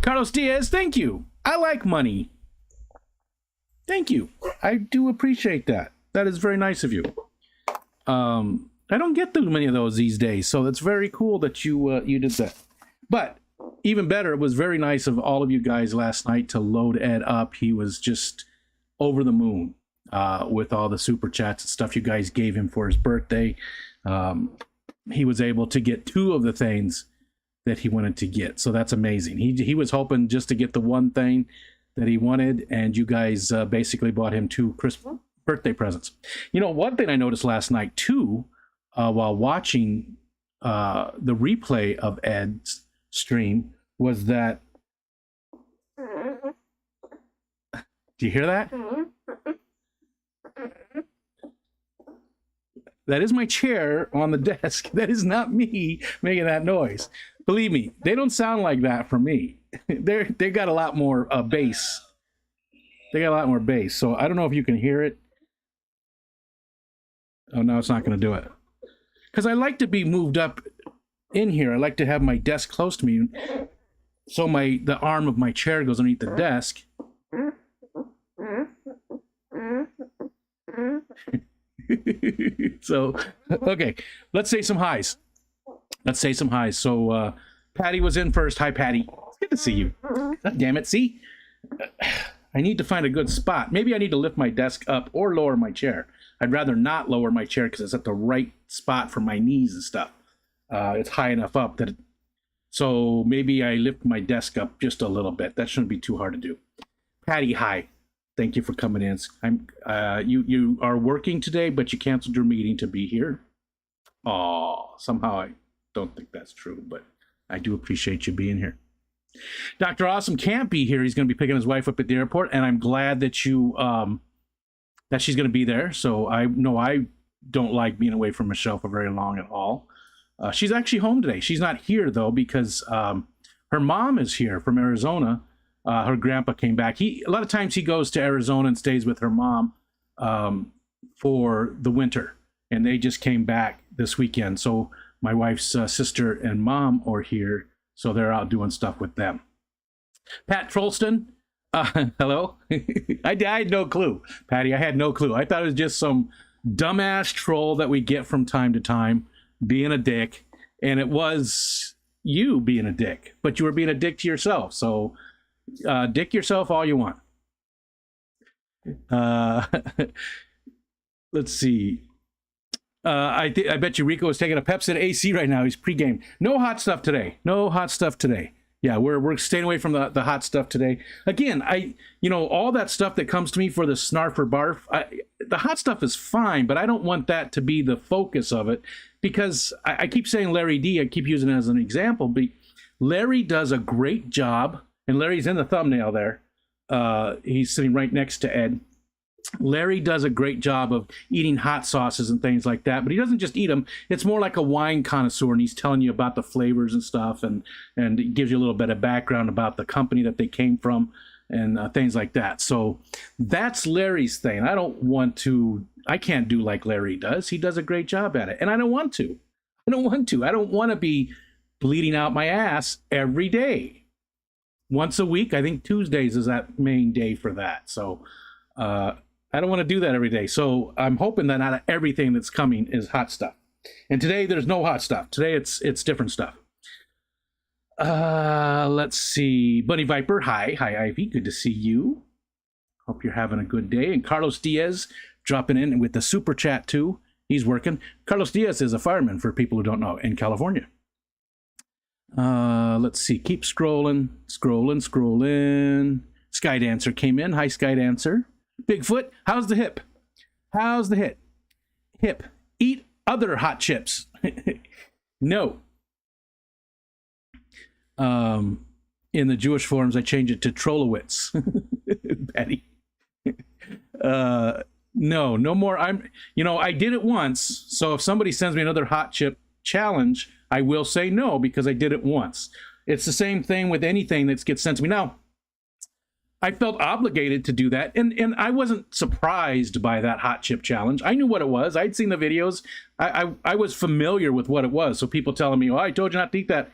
Carlos Diaz, thank you. I like money. Thank you. I do appreciate that. That is very nice of you. I don't get too many of those these days, so it's very cool that you did that. But even better, it was very nice of all of you guys last night to load Ed up. He was just over the moon with all the super chats and stuff you guys gave him for his birthday. He was able to get 2 of the things that he wanted to get, so that's amazing. He was hoping just to get the one thing that he wanted, and you guys basically bought him 2 Christmas birthday presents. You know, one thing I noticed last night too, while watching the replay of Ed's stream, was that. Do you hear that? That is my chair on the desk. That is not me making that noise. Believe me, they don't sound like that from me. They got a lot more bass. They got a lot more bass. So I don't know if you can hear it. Oh, no, it's not going to do it. Because I like to be moved up in here. I like to have my desk close to me. So the arm of my chair goes underneath the desk. So, okay, let's say some highs. So, Patty was in first. Hi, Patty. It's good to see you. God damn it. See? I need to find a good spot. Maybe I need to lift my desk up or lower my chair. I'd rather not lower my chair because it's at the right spot for my knees and stuff. It's high enough up that so maybe I lift my desk up just a little bit. That shouldn't be too hard to do. Patty, hi. Thank you for coming in. You are working today, but you canceled your meeting to be here. Oh, somehow I don't think that's true, but I do appreciate you being here. Dr. Awesome can't be here. He's going to be picking his wife up at the airport, and I'm glad that that she's going to be there. So I know I don't like being away from Michelle for very long at all. She's actually home today. She's not here though because her mom is here from Arizona. Her grandpa came back. A lot of times he goes to Arizona and stays with her mom for the winter, and they just came back this weekend. So my wife's sister and mom are here, so they're out doing stuff with them. Pat Trollston, hello. I had no clue, Patty. I had no clue. I thought it was just some dumbass troll that we get from time to time being a dick, and it was you being a dick, but you were being a dick to yourself. So dick yourself all you want. Let's see. I bet you Rico is taking a Pepsi AC right now. He's pregame. No hot stuff today. No hot stuff today. Yeah, we're staying away from the hot stuff today. Again, all that stuff that comes to me for the Snarf or Barf, the hot stuff is fine, but I don't want that to be the focus of it because I keep saying Larry D. I keep using it as an example, but Larry does a great job, and Larry's in the thumbnail there. He's sitting right next to Ed. Larry does a great job of eating hot sauces and things like that, but he doesn't just eat them. It's more like a wine connoisseur, and he's telling you about the flavors and stuff, and it gives you a little bit of background about the company that they came from and things like that. So that's Larry's thing. I can't do like Larry does. He does a great job at it, and I don't want to. I don't want to be bleeding out my ass every day. Once a week, I think Tuesdays is that main day for that. So I don't want to do that every day. So I'm hoping that not everything that's coming is hot stuff. And today there's no hot stuff. Today it's different stuff. Let's see. Bunny Viper, hi. Hi, Ivy. Good to see you. Hope you're having a good day. And Carlos Diaz dropping in with the super chat too. He's working. Carlos Diaz is a fireman for people who don't know in California. Let's see. Keep scrolling. Sky Dancer came in. Hi, Sky Dancer. Bigfoot, how's the hip? How's the hip? Eat other hot chips. No. In the Jewish forums, I changed it to Trollowitz. Betty. No more. I did it once. So if somebody sends me another hot chip challenge, I will say no because I did it once. It's the same thing with anything that gets sent to me. Now, I felt obligated to do that, and I wasn't surprised by that hot chip challenge. I knew what it was. I'd seen the videos. I was familiar with what it was. So people telling me, "Oh, I told you not to eat that."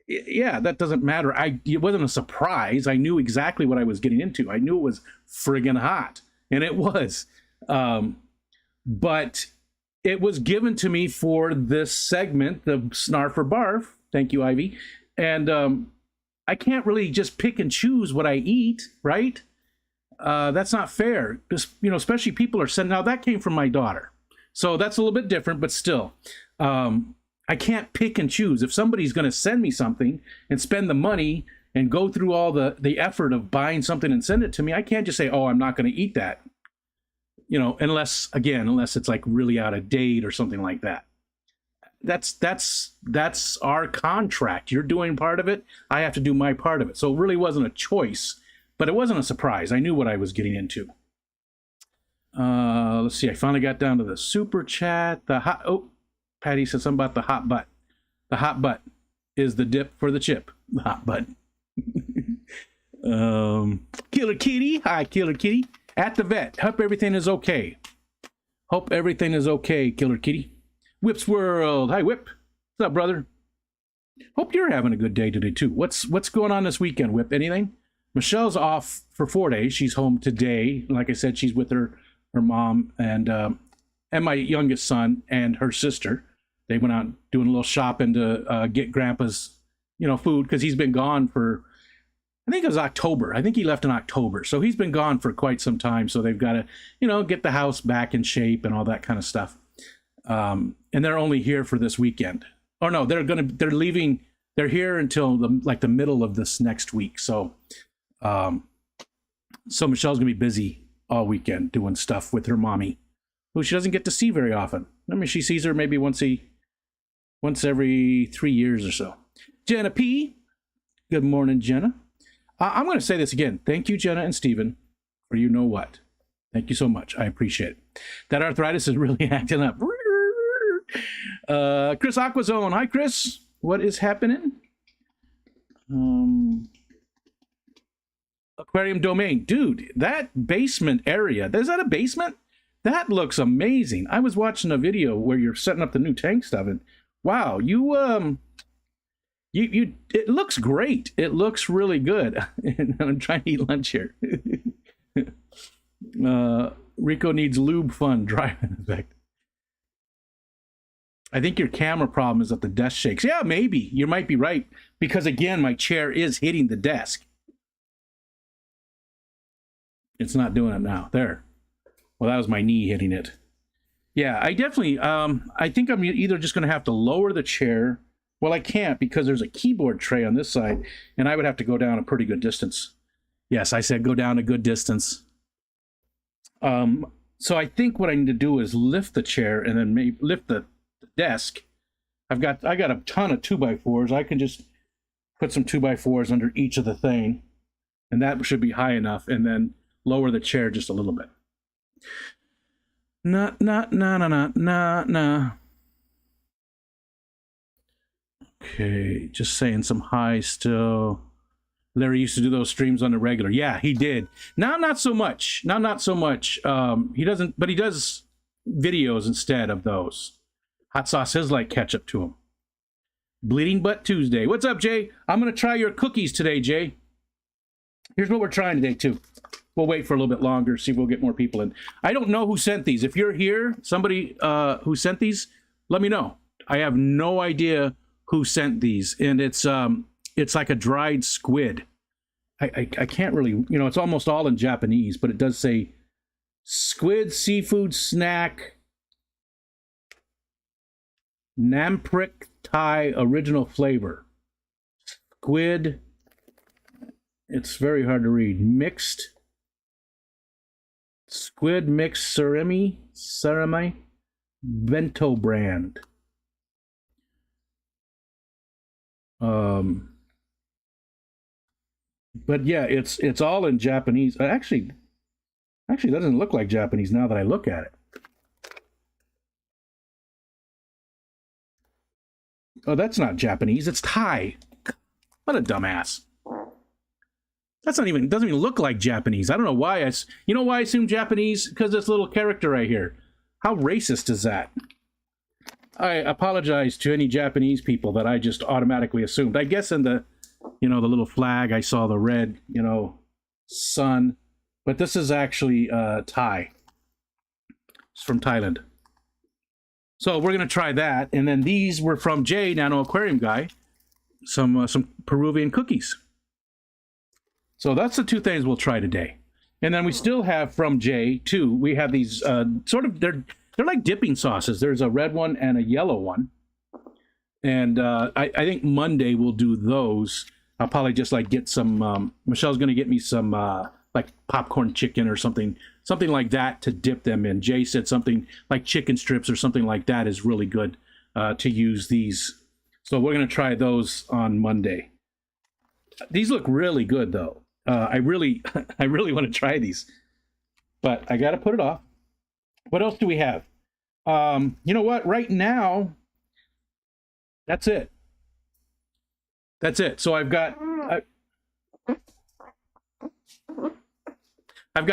Yeah, that doesn't matter. It wasn't a surprise. I knew exactly what I was getting into. I knew it was friggin' hot, and it was. But it was given to me for this segment, the Snarf or Barf. Thank you, Ivy. And I can't really just pick and choose what I eat, right? That's not fair. Just, especially people are sending. Now that came from my daughter, so that's a little bit different. But still, I can't pick and choose. If somebody's going to send me something and spend the money and go through all the effort of buying something and send it to me, I can't just say, "Oh, I'm not going to eat that." Unless it's like really out of date or something like that. That's our contract. You're doing part of it. I have to do my part of it. So it really wasn't a choice, but it wasn't a surprise. I knew what I was getting into. Let's see. I finally got down to the super chat. Patty said something about the hot butt. The hot butt is the dip for the chip. The hot butt. Killer Kitty. Hi, Killer Kitty. At the vet. Hope everything is okay. Hope everything is okay, Killer Kitty. Whip's World. Hi, Whip. What's up, brother? Hope you're having a good day today, too. What's going on this weekend, Whip? Anything? Michelle's off for 4 days. She's home today. Like I said, she's with her mom and my youngest son and her sister. They went out doing a little shopping to get Grandpa's, food, because he's been gone for, I think it was October. I think he left in October. So he's been gone for quite some time. So they've got to, get the house back in shape and all that kind of stuff. And they're only here for this weekend. Oh no, they're leaving. They're here until the middle of this next week. So Michelle's gonna be busy all weekend doing stuff with her mommy, who she doesn't get to see very often. I mean, she sees her maybe once every 3 years or so. Jenna P. Good morning, Jenna. I'm going to say this again. Thank you, Jenna and Stephen, for you know what. Thank you so much. I appreciate it. That arthritis is really acting up. Chris Aquazone. Hi, Chris. What is happening? Aquarium Domain. Dude, that basement area. Is that a basement? That looks amazing. I was watching a video where you're setting up the new tank stuff, and wow, it looks great. It looks really good. And I'm trying to eat lunch here. Rico needs lube fun driving effect. I think your camera problem is that the desk shakes. Yeah, maybe. You might be right. Because again, my chair is hitting the desk. It's not doing it now. There. Well, that was my knee hitting it. Yeah, I definitely, I think I'm either just going to have to lower the chair. Well, I can't because there's a keyboard tray on this side, and I would have to go down a pretty good distance. Yes, I said go down a good distance. So I think what I need to do is lift the chair and then maybe lift the desk. I got a ton of 2x4s. I can just put some 2x4s under each of the thing, and that should be high enough, and then lower the chair just a little bit. Nah. Okay, just saying some hi still. Larry used to do those streams on the regular. Yeah, he did. Now, not so much. Now, not so much. He doesn't, but he does videos instead of those. Hot sauce is like ketchup to him. Bleeding Butt Tuesday. What's up, Jay? I'm going to try your cookies today, Jay. Here's what we're trying today, too. We'll wait for a little bit longer, see if we'll get more people in. I don't know who sent these. If you're here, somebody who sent these, let me know. I have no idea who sent these, and it's like a dried squid. I can't really, it's almost all in Japanese, but it does say Squid Seafood Snack, Namprik Thai original flavor. Squid, it's very hard to read. Mixed, squid mixed surimi, bento brand. But yeah, it's all in Japanese. Actually doesn't look like Japanese now that I look at it. Oh, that's not Japanese. It's Thai. What a dumbass. That's not even, it doesn't even look like Japanese. I don't know why. You know why I assume Japanese? Because this little character right here. How racist is that? I apologize to any Japanese people that I just automatically assumed. I guess in the, the little flag, I saw the red, sun. But this is actually Thai. It's from Thailand. So we're going to try that. And then these were from Jay, Nano Aquarium Guy. Some Peruvian cookies. So that's the two things we'll try today. And then we still have from Jay, too. We have these they're like dipping sauces. There's a red one and a yellow one. And I think Monday we'll do those. I'll probably just like get some, Michelle's going to get me some like popcorn chicken or something like that to dip them in. Jay said something like chicken strips or something like that is really good to use these. So we're going to try those on Monday. These look really good, though. I really want to try these, but I got to put it off. What else do we have? You know what? Right now, that's it. That's it. So I've got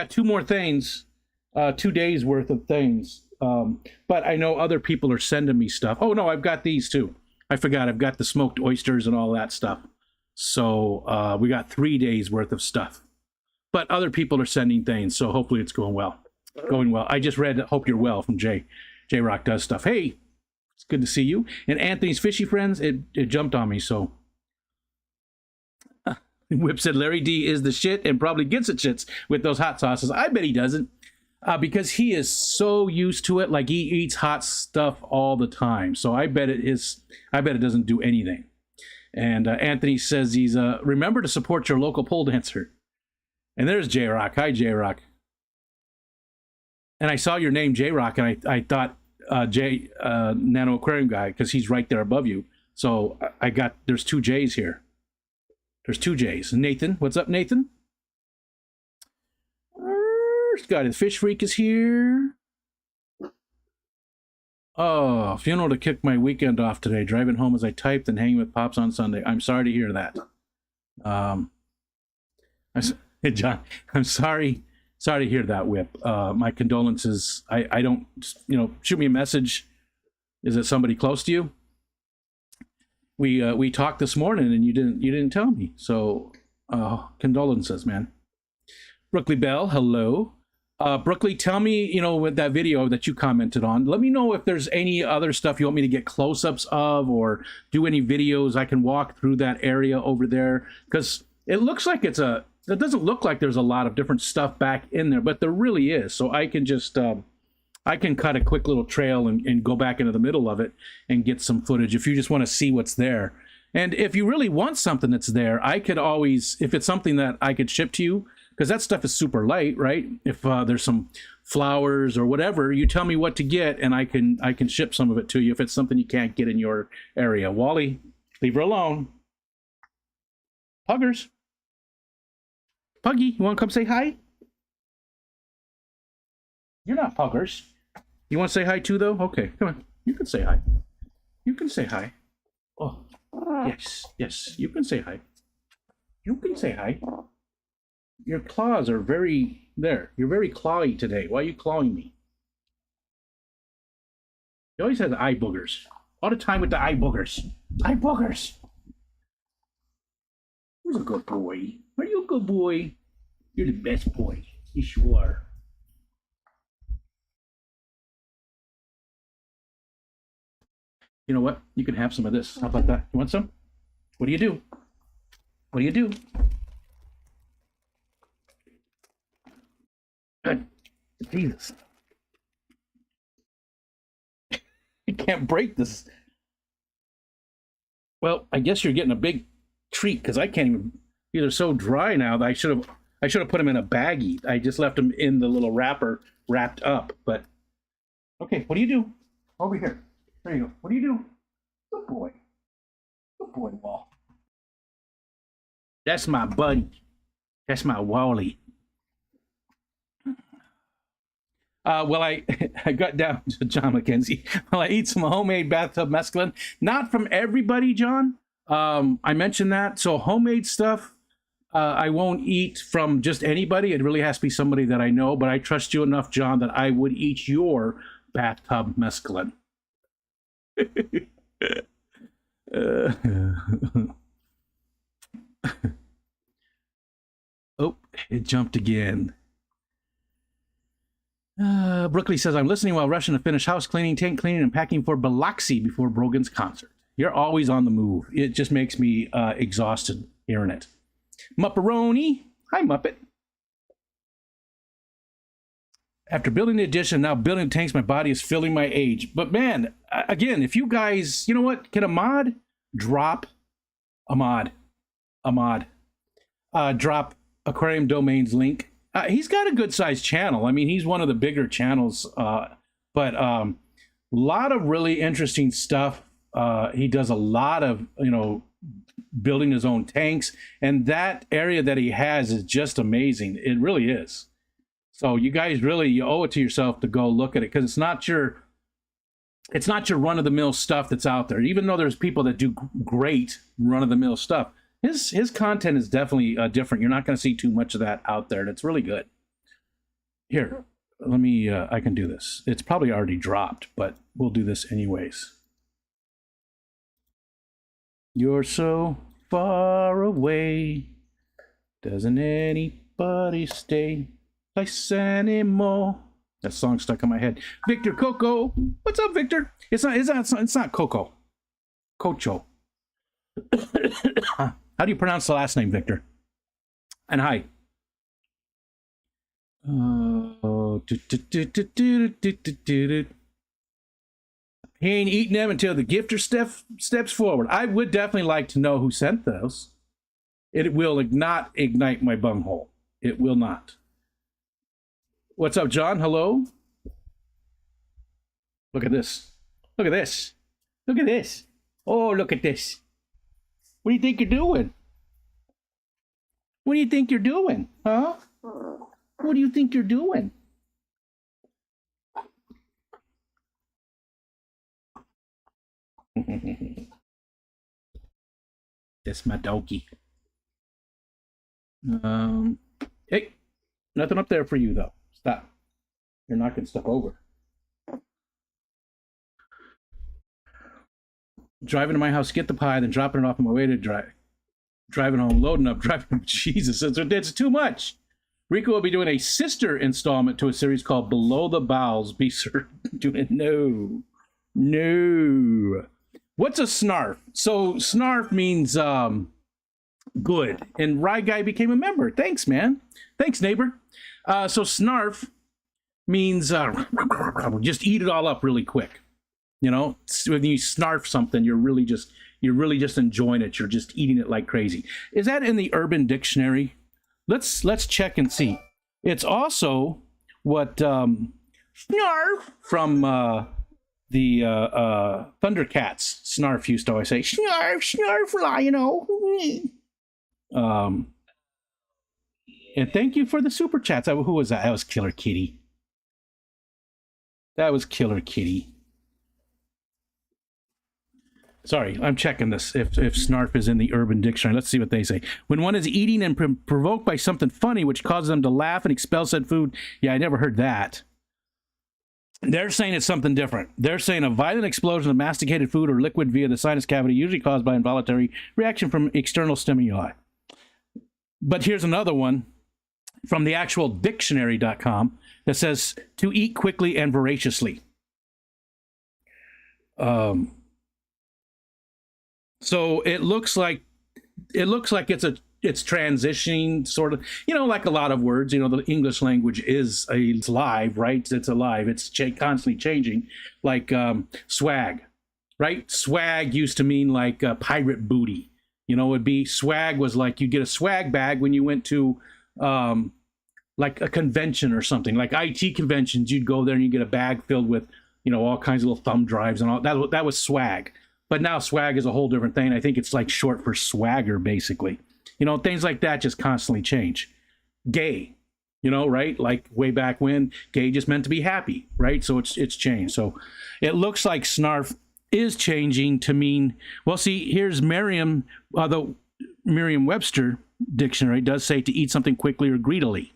two more things, 2 days worth of things. But I know other people are sending me stuff. Oh no, I've got these too. I forgot. I've got the smoked oysters and all that stuff. So we got 3 days worth of stuff. But other people are sending things, so hopefully it's going well. I just read Hope You're Well from Jay. J-Rock does stuff. Hey, it's good to see you. And Anthony's Fishy Friends, it jumped on me, so. Whip said Larry D is the shit and probably gets it shits with those hot sauces. I bet he doesn't. Because he is so used to it, like he eats hot stuff all the time. So I bet it doesn't do anything. And Anthony says he's remember to support your local pole dancer. And there's J-Rock. Hi, J-Rock. And I saw your name, J-Rock, and I thought Nano Aquarium Guy, because he's right there above you. So there's two J's here. There's two J's. Nathan, what's up, Nathan? Scotty the Fish Freak is here. Oh, funeral to kick my weekend off today. Driving home as I typed and hanging with Pops on Sunday. I'm sorry to hear that. John, I'm sorry to hear that, Whip. My condolences. I don't, shoot me a message. Is it somebody close to you? We talked this morning and you didn't tell me. So condolences, man. Brookley Bell, hello. Brookley, tell me, with that video that you commented on, let me know if there's any other stuff you want me to get close-ups of or do any videos I can walk through that area over there. Because it looks like it doesn't look like there's a lot of different stuff back in there, but there really is. So I can just, I can cut a quick little trail and go back into the middle of it and get some footage if you just want to see what's there. And if you really want something that's there, I could always, if it's something that I could ship to you, because that stuff is super light, right? If there's some flowers or whatever, you tell me what to get and I can ship some of it to you if it's something you can't get in your area. Wally, leave her alone. Puggers. Puggy, you want to come say hi? You're not Puggers. You want to say hi too, though? Okay, come on. You can say hi. You can say hi. Oh, yes, you can say hi. You can say hi. Your claws are very, there. You're very clawy today. Why are you clawing me? You always have the eye boogers. All the time with the eye boogers. Eye boogers. Who's a good boy? Are you a good boy? You're the best boy. Yes, you are. You know what? You can have some of this. How about that? You want some? What do you do? What do you do? Jesus. You can't break this. Well, I guess you're getting a big treat because I can't even. They're so dry now that I should have put them in a baggie. I just left them in the little wrapper wrapped up. But okay, what do you do? Over here. There you go. What do you do? Good boy. Good boy, Wall. That's my buddy. That's my Wally. Well, I got down to John McKenzie. Well, I eat some homemade bathtub mescaline. Not from everybody, John. I mentioned that. So homemade stuff, I won't eat from just anybody. It really has to be somebody that I know, but I trust you enough, John, that I would eat your bathtub mescaline. Oh, it jumped again. Brooklyn says, I'm listening while rushing to finish house cleaning, tank cleaning, and packing for Biloxi before Brogan's concert. You're always on the move. It just makes me exhausted hearing it. Mupperoni. Hi, Muppet. After building the addition, now building the tanks, my body is feeling my age. But man, again, if you guys, you know what? Can Ahmad drop drop Aquarium Domains link? He's got a good sized channel. I mean, he's one of the bigger channels, but a lot of really interesting stuff. He does a lot of, building his own tanks, and that area that he has is just amazing. It really is. So you guys you owe it to yourself to go look at it, because it's not your run-of-the-mill stuff that's out there. Even though there's people that do great run-of-the-mill stuff, his content is definitely different. You're not going to see too much of that out there, and it's really good. Here, let me, I can do this. It's probably already dropped, but we'll do this anyways. You're so far away, doesn't anybody stay place anymore? That song stuck in my head. Victor Coco, what's up, Victor? It's not Coco. Cocho. How do you pronounce the last name, Victor? And hi. He ain't eating them until the gifter steps forward. I would definitely like to know who sent those. It will not ignite my bunghole. It will not. What's up, John? Hello? Look at this. Look at this. Look at this. Oh, look at this. What do you think you're doing? What do you think you're doing? Huh? What do you think you're doing? That's my doggy. Hey, nothing up there for you, though. Stop. You're knocking stuff over. Driving to my house, get the pie, then dropping it off on my way to driving home, loading up, driving. Jesus, it's too much. Rico will be doing a sister installment to a series called Below the Bowels. Be certain doing no. What's a snarf? So snarf means good, and Rye Guy became a member. Thanks, man. Thanks, neighbor. So snarf means just eat it all up really quick. When you snarf something, you're really just enjoying it. You're just eating it like crazy. Is that in the Urban Dictionary? Let's check and see. It's also what snarf from the Thundercats. Snarf used to always say, snarf, and thank you for the super chats. Who was that? That was Killer Kitty. Sorry, I'm checking this, if snarf is in the Urban Dictionary. Let's see what they say. When one is eating and provoked by something funny, which causes them to laugh and expel said food. Yeah, I never heard that. They're saying it's something different. They're saying a violent explosion of masticated food or liquid via the sinus cavity, usually caused by involuntary reaction from external stimuli. But here's another one from the actual dictionary.com that says to eat quickly and voraciously. So it looks like it's transitioning, sort of, like a lot of words. The English language it's live, right? It's alive. It's constantly changing. Like swag, right? Swag used to mean like pirate booty. It'd be swag was like you get a swag bag when you went to like a convention or something, like IT conventions. You'd go there and you get a bag filled with all kinds of little thumb drives and all that. That was swag. But now swag is a whole different thing. I think it's like short for swagger, basically. Things like that just constantly change. Gay, right? Like way back when, gay just meant to be happy, right? So it's changed. So it looks like snarf is changing to mean, well, see, here's Merriam-Webster dictionary does say to eat something quickly or greedily.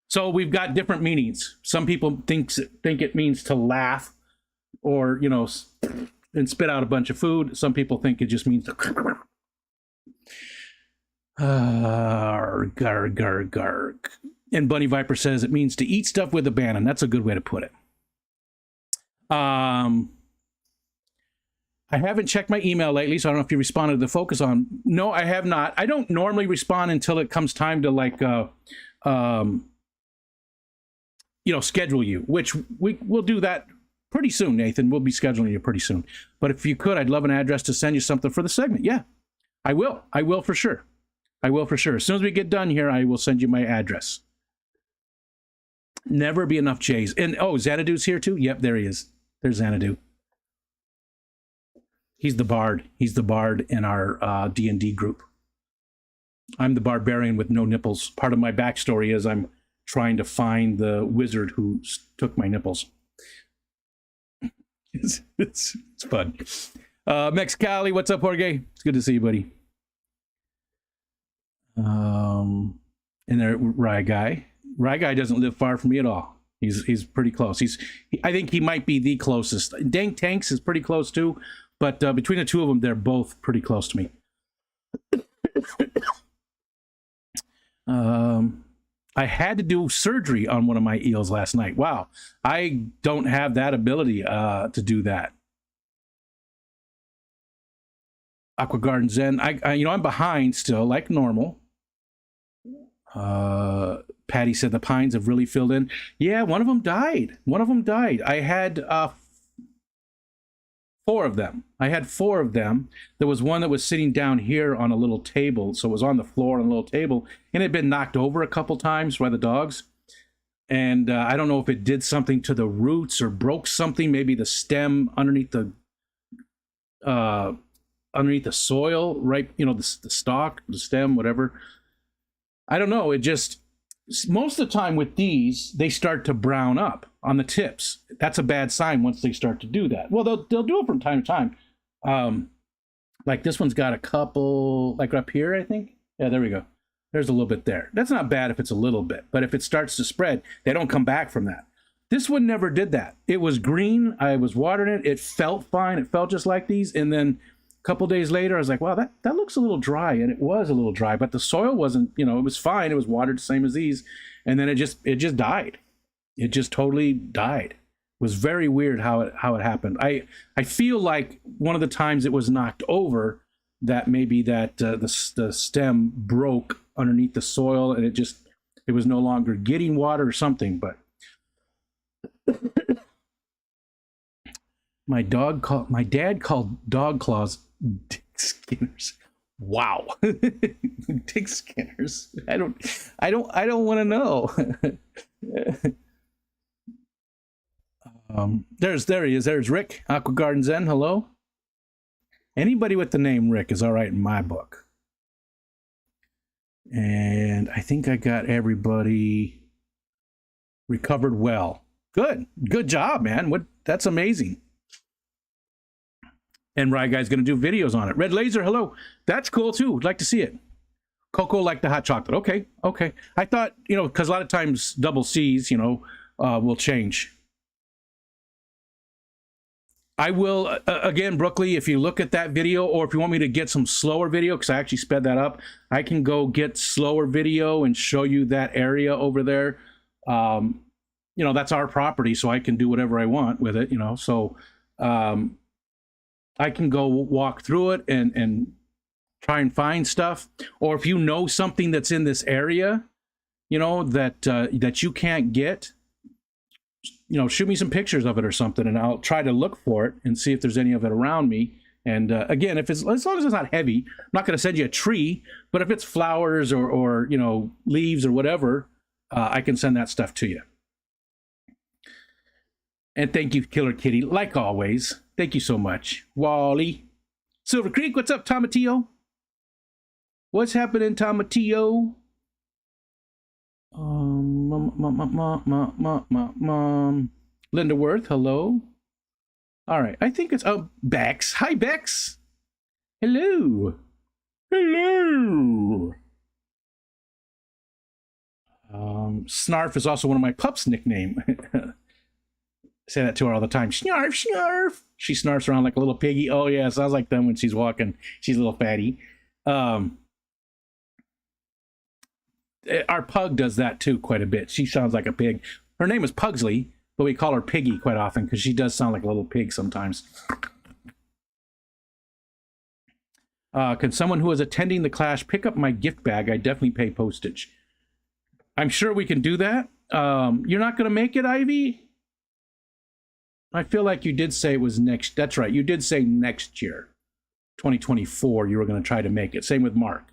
So we've got different meanings. Some people think it means to laugh or, you know, and spit out a bunch of food. Some people think it just means to garg, garg, garg. And Bunny Viper says it means to eat stuff with abandon. That's a good way to put it. I haven't checked my email lately, so I don't know if you responded to the focus on. No, I have not. I don't normally respond until it comes time to, like, you know, schedule you, which we'll do that pretty soon, Nathan. We'll be scheduling you pretty soon. But if you could, I'd love an address to send you something for the segment. Yeah, I will. I will for sure. I will for sure. As soon as we get done here, I will send you my address. Never be enough J's. And, oh, Xanadu's here too? Yep, there he is. There's Xanadu. He's the bard. He's the bard in our D&D group. I'm the barbarian with no nipples. Part of my backstory is I'm trying to find the wizard who took my nipples. It's fun. Mexicali, what's up, Jorge? It's good to see you, buddy. And there, Rye Guy. Rye Guy doesn't live far from me at all. He's pretty close. I think he might be the closest. Dank Tanks is pretty close too, but between the two of them, they're both pretty close to me. I had to do surgery on one of my eels last night. Wow, I don't have that ability to do that. Aqua Garden Zen. I'm behind still, like normal. Patty said the pines have really filled in. Yeah, one of them died. I had 4 of them. There was one that was sitting down here on a little table, so it was on the floor on a little table, and it had been knocked over a couple times by the dogs. And I don't know if it did something to the roots or broke something, maybe the stem underneath the soil, right? You know, the stalk, the stem, whatever. I don't know. It just, most of the time with these, they start to brown up on the tips. That's a bad sign once they start to do that. Well, they'll do it from time to time. Like this one's got a couple, like up here, I think. Yeah, there we go. There's a little bit there. That's not bad if it's a little bit, but if it starts to spread, they don't come back from that. This one never did that. It was green. I was watering it. It felt fine. It felt just like these. And then a couple days later, I was like, wow, that looks a little dry. And it was a little dry, but the soil wasn't, you know, it was fine. It was watered the same as these. And then it just died. It just totally died. It was very weird how it happened. I feel like one of the times it was knocked over, that maybe that the stem broke underneath the soil and it was no longer getting water or something. But my dad called dog claws dick skinners. Wow. Dick skinners. I don't want to know. There he is. There's Rick, Aqua Garden Zen. Hello. Anybody with the name Rick is all right in my book. And I think I got everybody recovered well. Good job, man. That's amazing. And Rye Guy's going to do videos on it. Red Laser, hello. That's cool too. I'd like to see it. Coco like the hot chocolate. Okay. I thought, you know, because a lot of times double C's, you know, will change. I will, again, Brooklyn, if you look at that video, or if you want me to get some slower video, because I actually sped that up, I can go get slower video and show you that area over there. You know, that's our property, so I can do whatever I want with it, you know. So I can go walk through it and try and find stuff. Or if you know something that's in this area, you know, that you can't get, you know, shoot me some pictures of it or something, and I'll try to look for it and see if there's any of it around me. And again, as long as it's not heavy, I'm not going to send you a tree, but if it's flowers or you know, leaves or whatever, I can send that stuff to you. And thank you, Killer Kitty, like always. Thank you so much. Wally. Silver Creek, what's up, Tomatillo? What's happening, Tomatillo? Linda Worth, hello. All right, I think it's Bex. Hi, Bex. Hello. Hello. Snarf is also one of my pups' nickname. Say that to her all the time. Snarf, snarf. She snarfs around like a little piggy. Oh yeah, sounds like them when she's walking. She's a little fatty. Our pug does that too quite a bit. She sounds like a pig. Her name is Pugsley, but we call her Piggy quite often because she does sound like a little pig sometimes. Can someone who is attending the clash pick up my gift bag? I definitely pay postage. I'm sure we can do that. You're not going to make it, Ivy? I feel like you did say it was next. That's right. You did say next year, 2024, you were going to try to make it. Same with Mark.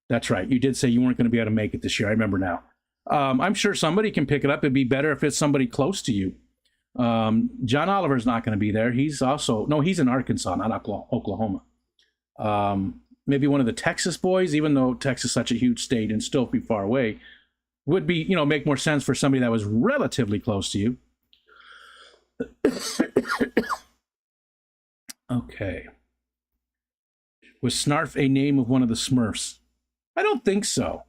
That's right. You did say you weren't going to be able to make it this year. I remember now. I'm sure somebody can pick it up. It'd be better if it's somebody close to you. John Oliver's not going to be there. He's also, no, he's in Arkansas, not Oklahoma. Maybe one of the Texas boys, even though Texas is such a huge state and still be far away, would be, you know, make more sense for somebody that was relatively close to you. Okay. Was Snarf a name of one of the Smurfs? I don't think so.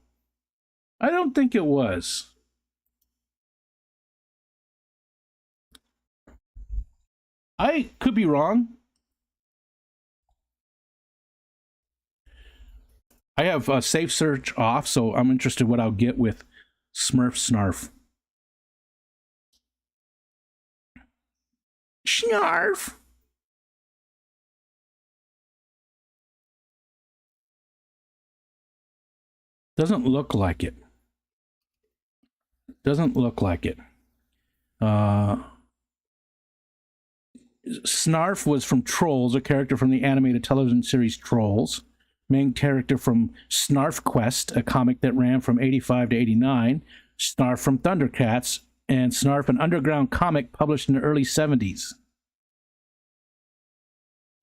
I don't think it was. I could be wrong. I have a safe search off, so I'm interested what I'll get with Smurf Snarf. Snarf. Doesn't look like it. Doesn't look like it. Snarf was from Trolls, a character from the animated television series Trolls. Main character from Snarf Quest, a comic that ran from 85 to 89. Snarf from Thundercats, and Snarf, an underground comic published in the early 70s.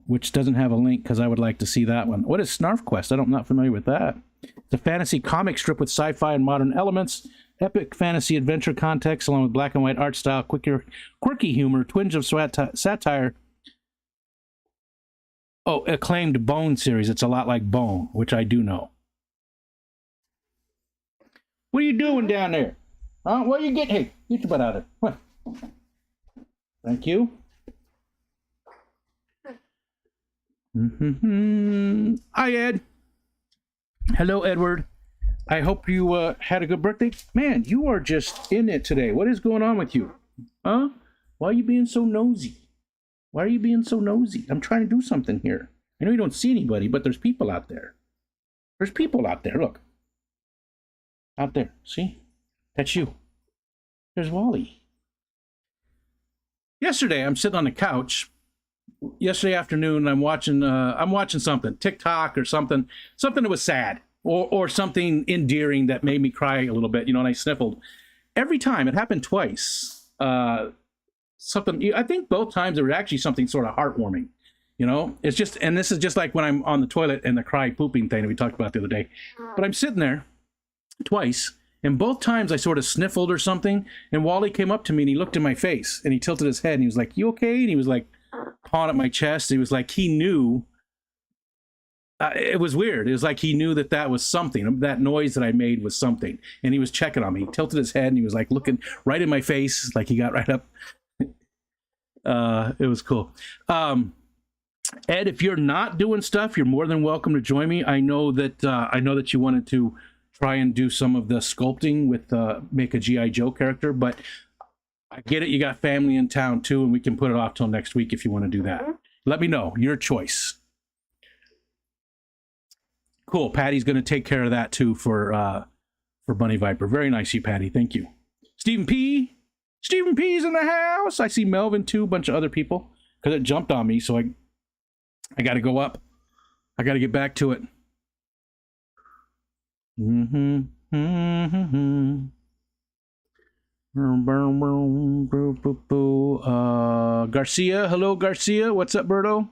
Which doesn't have a link because I would like to see that one. What is Snarf Quest? I'm not familiar with that. It's a fantasy comic strip with sci-fi and modern elements, epic fantasy adventure context, along with black and white art style, quirky humor, twinge of satire. Oh, acclaimed Bone series. It's a lot like Bone, which I do know. What are you doing down there? Huh? What are you getting? Hey, get your butt out of there. What? Thank you. Hi, Ed. Hello, Edward. I hope you had a good birthday. Man, you are just in it today. What is going on with you? Huh? Why are you being so nosy? Why are you being so nosy? I'm trying to do something here. I know you don't see anybody, but there's people out there. There's people out there. Look. Out there. See? That's you. There's Wally. Yesterday, I'm sitting on the couch. Yesterday afternoon, I'm watching something, TikTok or something that was sad or something endearing that made me cry a little bit, you know, and I sniffled. Every time, it happened twice. Something, I think both times there was actually something sort of heartwarming, you know. It's just, and this is just like when I'm on the toilet and the cry pooping thing that we talked about the other day. But I'm sitting there twice, and both times I sort of sniffled or something, and Wally came up to me and he looked in my face and he tilted his head and he was like, "You okay?" And he was like pawing at my chest. He was like, he knew. It was weird. It was like he knew that was something. That noise that I made was something, and he was checking on me. He tilted his head and he was like looking right in my face, like he got right up. It was cool. Ed, if you're not doing stuff, you're more than welcome to join me. I know that you wanted to try and do some of the sculpting with make a G.I. Joe character, but I get it. You got family in town too, and we can put it off till next week if you want to do that. Let me know. Your choice. Cool. Patty's going to take care of that too for Bunny Viper. Very nice, you Patty. Thank you. Stephen P. Stephen P's in the house. I see Melvin too. A bunch of other people because it jumped on me, so I got to go up. I got to get back to it. Garcia. Hello, Garcia. What's up, Berto?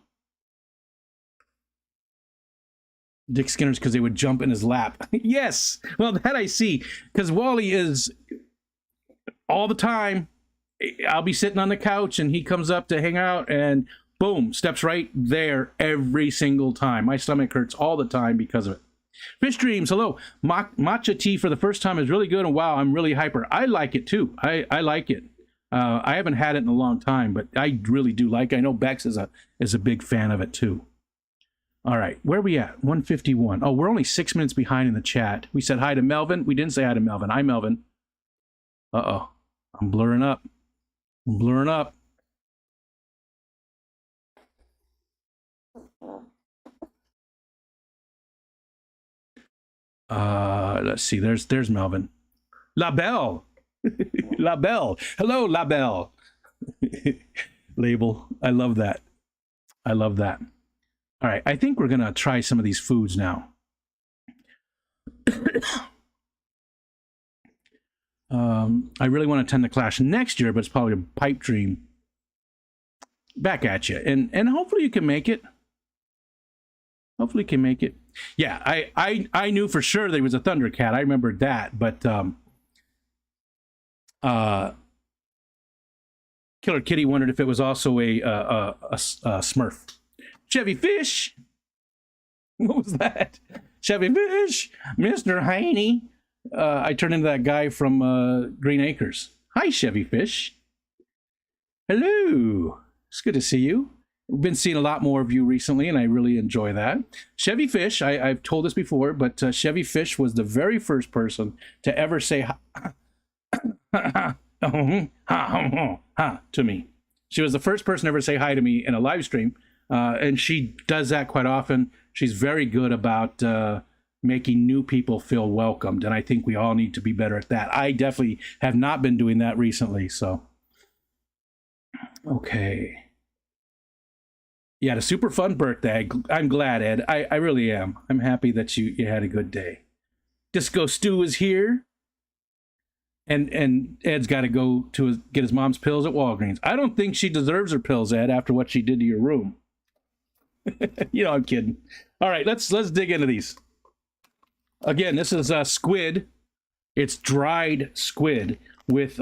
Dick Skinner's because they would jump in his lap. Yes. Well, that I see. Because Wally is all the time. I'll be sitting on the couch and he comes up to hang out and Boom, steps right there every single time. My stomach hurts all the time because of it. Fish Dreams, hello. Matcha tea for the first time is really good, and wow, I'm really hyper. I like it too. I like it. I haven't had it in a long time, but I really do like it. I know Bex is a big fan of it too. All right, where are we at? 151. Oh, we're only 6 minutes behind in the chat. We said hi to Melvin. We didn't say hi to Melvin. Hi, Melvin. Uh-oh. I'm blurring up. I'm blurring up. Let's see. There's Melvin. La Belle. La Belle. Hello, La Belle. Label. I love that. I love that. All right. I think we're going to try some of these foods now. I really want to attend the class next year, but it's probably a pipe dream. Back at you. And hopefully you can make it. Hopefully you can make it. Yeah, I knew for sure there was a Thundercat. I remembered that, but Killer Kitty wondered if it was also a Smurf. Chevy Fish. What was that? Chevy Fish, Mr. Haney. I turned into that guy from Green Acres. Hi, Chevy Fish. Hello. It's good to see you. We've been seeing a lot more of you recently, and I really enjoy that. Chevy Fish, I've told this before, but Chevy Fish was the very first person to ever say hi to me. She was the first person to ever say hi to me in a live stream, and she does that quite often. She's very good about making new people feel welcomed, and I think we all need to be better at that. I definitely have not been doing that recently, so. Okay. You had a super fun birthday. I'm glad, Ed. I really am. I'm happy that you had a good day. Disco Stu is here. And Ed's got to go to get his mom's pills at Walgreens. I don't think she deserves her pills, Ed, after what she did to your room. You know, I'm kidding. All right, let's dig into these. Again, this is squid. It's dried squid with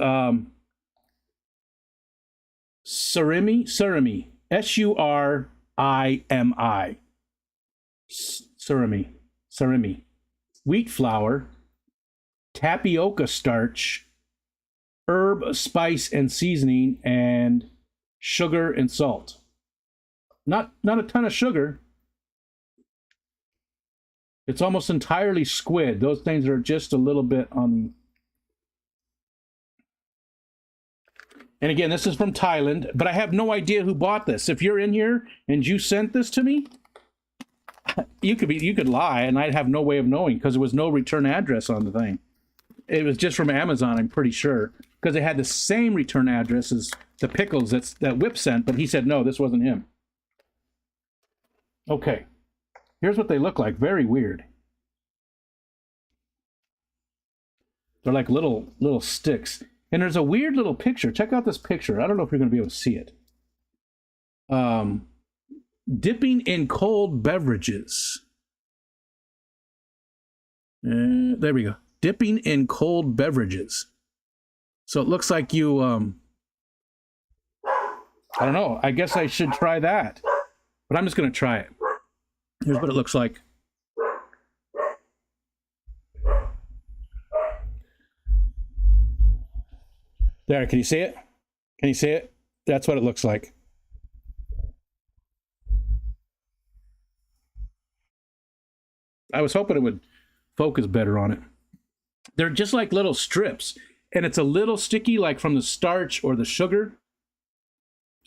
surimi. S-U-R-I-M-I. Surimi. Wheat flour, tapioca starch, herb, spice, and seasoning, and sugar and salt. Not a ton of sugar. It's almost entirely squid. Those things are just a little bit on the... And again, this is from Thailand, but I have no idea who bought this. If you're in here and you sent this to me, you could lie, and I'd have no way of knowing because there was no return address on the thing. It was just from Amazon, I'm pretty sure, because it had the same return address as the pickles that Whip sent, but he said no, this wasn't him. Okay, here's what they look like. Very weird. They're like little sticks. And there's a weird little picture. Check out this picture. I don't know if you're going to be able to see it. Dipping in cold beverages. There we go. Dipping in cold beverages. So it looks like you, I don't know. I guess I should try that. But I'm just going to try it. Here's what it looks like. There, can you see it? Can you see it? That's what it looks like. I was hoping it would focus better on it. They're just like little strips, and it's a little sticky, like from the starch or the sugar.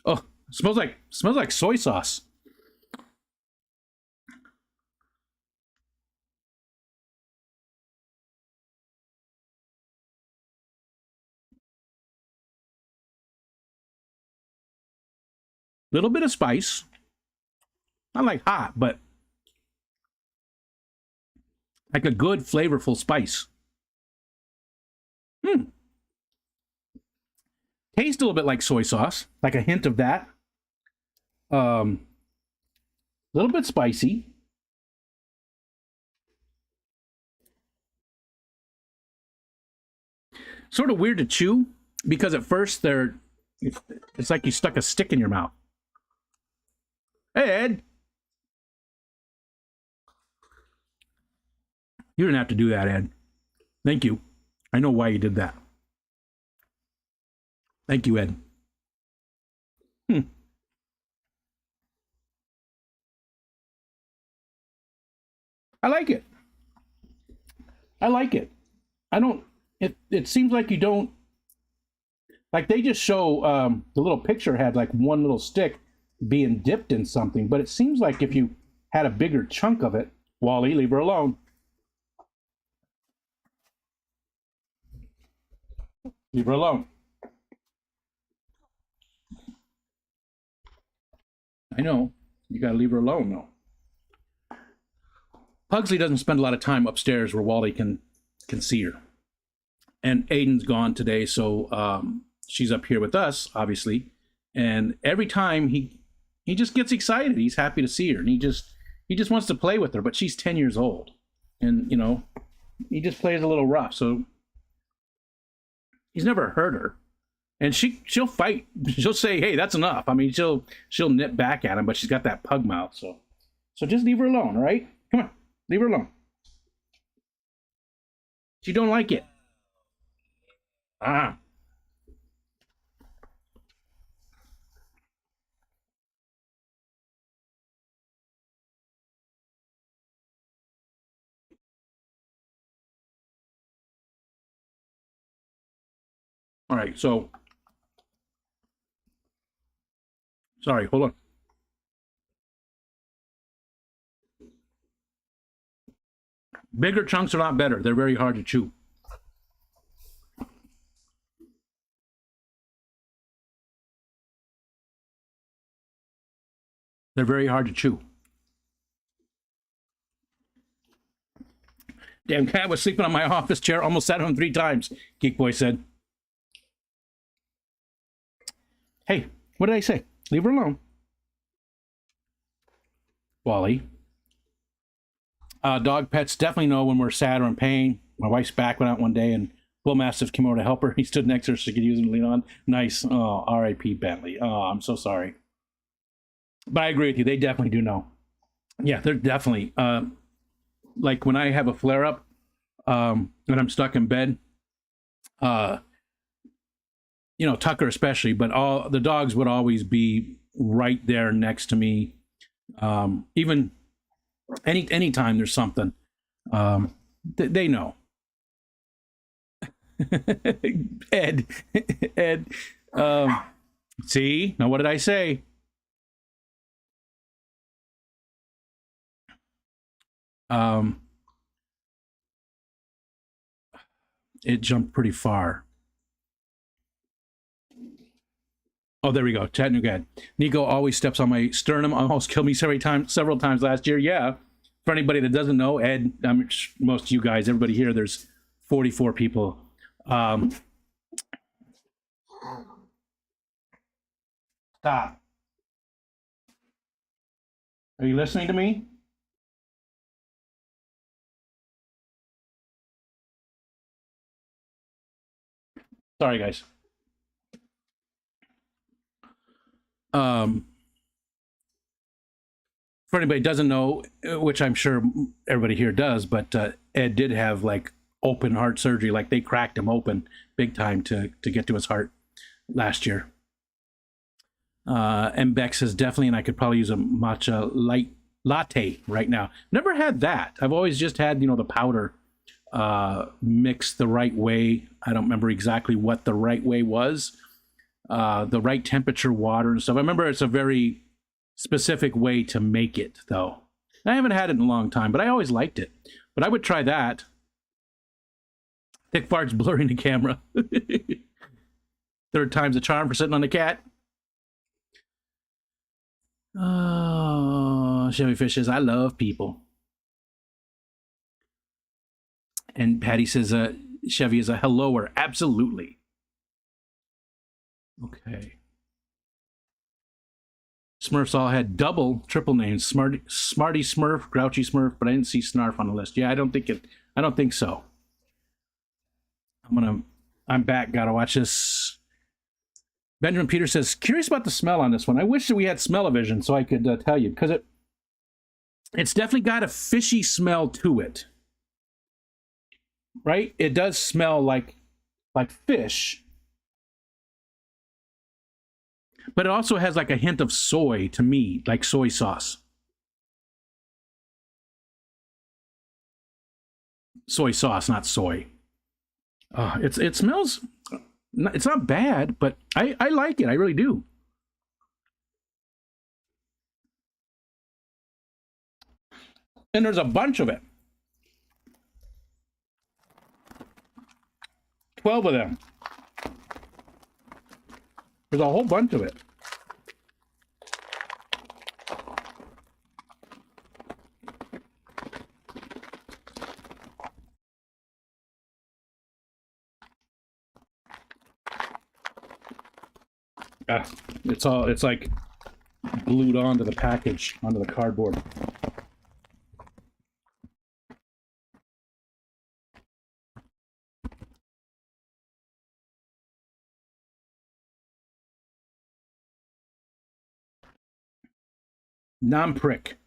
Oh, it smells like soy sauce. Little bit of spice. Not like hot, but like a good flavorful spice. Tastes a little bit like soy sauce, like a hint of that. Little bit spicy. Sort of weird to chew because at first it's like you stuck a stick in your mouth. Hey, Ed. You didn't have to do that, Ed. Thank you. I know why you did that. Thank you, Ed. Hmm. I like it. I like it. I don't. It seems like you don't. Like they just show the little picture had like one little stick being dipped in something, but it seems like if you had a bigger chunk of it, Wally, leave her alone. Leave her alone. I know. You gotta leave her alone though. Pugsley doesn't spend a lot of time upstairs where Wally can see her. And Aiden's gone today, so she's up here with us, obviously. And every time he just gets excited. He's happy to see her, and he just wants to play with her. But she's 10 years old, and he just plays a little rough. So he's never hurt her, and she'll fight. She'll say, "Hey, that's enough." I mean, she'll nip back at him, but she's got that pug mouth. So just leave her alone, all right? Come on, leave her alone. She don't like it. Ah. All right, so sorry, hold on. Bigger chunks are not better. They're very hard to chew. They're very hard to chew. Damn cat was sleeping on my office chair. Almost sat on him 3 times, Geek Boy said. Hey, what did I say? Leave her alone. Wally. Dog pets definitely know when we're sad or in pain. My wife's back went out one day and Bull Mastiff came over to help her. He stood next to her so she could use him to lean on. Nice. Oh, R.I.P. Bentley. Oh, I'm so sorry. But I agree with you. They definitely do know. Yeah, they're definitely. Like when I have a flare up and I'm stuck in bed, Tucker especially, but all the dogs would always be right there next to me. Even anytime there's something, they know. Ed, Ed, see, now what did I say? It jumped pretty far. Oh, there we go. Chattanooga. Nico always steps on my sternum. Almost killed me several times last year. Yeah. For anybody that doesn't know, Ed, most of you guys, everybody here, there's 44 people. Stop. Are you listening to me? Sorry, guys. For anybody who doesn't know, which I'm sure everybody here does, but Ed did have like open heart surgery. Like they cracked him open big time to get to his heart last year. And Bex says definitely, and I could probably use a matcha light latte right now. Never had that. I've always just had the powder mixed the right way. I don't remember exactly what the right way was. The right temperature water and stuff. I remember it's a very specific way to make it, though. I haven't had it in a long time, but I always liked it. But I would try that. Thick farts blurring the camera. Third time's a charm for sitting on the cat. Oh, Chevy Fish says, I love people. And Patty says, Chevy is a helloer. Absolutely. Okay. Smurfs all had triple names: Smarty Smurf, Grouchy Smurf, but I didn't see Snarf on the list. Yeah, I don't think so. I'm back. Gotta watch this Benjamin Peter says, curious about the smell on this one. I wish that we had smell-o-vision so I could tell you, because it's definitely got a fishy smell to it. Right? It does smell like fish. But it also has like a hint of soy to me, like soy sauce. Soy sauce, not soy. It smells, it's not bad, but I like it. I really do. And there's a bunch of it. 12 of them. There's a whole bunch of it. It's like glued onto the package, onto the cardboard. Nom-prick,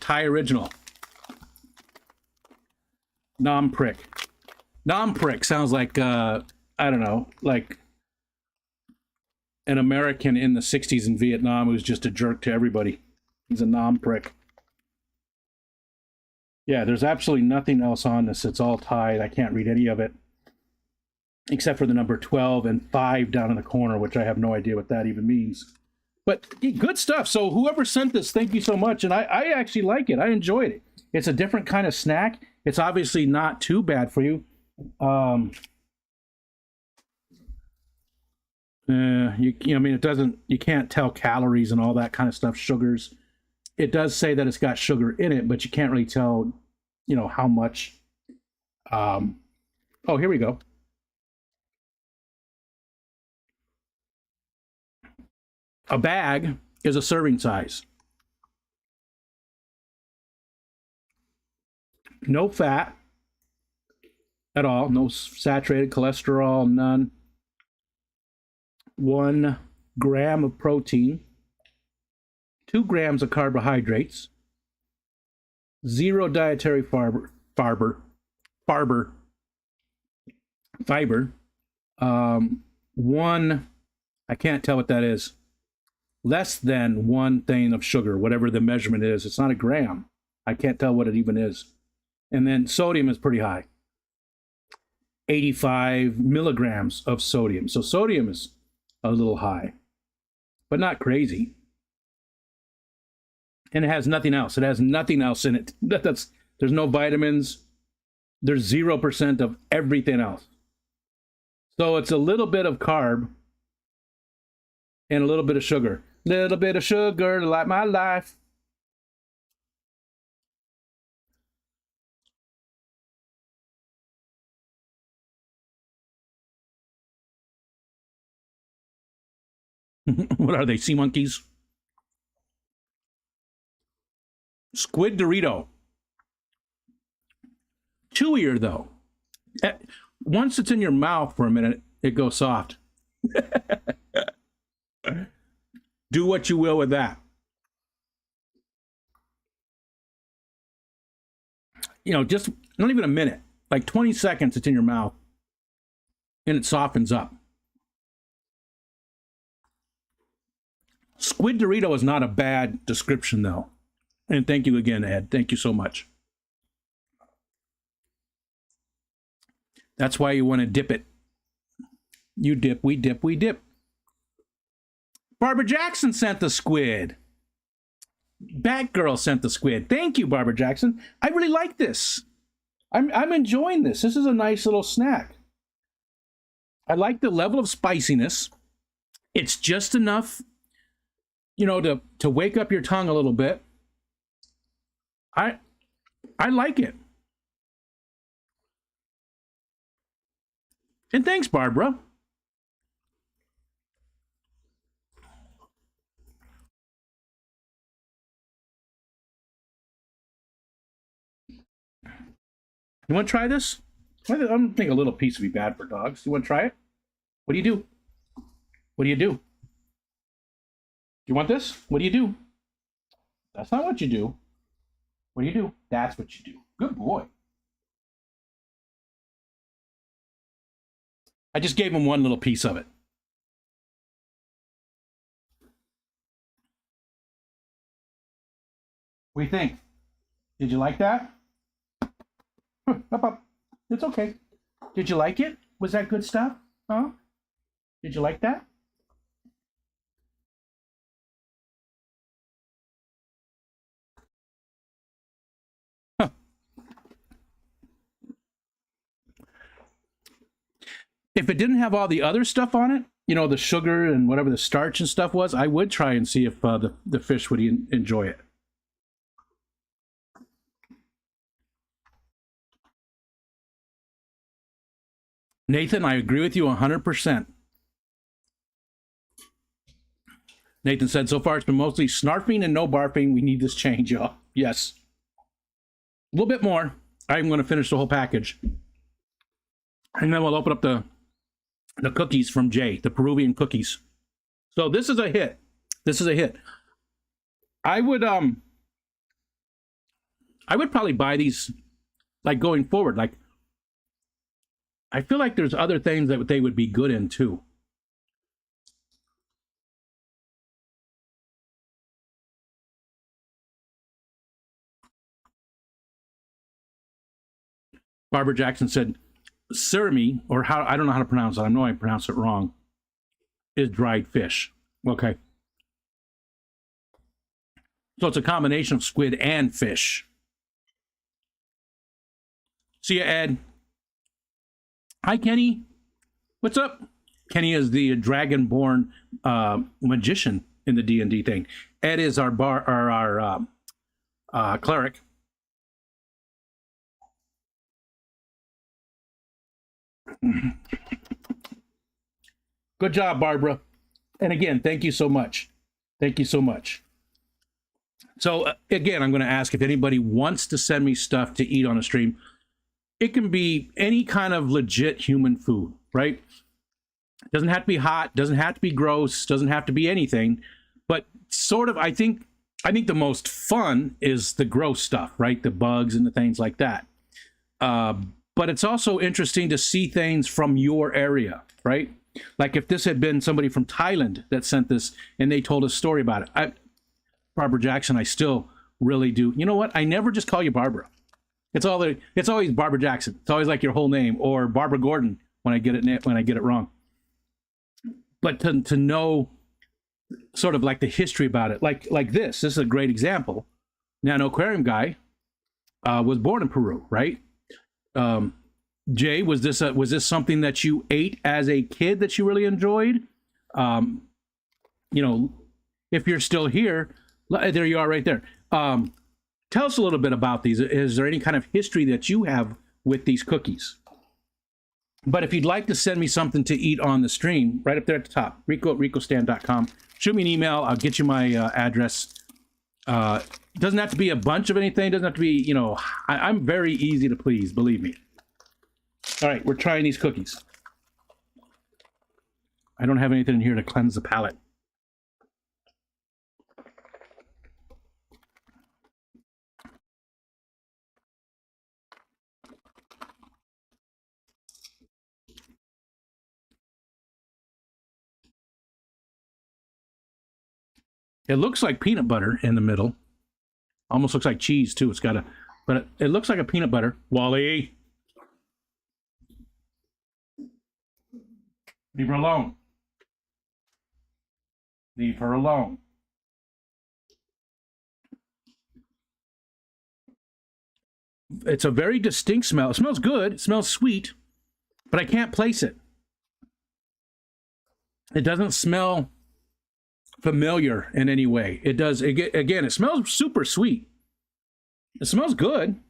Thai original. Nom-prick sounds like, I don't know, like an American in the 60s in Vietnam who's just a jerk to everybody. He's a nom-prick. Yeah, there's absolutely nothing else on this. It's all Thai. I can't read any of it. Except for the number 12 and 5 down in the corner, which I have no idea what that even means. But good stuff. So whoever sent this, thank you so much. And I actually like it. I enjoyed it. It's a different kind of snack. It's obviously not too bad for you. I mean, it doesn't, you can't tell calories and all that kind of stuff, sugars. It does say that it's got sugar in it, but you can't really tell, how much. Oh, here we go. A bag is a serving size. No fat at all, no saturated cholesterol, none. 1 gram of protein, 2 grams of carbohydrates, 0 dietary fiber, 1, I can't tell what that is, less than 1 thing of sugar, whatever the measurement is. It's not a gram. I can't tell what it even is. And then sodium is pretty high. 85 milligrams of sodium. So sodium is a little high, but not crazy. And it has nothing else. It has nothing else in it. There's no vitamins. There's 0% of everything else. So it's a little bit of carb and a little bit of sugar. Little bit of sugar to light my life. What are they, sea monkeys? Squid Dorito. Chewier, though. Once it's in your mouth for a minute, it goes soft. Do what you will with that. Just not even a minute, like 20 seconds, it's in your mouth and it softens up. Squid Dorito is not a bad description, though. And thank you again, Ed. Thank you so much. That's why you want to dip it. You dip, we dip, we dip. Barbara Jackson sent the squid. Batgirl sent the squid. Thank you, Barbara Jackson. I really like this. I'm enjoying this. This is a nice little snack. I like the level of spiciness. It's just enough, to wake up your tongue a little bit. I like it. And thanks, Barbara. You want to try this? I don't think a little piece would be bad for dogs. You want to try it? What do you do? What do you do? You want this? What do you do? That's not what you do. What do you do? That's what you do. Good boy. I just gave him one little piece of it. What do you think? Did you like that? Up, up. It's okay. Did you like it? Was that good stuff? Huh? Did you like that? Huh. If it didn't have all the other stuff on it, you know, the sugar and whatever the starch and stuff was, I would try and see if the fish would enjoy it. Nathan, I agree with you 100%. Nathan said, so far it's been mostly snarfing and no barfing. We need this change, y'all. Yes. A little bit more. I'm going to finish the whole package. And then we'll open up the cookies from Jay, the Peruvian cookies. So this is a hit. This is a hit. I would probably buy these, like, going forward. Like, I feel like there's other things that they would be good in too. Barbara Jackson said, surimi, or how, I don't know how to pronounce it. I know I pronounced it wrong, is dried fish. Okay. So it's a combination of squid and fish. See ya, Ed. Hi, Kenny. What's up? Kenny is the dragon-born magician in the D&D thing. Ed is our cleric. Good job, Barbara. And again, thank you so much. Thank you so much. So again, I'm going to ask if anybody wants to send me stuff to eat on a stream. It can be any kind of legit human food, right? It doesn't have to be hot, doesn't have to be gross, doesn't have to be anything. But sort of, I think the most fun is the gross stuff, right? The bugs and the things like that. But it's also interesting to see things from your area, right? Like if this had been somebody from Thailand that sent this and they told a story about it. Barbara Jackson, I still really do. You know what? I never just call you Barbara. It's always Barbara Jackson. It's always like your whole name, or Barbara Gordon when I get it wrong. But to know sort of like the history about it, like this is a great example. Now, an aquarium guy was born in Peru, right? Jay, was this something that you ate as a kid that you really enjoyed? You know, if you're still here, there you are right there. Tell us a little bit about these. Is there any kind of history that you have with these cookies? But if you'd like to send me something to eat on the stream, right up there at the top, rico@ricostand.com. Shoot me an email. I'll get you my address. It doesn't have to be a bunch of anything. It doesn't have to be, you know, I'm very easy to please, believe me. All right, we're trying these cookies. I don't have anything in here to cleanse the palate. It looks like peanut butter in the middle. Almost looks like cheese too. But it looks like a peanut butter. Wally, leave her alone. Leave her alone. It's a very distinct smell. It smells good. It smells sweet, but I can't place it. It doesn't smell familiar in any way. It does. Again, it smells super sweet. It smells good,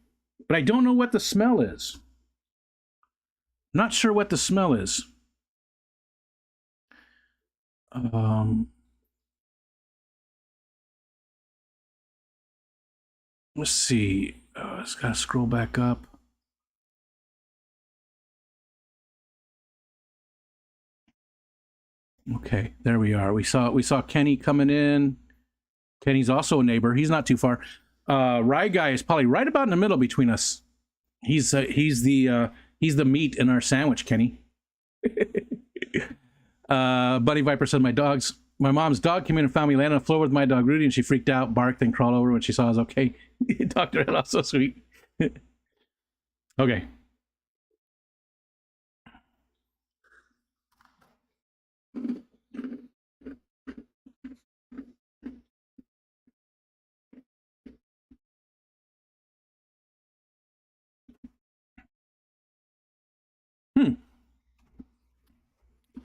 but I don't know what the smell is. I'm not sure what the smell is. Let's see. It's got to scroll back up. Okay, there we are. We saw Kenny coming in. Kenny's also a neighbor. He's not too far. Rye Guy is probably right about in the middle between us. He's the meat in our sandwich, Kenny. Buddy Viper said my mom's dog came in and found me laying on the floor with my dog Rudy, and she freaked out, barked, and crawled over when she saw I was okay. Dr. Ed, so sweet. Okay.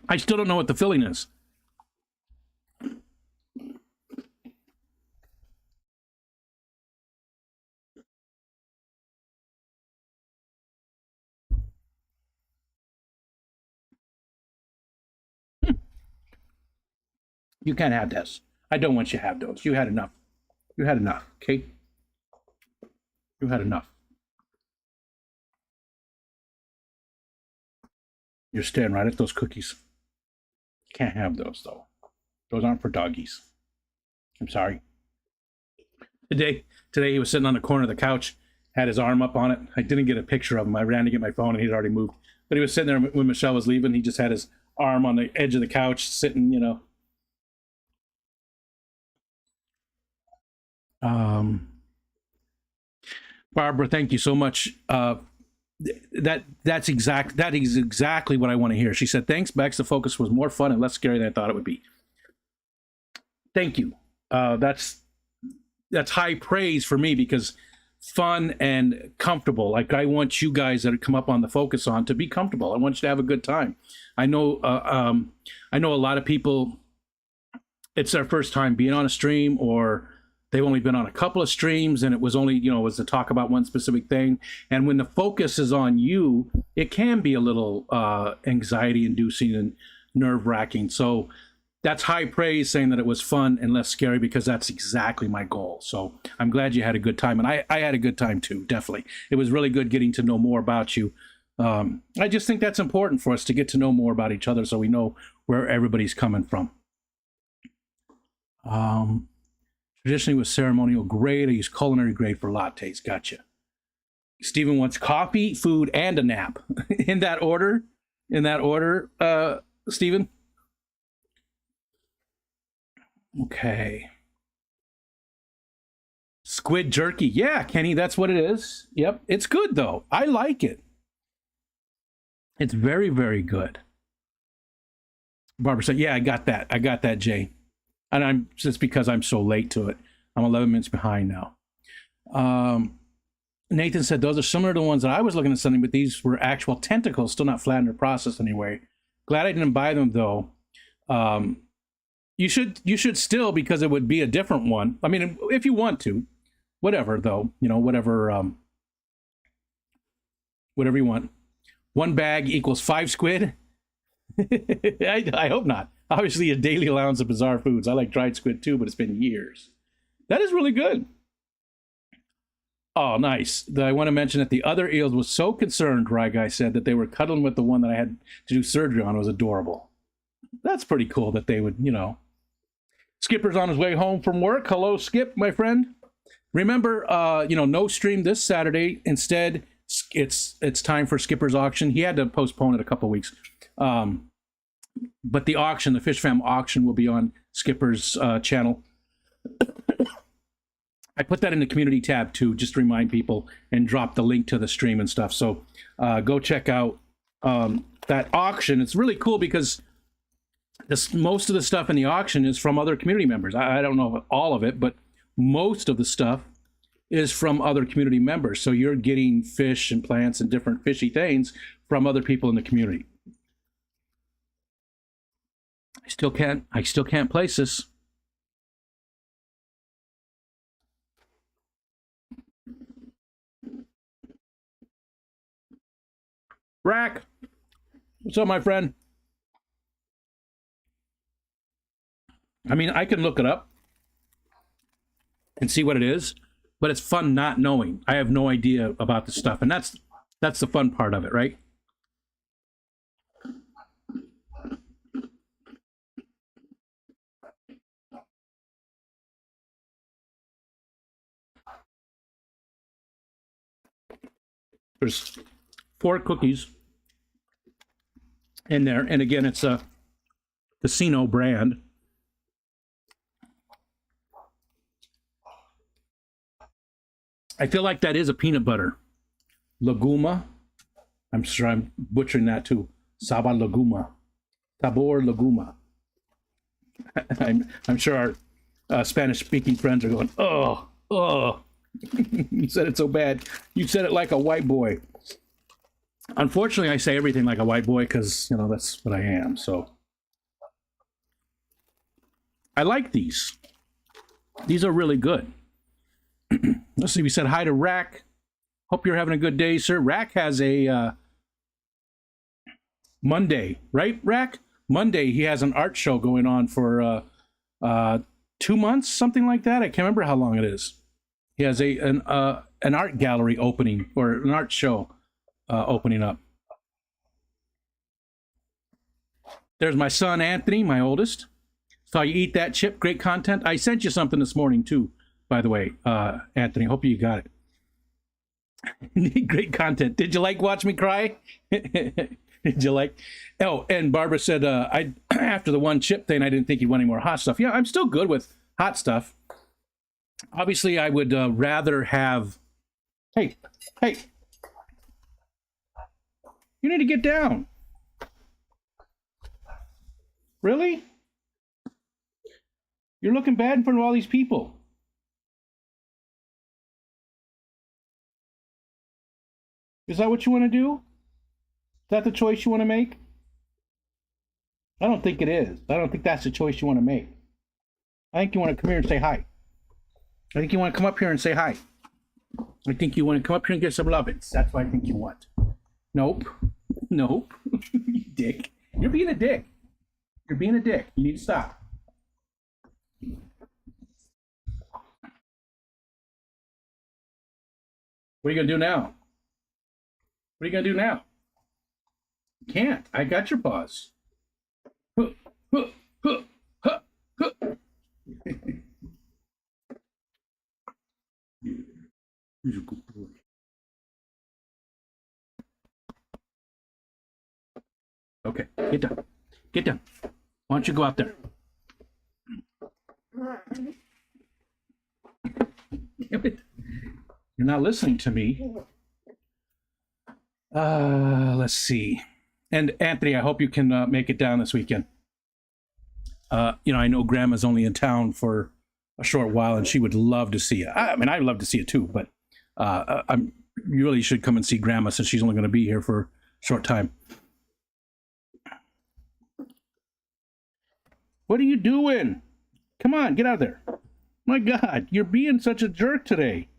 I still don't know what the filling is. You can't have this. I don't want you to have those. You had enough. You had enough, okay? You had enough. You're staring right at those cookies. Can't have those, though. Those aren't for doggies. I'm sorry. Today he was sitting on the corner of the couch, had his arm up on it. I didn't get a picture of him. I ran to get my phone, and he'd already moved. But he was sitting there when Michelle was leaving. He just had his arm on the edge of the couch, sitting, Barbara, thank you so much. That is exactly what I want to hear. She said, "Thanks, Bex. The focus was more fun and less scary than I thought it would be." Thank you. That's high praise for me because fun and comfortable. Like I want you guys that come up on the focus on to be comfortable. I want you to have a good time. I know a lot of people. It's their first time being on a stream, or they've only been on a couple of streams, and it was only was to talk about one specific thing. And when the focus is on you, it can be a little anxiety inducing and nerve wracking. So that's high praise, saying that it was fun and less scary, because that's exactly my goal. So I'm glad you had a good time, and I had a good time too. Definitely, it was really good getting to know more about you. I just think that's important for us to get to know more about each other, so we know where everybody's coming from. Traditionally with ceremonial grade, I use culinary grade for lattes. Gotcha. Stephen wants coffee, food, and a nap. In that order? Stephen? Okay. Squid jerky. Yeah, Kenny, that's what it is. Yep. It's good, though. I like it. It's very, very good. Barbara said, yeah, I got that, Jay. And I'm just because I'm so late to it. I'm 11 minutes behind now. Nathan said those are similar to the ones that I was looking at sending, but these were actual tentacles, still not flattened or processed anyway. Glad I didn't buy them though. You should still, because it would be a different one. I mean, if you want to, whatever though, whatever you want. One bag equals 5 squid. I hope not. Obviously, a daily allowance of bizarre foods. I like dried squid too, but it's been years. That is really good. Oh, nice. I want to mention that the other eels was so concerned, Rye Guy said, that they were cuddling with the one that I had to do surgery on. It was adorable. That's pretty cool that they would, Skipper's on his way home from work. Hello, Skip, my friend. Remember, no stream this Saturday. Instead, it's time for Skipper's auction. He had to postpone it a couple weeks. But the auction, the Fish Fam auction, will be on Skipper's channel. I put that in the community tab too, just to remind people, and drop the link to the stream and stuff. So go check out that auction. It's really cool because most of the stuff in the auction is from other community members. I don't know all of it, but most of the stuff is from other community members. So you're getting fish and plants and different fishy things from other people in the community. I still can't place this. Rack, what's up, my friend? I mean, I can look it up and see what it is, but it's fun not knowing. I have no idea about the stuff, and that's the fun part of it, right? There's 4 cookies in there. And again, it's a Casino brand. I feel like that is a peanut butter. Lucuma. I'm sure I'm butchering that too. Sabor Lucuma. Sabor Lucuma. I'm sure our Spanish-speaking friends are going, oh. You said it so bad. You said it like a white boy. Unfortunately, I say everything like a white boy because, you know, that's what I am. So I like these. These are really good. Let's see. We said hi to Rack. Hope you're having a good day, sir. Rack has a Monday, right, Rack? Monday, he has an art show going on for 2 months, something like that. I can't remember how long it is. He has an art gallery opening, or an art show opening up. There's my son, Anthony, my oldest. Saw you eat that chip. Great content. I sent you something this morning, too, by the way, Anthony. Hope you got it. Great content. Did you like Watch Me Cry? Did you like? Oh, and Barbara said, I after the one chip thing, I didn't think you'd want any more hot stuff. Yeah, I'm still good with hot stuff. Obviously, I would rather have... Hey. You need to get down. Really? You're looking bad in front of all these people. Is that what you want to do? Is that the choice you want to make? I don't think it is. I don't think that's the choice you want to make. I think you want to come here and say hi. I think you want to come up here and say hi. I think you want to come up here and get some lovins. That's what I think you want. Nope. You dick. You're being a dick. You're being a dick. You need to stop. What are you going to do now? What are you going to do now? You can't. I got your paws. He's a good boy. Okay, get down. Get down. Why don't you go out there? Damn it. You're not listening to me. Let's see. And Anthony, I hope you can make it down this weekend. You know, I know Grandma's only in town for a short while, and she would love to see you. I mean, I'd love to see you too, but you really should come and see Grandma since she's only going to be here for a short time. What are you doing? Come on, get out of there. My God, you're being such a jerk today.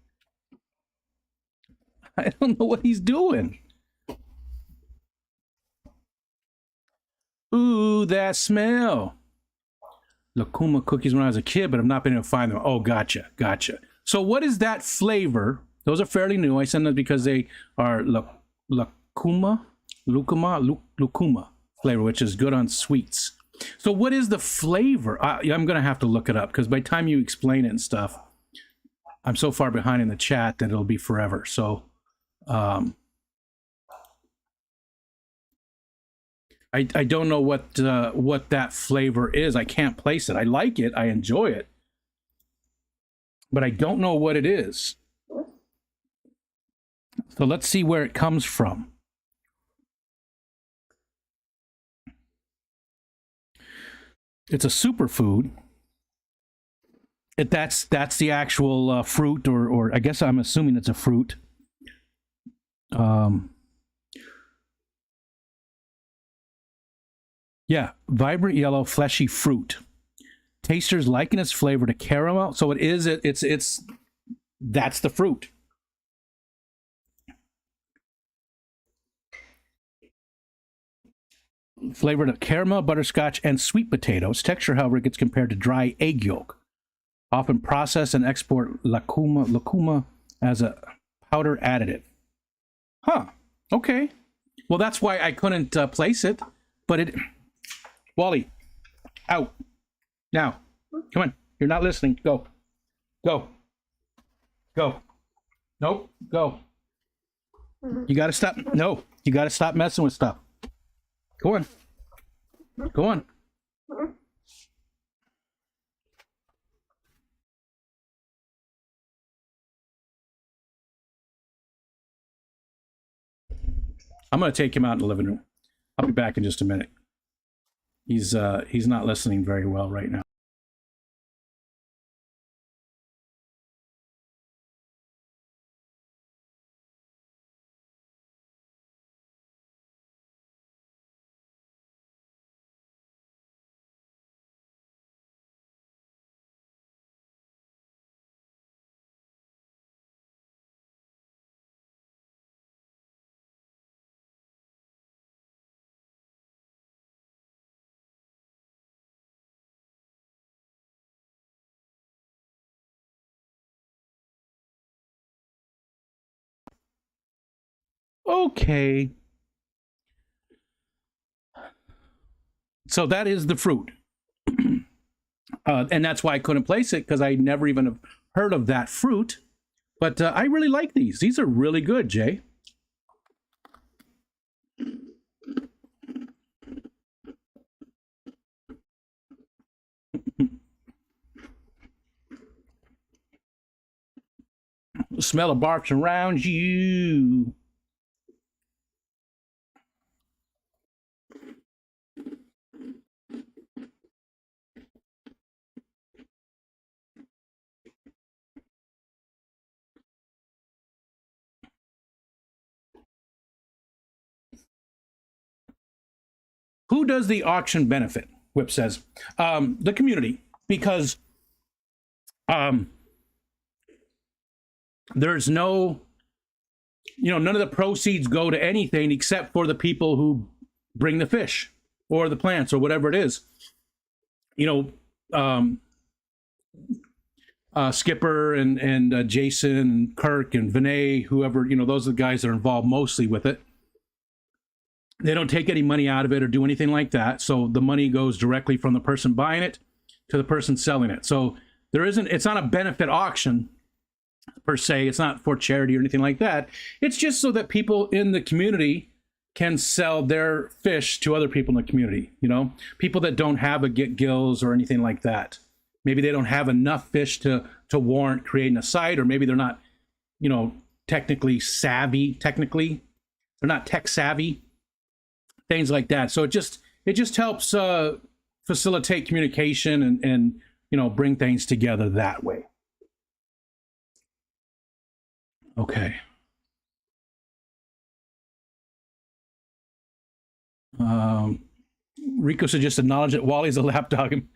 I don't know what he's doing. Ooh, that smell. Lucuma cookies when I was a kid, but I've not been able to find them. Oh, gotcha. So what is that flavor? Those are fairly new. I send them because they are lucuma flavor, which is good on sweets. So what is the flavor? I'm going to have to look it up because by the time you explain it and stuff, I'm so far behind in the chat that it'll be forever. So I don't know what that flavor is. I can't place it. I like it. I enjoy it. But I don't know what it is. So let's see where it comes from. It's a superfood. That's the actual fruit, or I guess I'm assuming it's a fruit. Yeah, vibrant yellow, fleshy fruit. Tasters liken its flavor to caramel, so it is. It's that's the fruit. Flavored of caramel, butterscotch, and sweet potato. Its texture, however, gets compared to dry egg yolk. Often process and export lucuma as a powder additive. Huh. Okay. Well, that's why I couldn't place it. But it... Wally, out. Now. Come on. You're not listening. Go. Go. Go. Nope. Go. You gotta stop. No, you gotta stop messing with stuff. Go on. Go on. I'm gonna take him out in the living room. I'll be back in just a minute. He's not listening very well right now. Okay. So that is the fruit. And that's why I couldn't place it, because I never even have heard of that fruit. But I really like these. These are really good, Jay. The smell of barf around you. Who does the auction benefit? Whip says, the community, because there's no, none of the proceeds go to anything except for the people who bring the fish or the plants or whatever it is. Skipper and Jason and Kirk and Vinay, whoever, those are the guys that are involved mostly with it. They don't take any money out of it or do anything like that. So the money goes directly from the person buying it to the person selling it. So it's not a benefit auction per se. It's not for charity or anything like that. It's just so that people in the community can sell their fish to other people in the community. People that don't have a get gills or anything like that. Maybe they don't have enough fish to warrant creating a site, or maybe they're not, technically savvy. Technically, they're not tech savvy. Things like that. So it just helps facilitate communication and bring things together that way. Okay. Rico suggested acknowledge that Wally's a lap dog and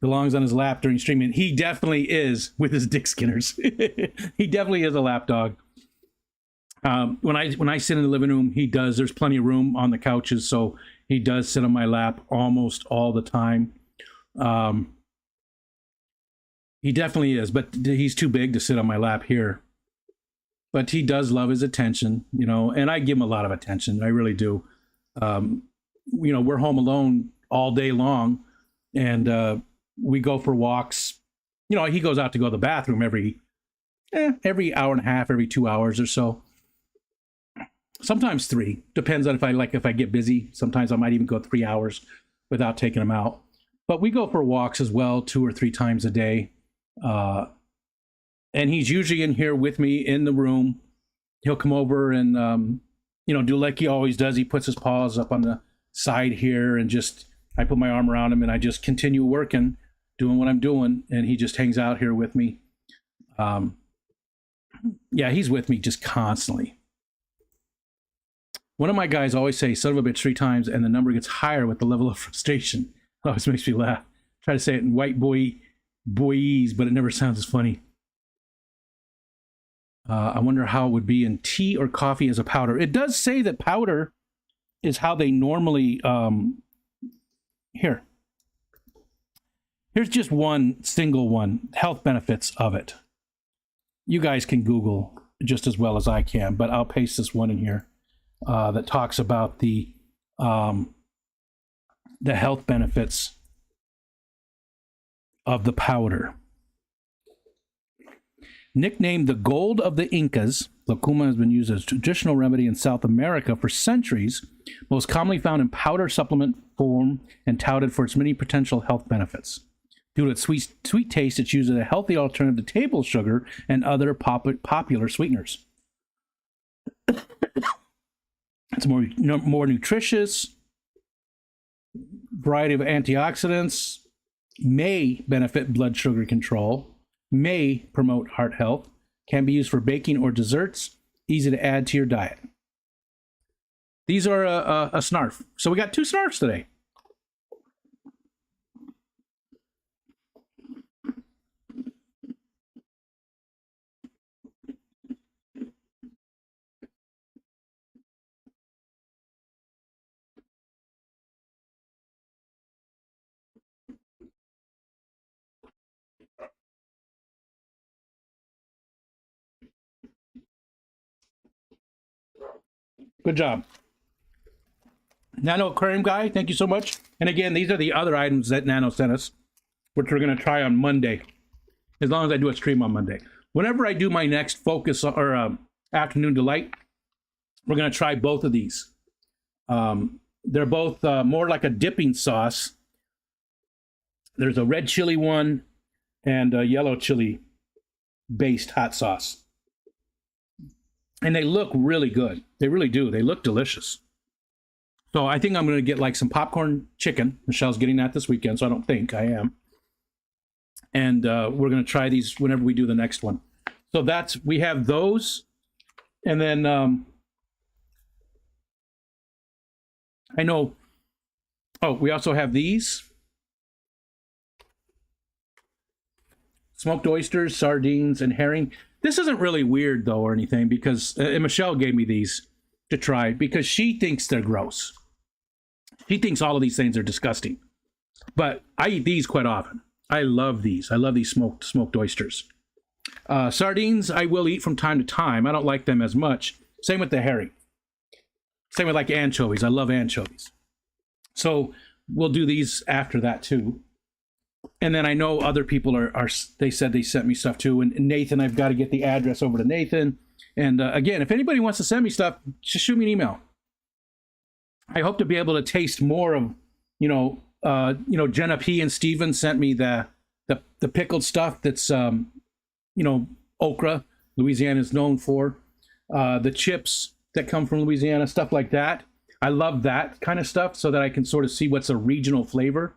belongs on his lap during streaming. He definitely is with his dick skinners. He definitely is a lap dog. When I sit in the living room, he does. There's plenty of room on the couches, so he does sit on my lap almost all the time. He definitely is, but he's too big to sit on my lap here. But he does love his attention, and I give him a lot of attention. I really do. We're home alone all day long, and we go for walks. He goes out to go to the bathroom every hour and a half, every 2 hours or so. Sometimes 3. Depends on if I get busy. Sometimes I might even go 3 hours without taking him out. But we go for walks as well, 2 or 3 times a day. And he's usually in here with me in the room. He'll come over and do like he always does. He puts his paws up on the side here, and I put my arm around him and I just continue working, doing what I'm doing, and he just hangs out here with me. Yeah, he's with me just constantly. One of my guys always say "son of a bitch" 3 times, and the number gets higher with the level of frustration. It always makes me laugh. Try to say it in white boyese, but it never sounds as funny. I wonder how it would be in tea or coffee as a powder. It does say that powder is how they normally... Here's just one single one. Health benefits of it. You guys can Google just as well as I can, but I'll paste this one in here that talks about the health benefits of the powder. Nicknamed the gold of the Incas, lucuma has been used as a traditional remedy in South America for centuries, most commonly found in powder supplement form and touted for its many potential health benefits. Due to its sweet taste, it's used as a healthy alternative to table sugar and other popular sweeteners. It's more nutritious, variety of antioxidants, may benefit blood sugar control, may promote heart health, can be used for baking or desserts, easy to add to your diet. These are a Snarf. So we got 2 Snarfs today. Good job. Nano Aquarium Guy, thank you so much. And again, these are the other items that Nano sent us, which we're going to try on Monday, as long as I do a stream on Monday. Whenever I do my next Focus or Afternoon Delight, we're going to try both of these. They're both more like a dipping sauce. There's a red chili one and a yellow chili based hot sauce. And they look really good. They really do. They look delicious. So I think I'm going to get like some popcorn chicken. Michelle's getting that this weekend, so I don't think I am. And we're going to try these whenever we do the next one. So we have those. And then I know, we also have these. Smoked oysters, sardines, and herring. This isn't really weird, though, or anything, because Michelle gave me these to try because she thinks they're gross. She thinks all of these things are disgusting. But I eat these quite often. I love these. I love these smoked oysters. Sardines, I will eat from time to time. I don't like them as much. Same with the herring. Same with like anchovies. I love anchovies. So we'll do these after that, too. And then I know other people they said they sent me stuff too. And Nathan, I've got to get the address over to Nathan. And again, if anybody wants to send me stuff, just shoot me an email. I hope to be able to taste more of, Jenna P. and Steven sent me the pickled stuff that's, okra, Louisiana is known for. The chips that come from Louisiana, stuff like that. I love that kind of stuff so that I can sort of see what's a regional flavor.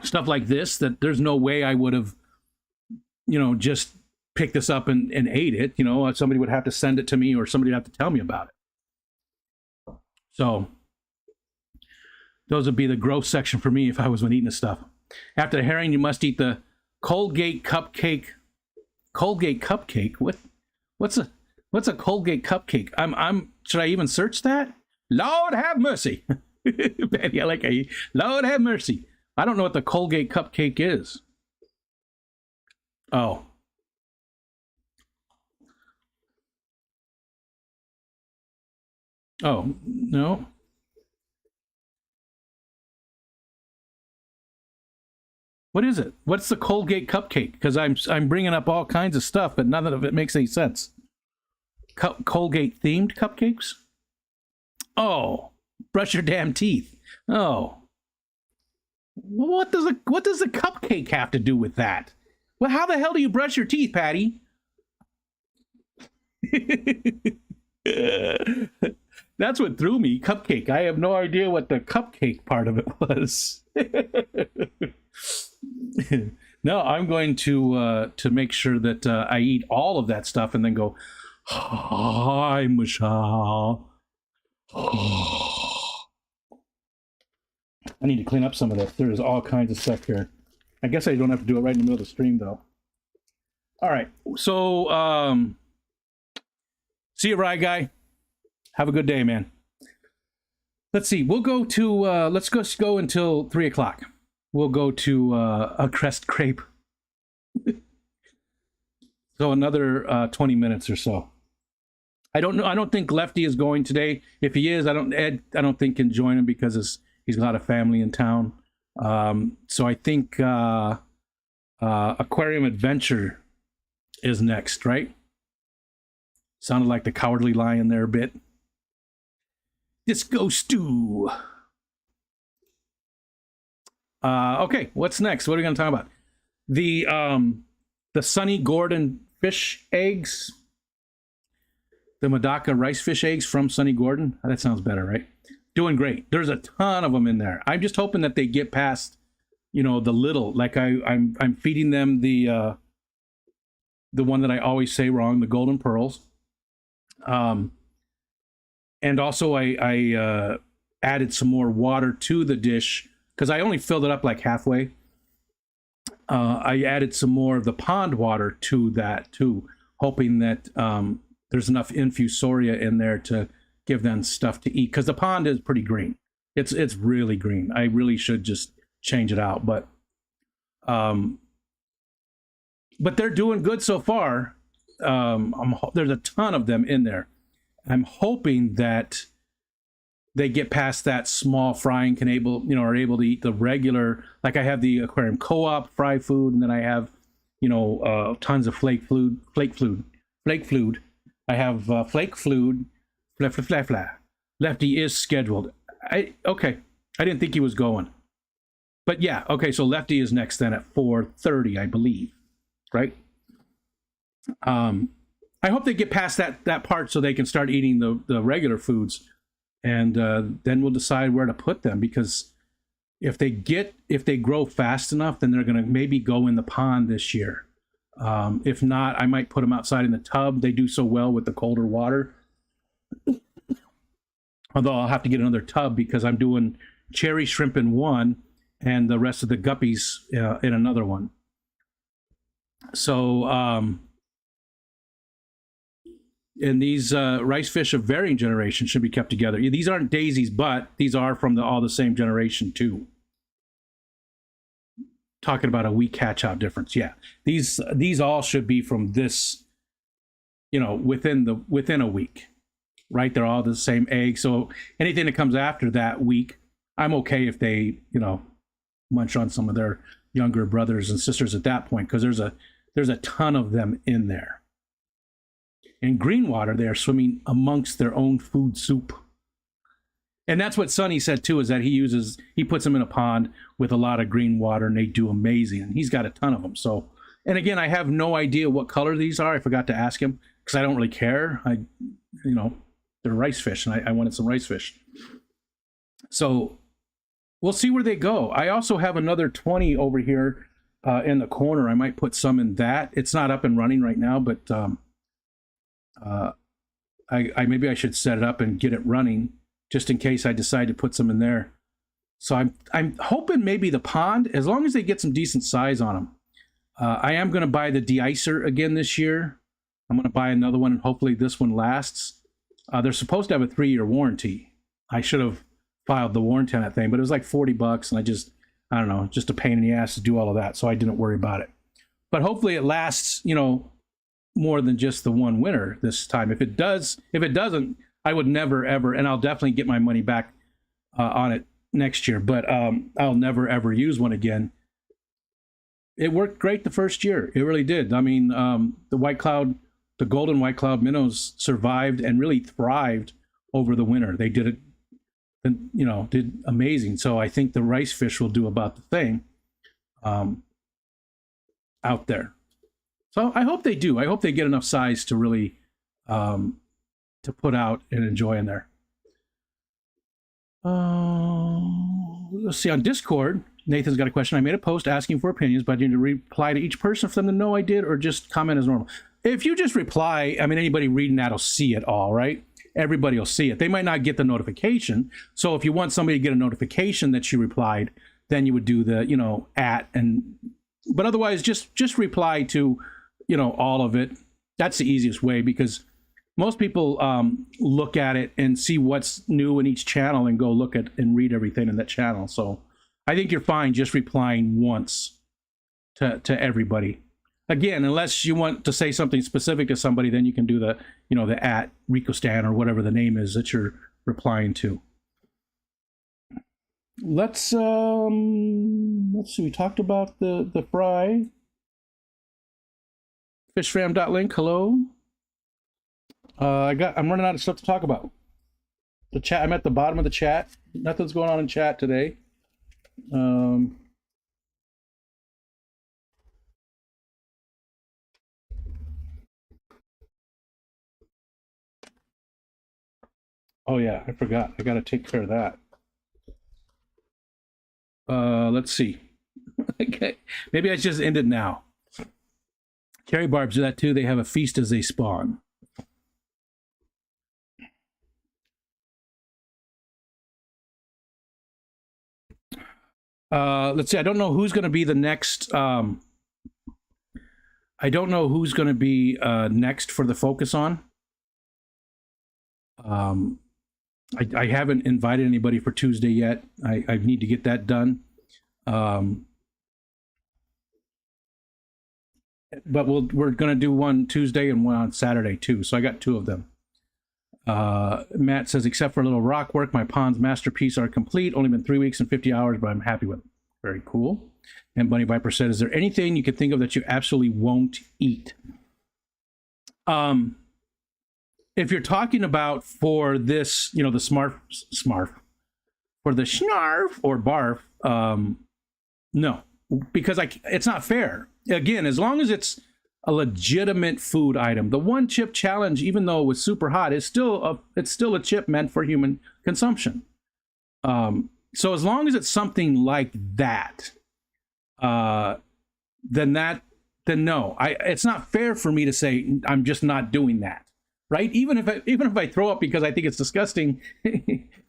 Stuff like this, that there's no way I would have, just picked this up and ate it. Somebody would have to send it to me or somebody would have to tell me about it. So those would be the gross section for me if I was eating this stuff. After the herring, you must eat the Colgate cupcake. Colgate cupcake? What's a Colgate cupcake? Should I even search that? Lord have mercy. Betty, Lord have mercy. I don't know what the Colgate cupcake is. Oh. Oh, no. What is it? What's the Colgate cupcake? Because I'm bringing up all kinds of stuff, but none of it makes any sense. Colgate themed cupcakes? Oh, brush your damn teeth. Oh. What does the cupcake have to do with that? Well, how the hell do you brush your teeth, Patty? That's what threw me. Cupcake. I have no idea what the cupcake part of it was. No, I'm going to make sure that I eat all of that stuff and then go, hi, Michelle. I need to clean up some of this. There's all kinds of stuff here. I guess I don't have to do it right in the middle of the stream, though. All right. So, see you, Rye Guy. Have a good day, man. Let's see. We'll go to, let's go until 3 o'clock. We'll go to a Crest Crepe. So another 20 minutes or so. I don't know. I don't think Lefty is going today. If he is, Ed, I don't think can join him because he's got a family in town. So I think Aquarium Adventure is next, right? Sounded like the Cowardly Lion there a bit. Disco stew. Okay, what's next? What are we going to talk about? The Sonny Gordon fish eggs. The Madaka rice fish eggs from Sonny Gordon. That sounds better, right? Doing great. There's a ton of them in there. I'm just hoping that they get past, the little. Like I'm feeding them the one that I always say wrong, the golden pearls. And also I added some more water to the dish because I only filled it up like halfway. I added some more of the pond water to that too, hoping that there's enough infusoria in there to give them stuff to eat, because the pond is pretty green. It's really green. I really should just change it out, but they're doing good so far. There's a ton of them in there. I'm hoping that they get past that small frying, are able to eat the regular. Like I have the aquarium co-op fry food, and then I have tons of flake food. I have flake food. Lefty is scheduled. Okay. I didn't think he was going. But yeah, okay, so Lefty is next then at 4:30, I believe. Right? I hope they get past that part so they can start eating the regular foods, and then we'll decide where to put them, because if they grow fast enough, then they're going to maybe go in the pond this year. If not, I might put them outside in the tub. They do so well with the colder water. Although I'll have to get another tub because I'm doing cherry shrimp in one and the rest of the guppies in another one. So, and these rice fish of varying generation should be kept together. These aren't daisies, but these are from all the same generation too. Talking about a week hatch-out difference. Yeah, these all should be from this, within a week, right? They're all the same egg. So anything that comes after that week, I'm okay if they, munch on some of their younger brothers and sisters at that point, because there's a ton of them in there. In green water, they are swimming amongst their own food soup. And that's what Sonny said too, is that he puts them in a pond with a lot of green water, and they do amazing. And he's got a ton of them. So, and again, I have no idea what color these are. I forgot to ask him because I don't really care. They're rice fish, and I wanted some rice fish. So we'll see where they go. I also have another 20 over here in the corner. I might put some in that. It's not up and running right now, but maybe I should set it up and get it running just in case I decide to put some in there. So I'm hoping maybe the pond, as long as they get some decent size on them. I am going to buy the de-icer again this year. I'm going to buy another one, and hopefully this one lasts. They're supposed to have a 3-year warranty. I should have filed the warranty on that thing, but it was like $40, and I don't know, just a pain in the ass to do all of that, so I didn't worry about it. But hopefully it lasts, more than just the one winter this time. If it doesn't, I would never ever, and I'll definitely get my money back on it next year, but I'll never ever use one again. It worked great the first year. It really did. I mean, the golden white cloud minnows survived and really thrived over the winter. They did it, did amazing. So I think the rice fish will do about the same out there. So I hope they do. I hope they get enough size to really to put out and enjoy in there. Let's see, on Discord, Nathan's got a question. I made a post asking for opinions, but I need to reply to each person for them to know I did, or just comment as normal. If you just reply, anybody reading that will see it all, right? Everybody will see it. They might not get the notification. So if you want somebody to get a notification that you replied, then you would do the, but otherwise just reply to, all of it. That's the easiest way, because most people look at it and see what's new in each channel and go look at and read everything in that channel. So I think you're fine just replying once to everybody. Again, unless you want to say something specific to somebody, then you can do the, the at RicoStan or whatever the name is that you're replying to. Let's see. We talked about the fry. Fishfam.link, hello. I'm running out of stuff to talk about. The chat, I'm at the bottom of the chat. Nothing's going on in chat today. Oh yeah, I forgot. I gotta take care of that. Let's see. Okay, maybe I just end it now. Cherry barbs do that too. They have a feast as they spawn. Let's see. I don't know who's going to be the next. I don't know who's going to be next for the focus on. I haven't invited anybody for Tuesday yet. I need to get that done. But we're going to do one Tuesday and one on Saturday too. So I got 2 of them. Matt says, except for a little rock work, my pond's masterpiece are complete. Only been 3 weeks and 50 hours, but I'm happy with it. Very cool. And Bunny Viper said, is there anything you can think of that you absolutely won't eat? If you're talking about for this, the Snarf, for the Snarf or Barf, no, because it's not fair. Again, as long as it's a legitimate food item, the one chip challenge, even though it was super hot, it's still a chip meant for human consumption. So as long as it's something like that, then no, it's not fair for me to say I'm just not doing that, right? Even if I throw up because I think it's disgusting,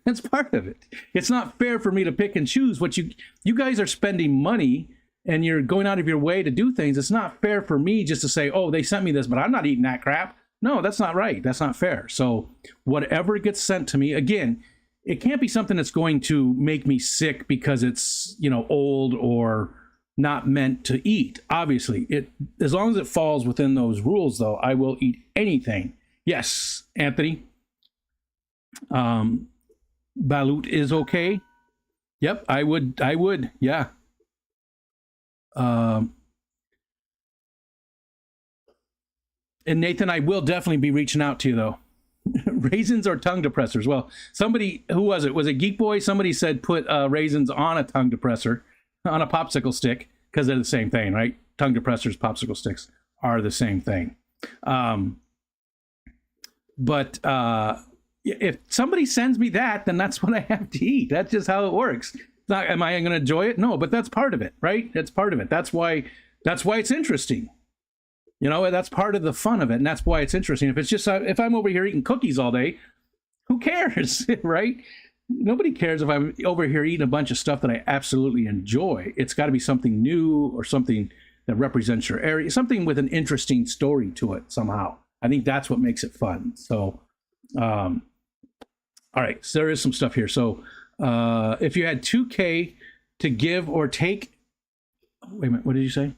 that's part of it. It's not fair for me to pick and choose what you guys are spending money. And you're going out of your way to do things. It's not fair for me just to say, oh, they sent me this, but I'm not eating that crap. No, that's not right. That's not fair. So whatever gets sent to me, again, it can't be something that's going to make me sick because it's, old or not meant to eat. Obviously, as long as it falls within those rules, though, I will eat anything. Yes, Anthony. Balut is okay. Yep, I would. Yeah. And Nathan, I will definitely be reaching out to you though. Raisins or tongue depressors? Well, somebody, who was it? Was it Geek Boy? Somebody said put raisins on a tongue depressor, on a popsicle stick, because they're the same thing, right? Tongue depressors, popsicle sticks are the same thing. But if somebody sends me that, then that's what I have to eat. That's just how it works. Not, am I going to enjoy it? No, but that's part of it, right? That's part of it. That's why it's interesting. That's part of the fun of it, and that's why it's interesting. If I'm over here eating cookies all day, who cares, right? Nobody cares if I'm over here eating a bunch of stuff that I absolutely enjoy. It's got to be something new or something that represents your area, something with an interesting story to it somehow. I think that's what makes it fun. So, all right, so there is some stuff here. So, if you had 2K to give or take, wait a minute, what did you say?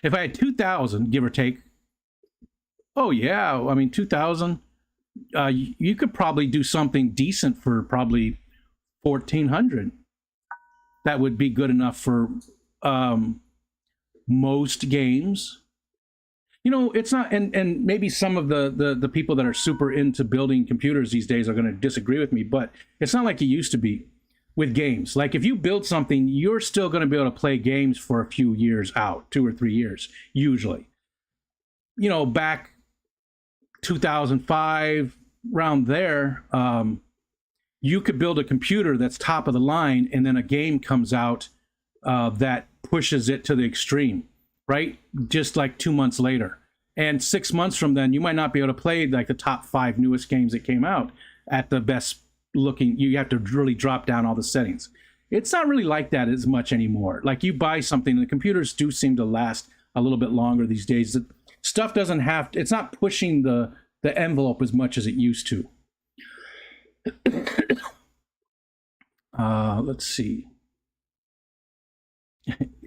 If I had 2,000, give or take, oh yeah, I mean 2,000, you could probably do something decent for probably 1,400. That would be good enough for most games. It's not, and maybe some of the people that are super into building computers these days are going to disagree with me, but it's not like it used to be with games. Like if you build something, you're still going to be able to play games for a few years out, 2 or 3 years, usually. Back 2005, around there, you could build a computer that's top of the line, and then a game comes out that pushes it to the extreme, right? Just like 2 months later. And 6 months from then, you might not be able to play like the top 5 newest games that came out at the best looking. You have to really drop down all the settings. It's not really like that as much anymore. Like you buy something, the computers do seem to last a little bit longer these days. The stuff doesn't have, it's not pushing the envelope as much as it used to. Let's see.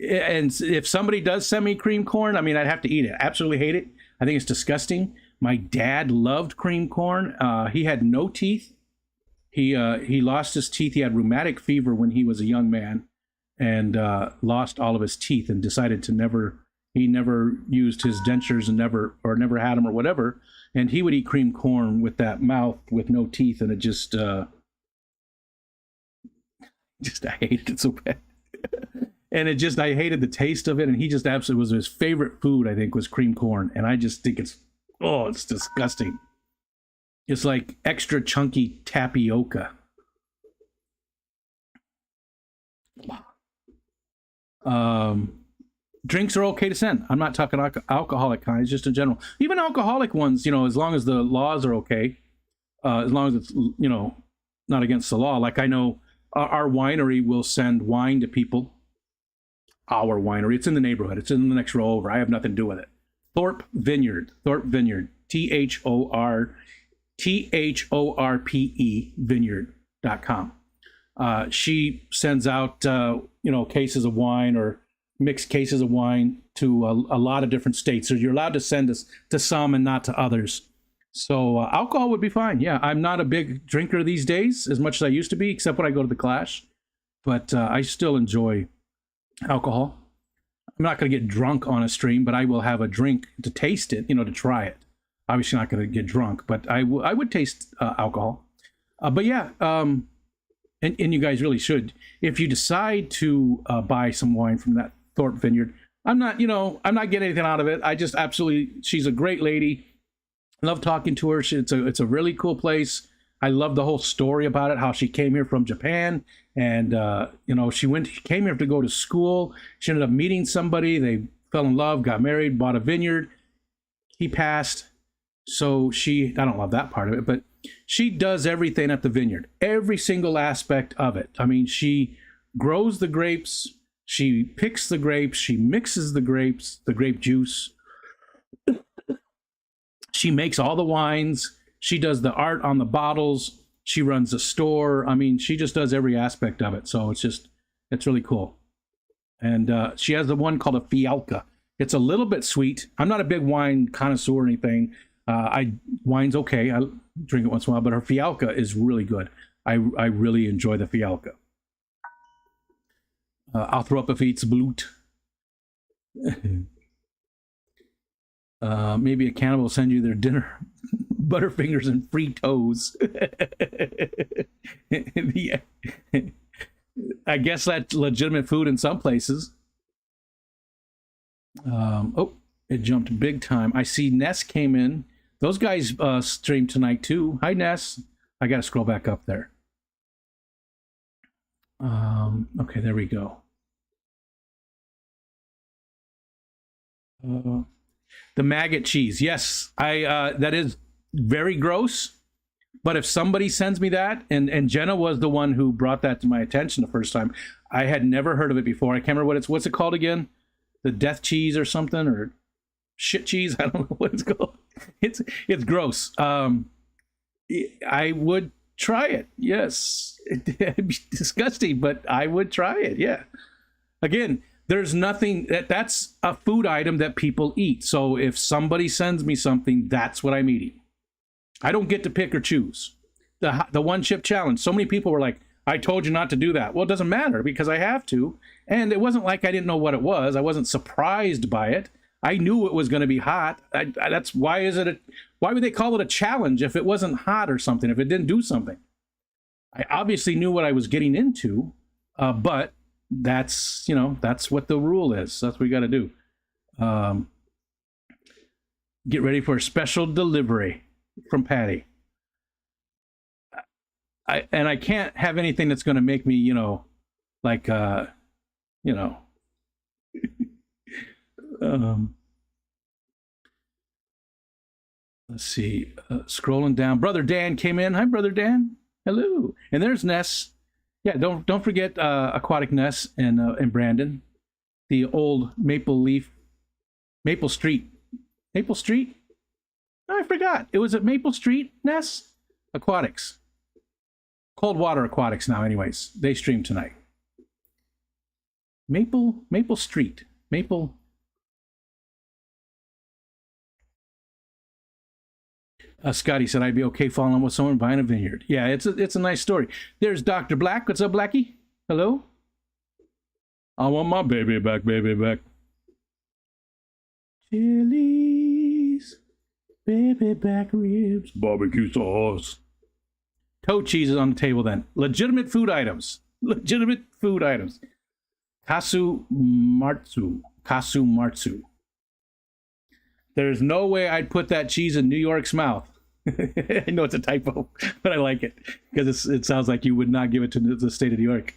And if somebody does send me cream corn, I mean, I'd have to eat it. Absolutely hate it. I think it's disgusting. My dad loved cream corn. He had no teeth. He lost his teeth. He had rheumatic fever when he was a young man, and lost all of his teeth, and decided to never, he never used his dentures and never had them or whatever. And he would eat cream corn with that mouth with no teeth, and it just I hated it so bad. And I hated the taste of it, and he just absolutely was his favorite food, I think, was cream corn. And I just think it's disgusting. It's like extra chunky tapioca. Drinks are okay to send. I'm not talking alcoholic kinds, just in general. Even alcoholic ones, as long as the laws are okay, as long as it's, not against the law. Like I know our winery will send wine to people. Our winery. It's in the neighborhood. It's in the next row over. I have nothing to do with it. Thorpe Vineyard. THORPE vineyard.com. She sends out, cases of wine or mixed cases of wine to a lot of different states. So you're allowed to send us to some and not to others. So alcohol would be fine. Yeah, I'm not a big drinker these days as much as I used to be, except when I go to the Clash. But I still enjoy alcohol. I'm not going to get drunk on a stream, but I will have a drink to taste it, to try it. Obviously not going to get drunk, but I would taste alcohol. But yeah, and you guys really should. If you decide to buy some wine from that Thorpe Vineyard, I'm not getting anything out of it. I just she's a great lady. I love talking to her. It's a really cool place. I love the whole story about it, how she came here from Japan. And, she came here to go to school. She ended up meeting somebody. They fell in love, got married, bought a vineyard. He passed. So I don't love that part of it, but she does everything at the vineyard, every single aspect of it. I mean, she grows the grapes, she picks the grapes, she mixes the grapes, the grape juice. She makes all the wines. She does the art on the bottles. She runs the store. I mean, she just does every aspect of it. So it's really cool. And she has the one called a Fialka. It's a little bit sweet. I'm not a big wine connoisseur or anything. Wine's okay. I drink it once in a while, but her Fialka is really good. I really enjoy the Fialka. I'll throw up if he eats blut. Maybe a cannibal will send you their dinner. Butterfingers and free toes. Yeah. I guess that's legitimate food in some places. It jumped big time. I see Ness came in. Those guys streamed tonight too. Hi, Ness. I got to scroll back up there. Okay, there we go. The maggot cheese. Yes, that is very gross. But if somebody sends me that, and Jenna was the one who brought that to my attention the first time, I had never heard of it before. I can't remember what's it called again? The death cheese or something, or shit cheese? I don't know what it's called. It's gross. I would try it. Yes, it'd be disgusting, but I would try it. Yeah. Again, there's nothing that's a food item that people eat. So if somebody sends me something, that's what I'm eating. I don't get to pick or choose. The one chip challenge. So many people were like, I told you not to do that. Well, it doesn't matter because I have to. And it wasn't like I didn't know what it was. I wasn't surprised by it. I knew it was going to be hot. That's why why would they call it a challenge if it wasn't hot or something, if it didn't do something? I obviously knew what I was getting into, but that's what the rule is. That's what we got to do. Get ready for a special delivery from Patty. I can't have anything that's going to make me, let's see, scrolling down. Brother Dan came in. Hi, Brother Dan. Hello. And there's Ness. Yeah, don't forget Aquatic Ness and Brandon. The old Maple Street. Maple Street? Oh, I forgot. It was at Maple Street, Ness? Aquatics. Cold Water Aquatics now, anyways. They stream tonight. Maple Street. Maple. Scotty said I'd be okay falling with someone buying a vineyard. Yeah, it's a nice story. There's Dr. Black. What's up, Blackie? Hello? I want my baby back, baby back. Chili's, baby back ribs, barbecue sauce. Toe cheese is on the table then. Legitimate food items. Legitimate food items. Kasu Martsu. Kasu Martsu. There's no way I'd put that cheese in New York's mouth. I know it's a typo, but I like it because it sounds like you would not give it to the state of New York.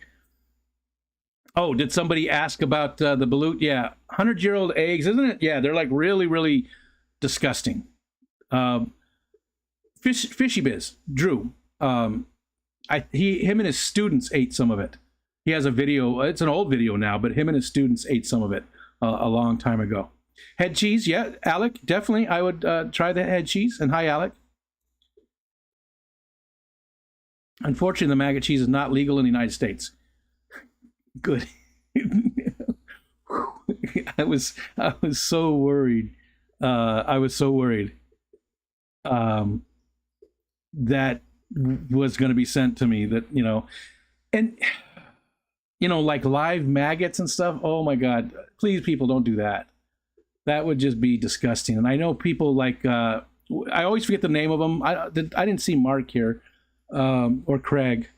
Oh, did somebody ask about the balut? Yeah, 100-year-old eggs, isn't it? Yeah, they're like really, really disgusting. Fishy Biz, Drew. Him and his students ate some of it. He has a video. It's an old video now, but him and his students ate some of it a long time ago. Head cheese, yeah, Alec, definitely. I would try the head cheese. And hi, Alec. Unfortunately, the maggot cheese is not legal in the United States. Good. I was so worried. I was so worried that was going to be sent to me. That and like live maggots and stuff. Oh my God! Please, people, don't do that. That would just be disgusting. And I know people like I always forget the name of them. I didn't see Mark here or Craig.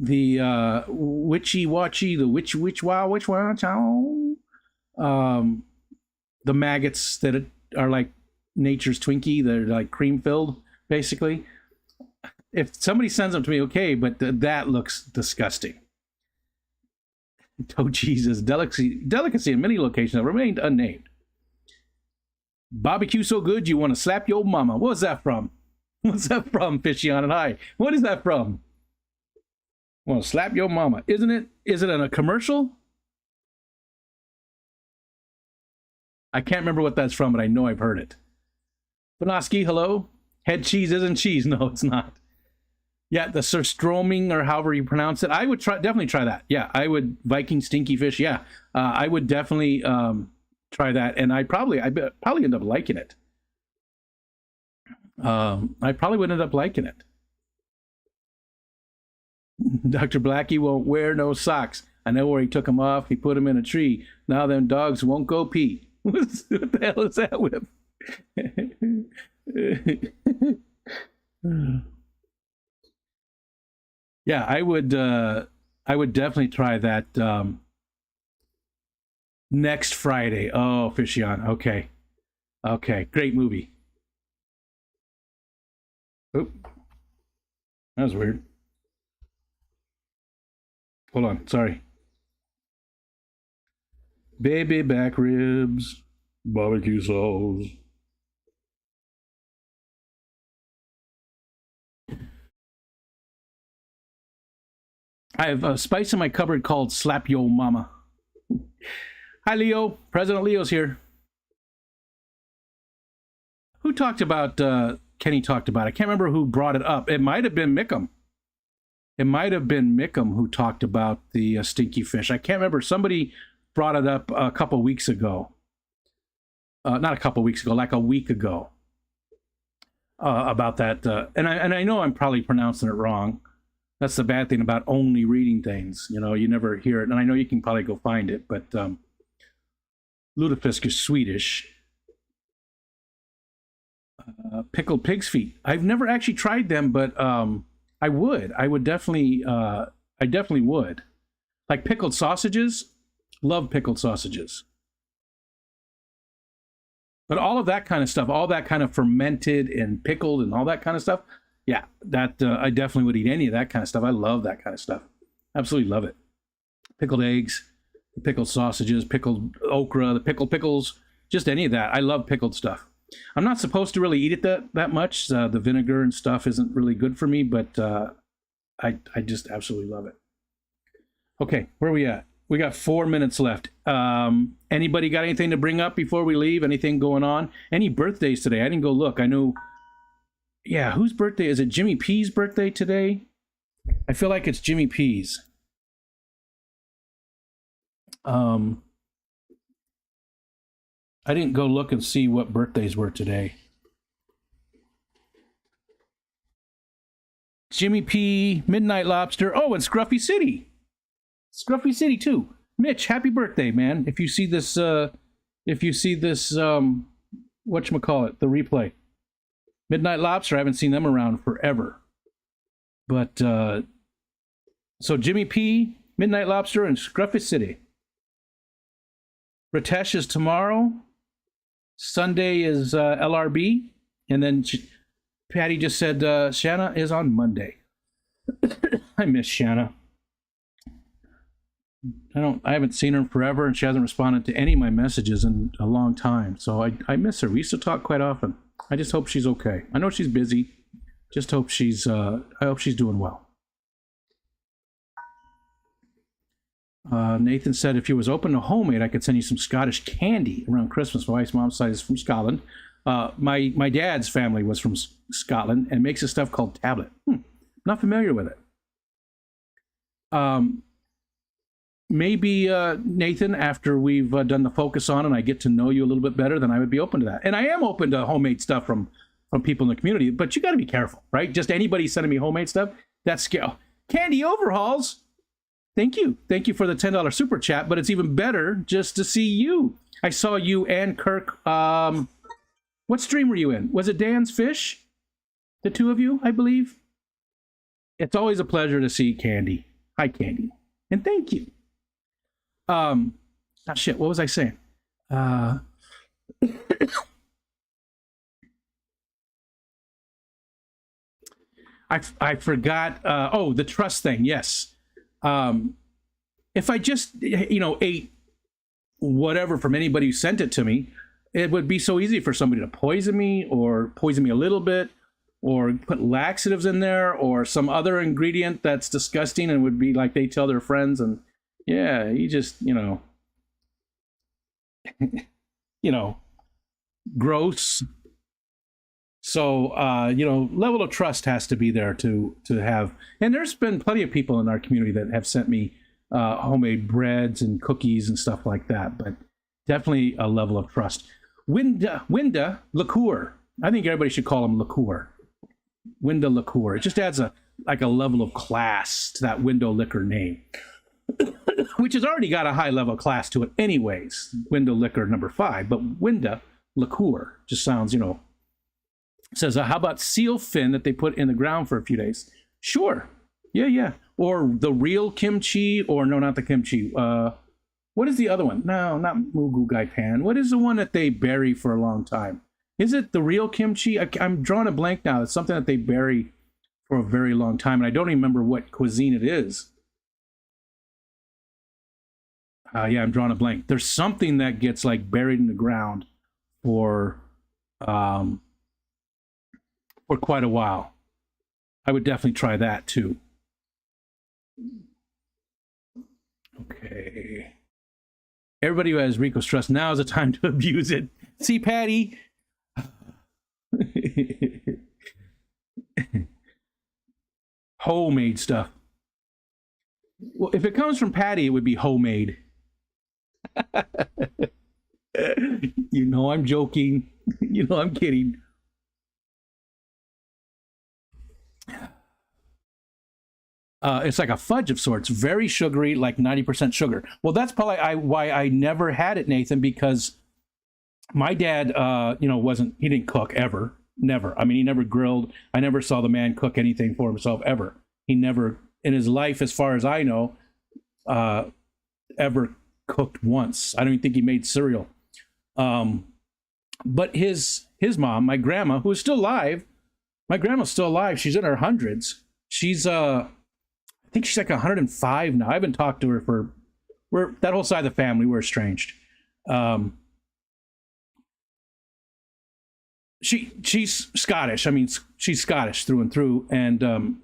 The witchy watchy, the witch wow, witch wow chow. The maggots that are like nature's Twinkie, they're like cream filled, basically. If somebody sends them to me, okay, but that looks disgusting. Toe cheese is delicacy in many locations have remained unnamed. Barbecue so good you want to slap your mama. What's that from? What's that from, Fishy on and High? What is that from? Want to slap your mama. Isn't it? Is it in a commercial? I can't remember what that's from, but I know I've heard it. Bonoski, hello? Head cheese isn't cheese. No, it's not. Yeah, the surströmming or however you pronounce it. I would definitely try that. Yeah, I would. Viking stinky fish. Yeah, I would definitely try that, and I probably end up liking it. I probably would end up liking it. Dr. Blackie won't wear no socks. I know where he took them off. He put them in a tree. Now them dogs won't go pee. What the hell is that with? Yeah, I would definitely try that next Friday. Oh, Fishy on. Okay. Okay, great movie. Oop. That was weird. Hold on, sorry. Baby back ribs, barbecue sauce. I have a spice in my cupboard called Slap Yo Mama. Hi, Leo. President Leo's here. Who talked about, Kenny talked about? I can't remember who brought it up. It might have been Mickham. It might have been Mickham who talked about the stinky fish. I can't remember. Somebody brought it up a couple weeks ago. Not a couple weeks ago, like a week ago. About that. And I know I'm probably pronouncing it wrong. That's the bad thing about only reading things. You never hear it. And I know you can probably go find it, but lutefisk is Swedish. Pickled pig's feet. I've never actually tried them, but I would definitely, I definitely would. Like pickled sausages, love pickled sausages. But all of that kind of stuff, all that kind of fermented and pickled and all that kind of stuff, yeah, that I definitely would eat any of that kind of stuff. I love that kind of stuff. Absolutely love it. Pickled eggs, pickled sausages, pickled okra, the pickled pickles, just any of that. I love pickled stuff. I'm not supposed to really eat it that much. The vinegar and stuff isn't really good for me, but I just absolutely love it. Okay, where are we at? We got 4 minutes left. Anybody got anything to bring up before we leave? Anything going on? Any birthdays today? I didn't go look. I know. Yeah, whose birthday? Is it Jimmy P's birthday today? I feel like it's Jimmy P's. I didn't go look and see what birthdays were today. Jimmy P, Midnight Lobster. Oh, and Scruffy City. Scruffy City, too. Mitch, happy birthday, man. If you see this, whatchamacallit, the replay. Midnight Lobster, I haven't seen them around forever. But, so Jimmy P, Midnight Lobster, and Scruffy City. Ritesh is tomorrow. Sunday is LRB. And then Patty just said Shanna is on Monday. I miss Shanna. I haven't seen her in forever, and she hasn't responded to any of my messages in a long time. So I miss her. We used to talk quite often. I just hope she's okay. I know she's busy. Just hope I hope she's doing well. Nathan said if you was open to homemade, I could send you some Scottish candy around Christmas. My wife's mom's side is from Scotland. My dad's family was from Scotland and makes a stuff called tablet. Not familiar with it. Maybe, Nathan, after we've done the focus on and I get to know you a little bit better, then I would be open to that. And I am open to homemade stuff from people in the community, but you got to be careful, right? Just anybody sending me homemade stuff, that's scale. Candy overhauls. Thank you. Thank you for the $10 super chat, but it's even better just to see you. I saw you and Kirk. What stream were you in? Was it Dan's Fish? The two of you, I believe. It's always a pleasure to see Candy. Hi, Candy. And thank you. Shit, what was I saying? I forgot. The trust thing. Yes. If I just, ate whatever from anybody who sent it to me, it would be so easy for somebody to poison me or poison me a little bit or put laxatives in there or some other ingredient that's disgusting and would be like they tell their friends. And yeah, you just, gross. So, level of trust has to be there to have, and there's been plenty of people in our community that have sent me homemade breads and cookies and stuff like that, but definitely a level of trust. Winda liqueur. I think everybody should call him liqueur. Winda liqueur. It just adds a level of class to that window liquor name, which has already got a high level of class to it anyways. Window liquor number 5, but Winda liqueur just sounds, says, how about seal fin that they put in the ground for a few days? Sure. Yeah. Or the real kimchi, or no, not the kimchi. What is the other one? No, not Mugu Gai Pan. What is the one that they bury for a long time? Is it the real kimchi? I'm drawing a blank now. It's something that they bury for a very long time, and I don't even remember what cuisine it is. Yeah, I'm drawing a blank. There's something that gets like buried in the ground for quite a while. I would definitely try that too. Okay. Everybody who has Rico's trust, now is the time to abuse it. See, Patty? Homemade stuff. Well, if it comes from Patty, it would be homemade. I'm joking. I'm kidding. It's like a fudge of sorts, very sugary, like 90% sugar. Well, that's probably why I never had it, Nathan, because my dad, he didn't cook ever, never. I mean, he never grilled. I never saw the man cook anything for himself ever. He never, in his life, as far as I know, ever cooked once. I don't even think he made cereal. But his mom, my grandma, who is still alive, she's in her hundreds. She's, I think she's like 105 now. I haven't talked to her that whole side of the family, we're estranged. She's Scottish. I mean, she's Scottish through and through. And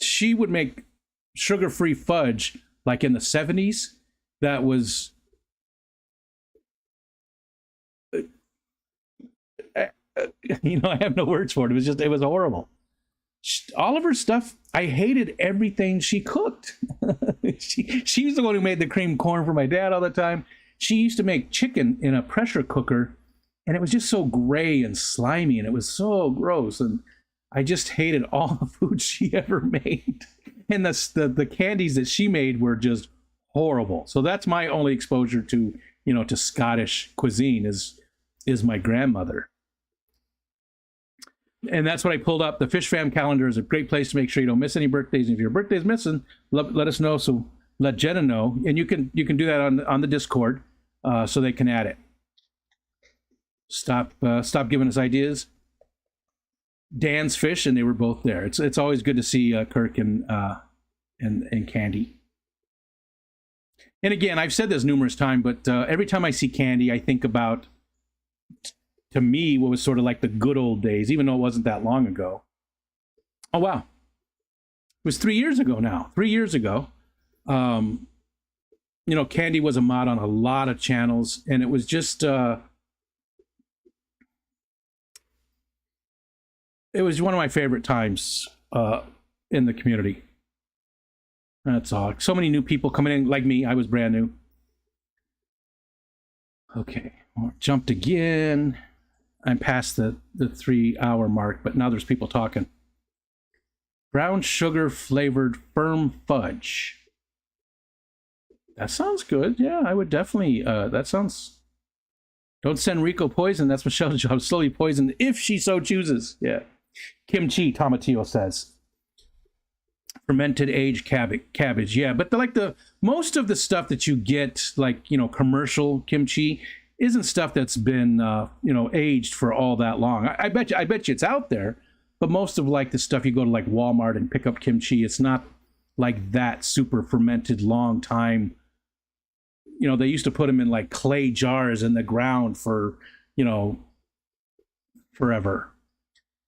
she would make sugar-free fudge like in the 70s. That was... I have no words for it. It was horrible. All of her stuff, I hated everything she cooked. She's the one who made the creamed corn for my dad all the time. She used to make chicken in a pressure cooker, and it was just so gray and slimy, and it was so gross. And I just hated all the food she ever made. And the candies that she made were just horrible. So that's my only exposure to, to Scottish cuisine is my grandmother. And that's what I pulled up. The Fish Fam calendar is a great place to make sure you don't miss any birthdays. And if your birthday's missing, let us know. So let Jenna know, and you can do that on the Discord, so they can add it. Stop giving us ideas. Dan's Fish, and they were both there. It's always good to see Kirk and Candy. And again, I've said this numerous times, but every time I see Candy, I think about, to me, what was sort of like the good old days, even though it wasn't that long ago. Oh, wow. It was 3 years ago now. 3 years ago. Candy was a mod on a lot of channels, and it was just... it was one of my favorite times in the community. That's all. So many new people coming in, like me. I was brand new. Okay, jumped again. I'm past the 3 hour mark, but now there's people talking. Brown sugar flavored firm fudge. That sounds good. Yeah, I would definitely. That sounds. Don't send Rico poison. That's Michelle's job. Slowly poison if she so chooses. Yeah. Kimchi, Tomatillo says. Fermented aged cabbage. Yeah, but most of the stuff that you get, like, commercial kimchi, isn't stuff that's been aged for all that long. I bet you it's out there, but most of the stuff you go to like Walmart and pick up kimchi, it's not like that super fermented long time. They used to put them in like clay jars in the ground for forever.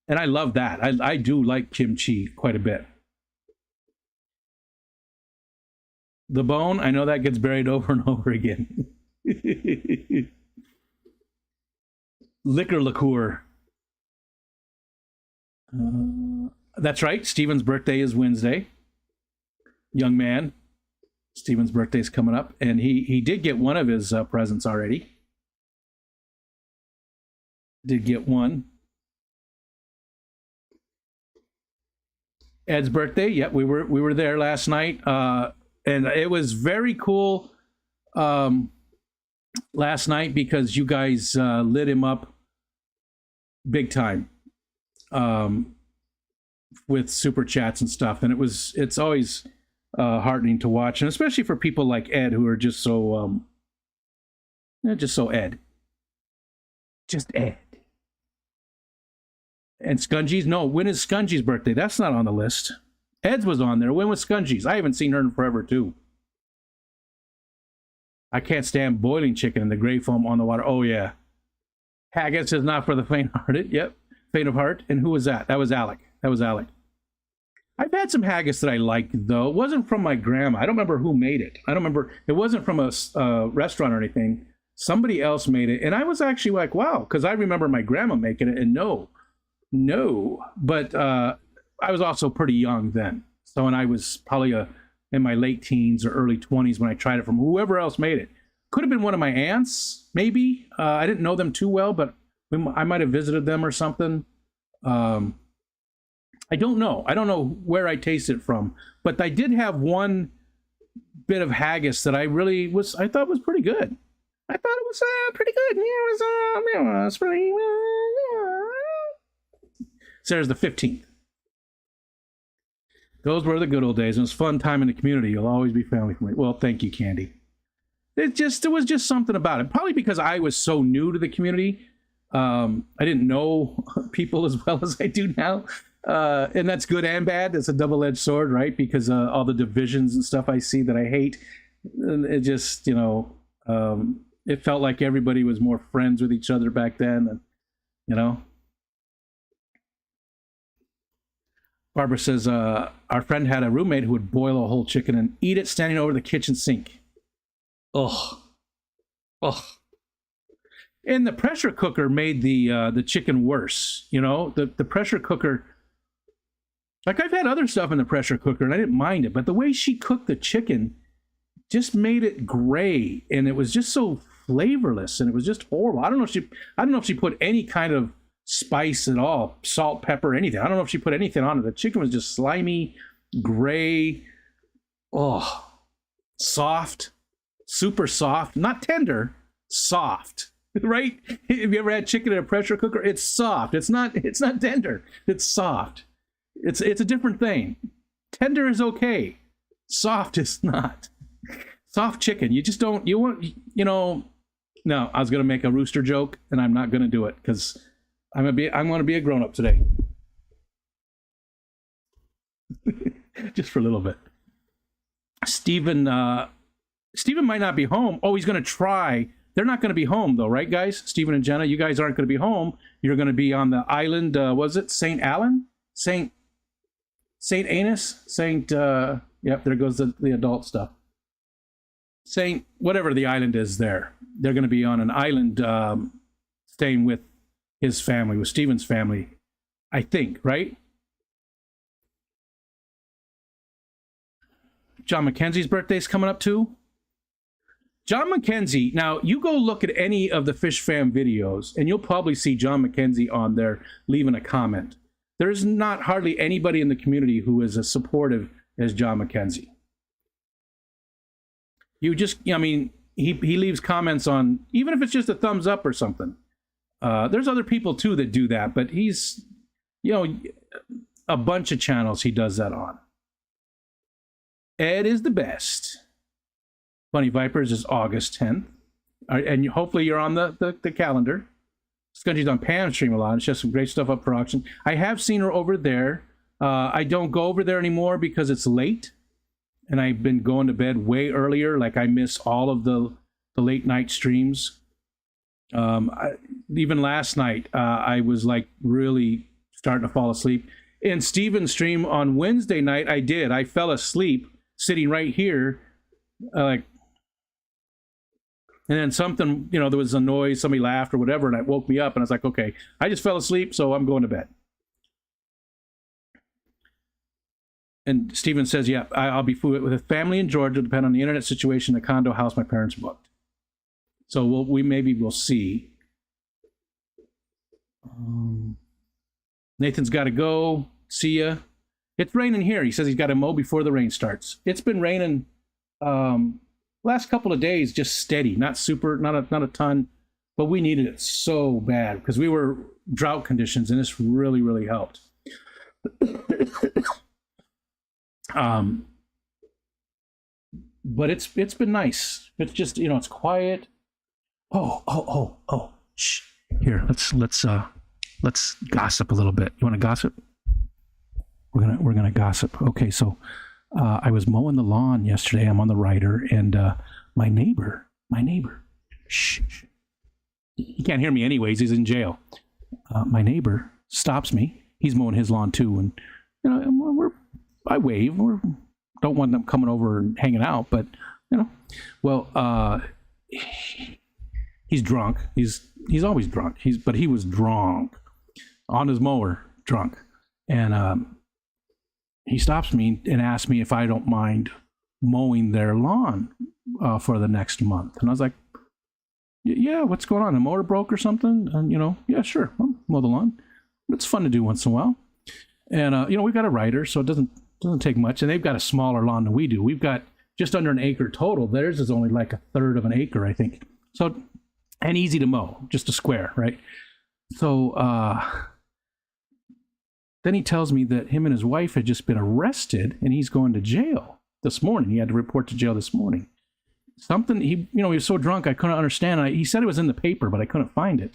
And I love that. I do like kimchi quite a bit. The bone, I know that gets buried over and over again. Liquor liqueur. That's right. Steven's birthday is Wednesday. Young man. Steven's birthday is coming up, and he did get one of his presents already. Did get one. Ed's birthday. Yep, we were there last night, and it was very cool last night because you guys lit him up big time with super chats and stuff, and it's always heartening to watch, and especially for people like Ed who are just so Ed, just Ed. And Scungy's? No, when is Scungy's birthday? That's not on the list. Ed's was on there. When was Scungy's? I haven't seen her in forever, too. I can't stand boiling chicken in the gray foam on the water. Oh, yeah. Haggis is not for the faint-hearted. Yep. Faint of heart. And who was that? That was Alec. I've had some haggis that I liked, though. It wasn't from my grandma. I don't remember who made it. I don't remember. It wasn't from a restaurant or anything. Somebody else made it. And I was actually like, wow, because I remember my grandma making it, and no, but I was also pretty young then. So, and I was probably in my late teens or early 20s when I tried it from whoever else made it. Could have been one of my aunts, maybe. I didn't know them too well, but I might have visited them or something. I don't know. I don't know where I tasted it from, but I did have one bit of haggis that I thought was pretty good. I thought it was pretty good. Yeah, it was pretty. Sarah's the 15th. Those were the good old days. It was a fun time in the community. You'll always be family for me. Well, thank you, Candy. There was just something about it. Probably because I was so new to the community. I didn't know people as well as I do now. And that's good and bad. It's a double-edged sword, right? Because all the divisions and stuff I see that I hate. It just, it felt like everybody was more friends with each other back then. And, Barbara says, our friend had a roommate who would boil a whole chicken and eat it standing over the kitchen sink. Ugh. And the pressure cooker made the chicken worse. The pressure cooker, like I've had other stuff in the pressure cooker and I didn't mind it, but the way she cooked the chicken just made it gray, and it was just so flavorless, and it was just horrible. I don't know if she put any kind of spice at all, salt, pepper, anything. I don't know if she put anything on it. The chicken was just slimy, gray. Oh, soft, super soft, not tender, soft. Right? Have you ever had chicken in a pressure cooker? It's soft. It's not tender. It's soft. It's a different thing. Tender is okay. Soft is not. Soft chicken. You just don't, you want, no, I was going to make a rooster joke and I'm not going to do it because I'm going to be a grown up today. Just for a little bit. Steven might not be home. Oh, he's going to try. They're not going to be home, though, right, guys? Stephen and Jenna, you guys aren't going to be home. You're going to be on the island, was it St. Alan? St. Anus? Yep, there goes the adult stuff. St. whatever the island is there. They're going to be on an island staying with his family, with Stephen's family, I think, right? John McKenzie's birthday's coming up, too. John McKenzie, now you go look at any of the Fish Fam videos and you'll probably see John McKenzie on there leaving a comment. There's not hardly anybody in the community who is as supportive as John McKenzie. He leaves comments on, even if it's just a thumbs up or something. There's other people too that do that, but he's, a bunch of channels he does that on. Ed is the best. Bunny Vipers is August 10th. And hopefully you're on the calendar. Scungy's on Pam's stream a lot. She has some great stuff up for auction. I have seen her over there. I don't go over there anymore because it's late. And I've been going to bed way earlier. Like I miss all of the late night streams. Even last night, I was like really starting to fall asleep. In Steven's stream on Wednesday night, I fell asleep sitting right here. And then something, there was a noise, somebody laughed or whatever, and it woke me up, and I was like, okay, I just fell asleep, so I'm going to bed. And Steven says, yeah, I'll be with a family in Georgia, depending on the internet situation, the condo house my parents booked. So we'll see. Nathan's got to go. See ya. It's raining here. He says he's got to mow before the rain starts. It's been raining last couple of days, just steady, not a ton, but we needed it so bad because we were drought conditions, and this really, really helped. But it's been nice. It's just, it's quiet. Oh. Shh. Here, let's gossip a little bit. You want to gossip? We're gonna gossip. Okay, so I was mowing the lawn yesterday. I'm on the rider, and my neighbor. Shh. He can't hear me anyways. He's in jail. My neighbor stops me. He's mowing his lawn too, and I wave. We don't want them coming over and hanging out, but he's drunk. He's always drunk. But he was drunk on his mower, drunk, and he stops me and asks me if I don't mind mowing their lawn for the next month. And I was like, yeah, what's going on? The motor broke or something? And, yeah, sure. I'll mow the lawn. It's fun to do once in a while. And, we've got a rider, so it doesn't take much. And they've got a smaller lawn than we do. We've got just under an acre total. Theirs is only like a third of an acre, I think. So, and easy to mow, just a square, right? So, then he tells me that him and his wife had just been arrested and he's going to jail this morning. He had to report to jail this morning. Something, he was so drunk I couldn't understand. He said it was in the paper, but I couldn't find it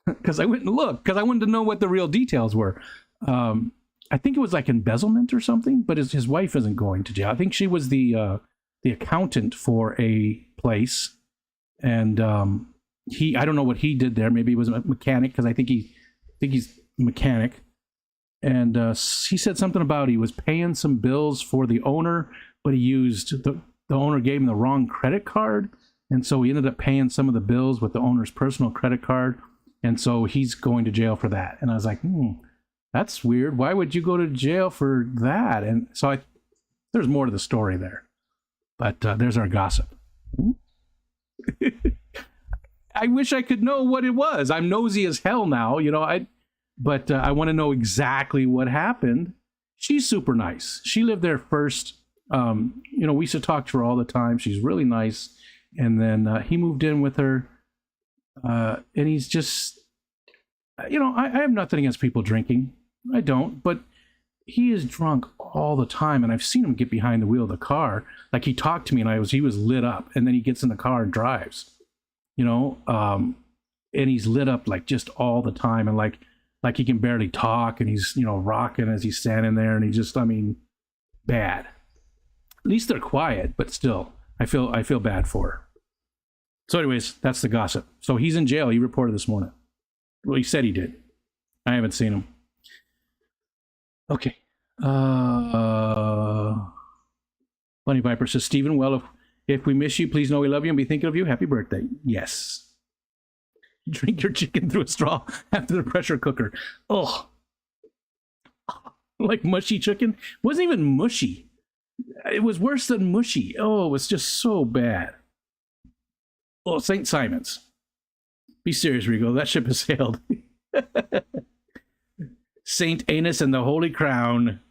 because I went and looked because I wanted to know what the real details were. I think it was like embezzlement or something, but his wife isn't going to jail. I think she was the accountant for a place, and I don't know what he did there. Maybe he was a mechanic because I think he's a mechanic. And he said something about he was paying some bills for the owner, but he used the owner gave him the wrong credit card. And so he ended up paying some of the bills with the owner's personal credit card. And so he's going to jail for that. And I was like, that's weird. Why would you go to jail for that? And so there's more to the story there. But there's our gossip. I wish I could know what it was. I'm nosy as hell now. But I want to know exactly what happened. She's super nice. She lived there first You know, we used to talk to her all the time. She's really nice. And then he moved in with her, and he's just, you know, I have nothing against people drinking. I don't, but he is drunk all the time, and I've seen him get behind the wheel of the car. Like, he talked to me, and he was lit up, and then he gets in the car and drives. You know, and he's lit up like just all the time, and like he can barely talk, and he's, you know, rocking as he's standing there, and he just, I mean, bad. At least they're quiet, but still, I feel bad for her. So anyways, that's the gossip. So he's in jail. He reported this morning. Well, he said he did. I haven't seen him. Okay. Bunny Viper says, Stephen, well, if we miss you, please know we love you and be thinking of you. Happy birthday. Yes. Drink your chicken through a straw after the pressure cooker. Oh. Like mushy chicken? It wasn't even mushy. It was worse than mushy. Oh, it was just so bad. Oh, St. Simon's. Be serious, Rigo. That ship has sailed. Saint Anus and the Holy Crown.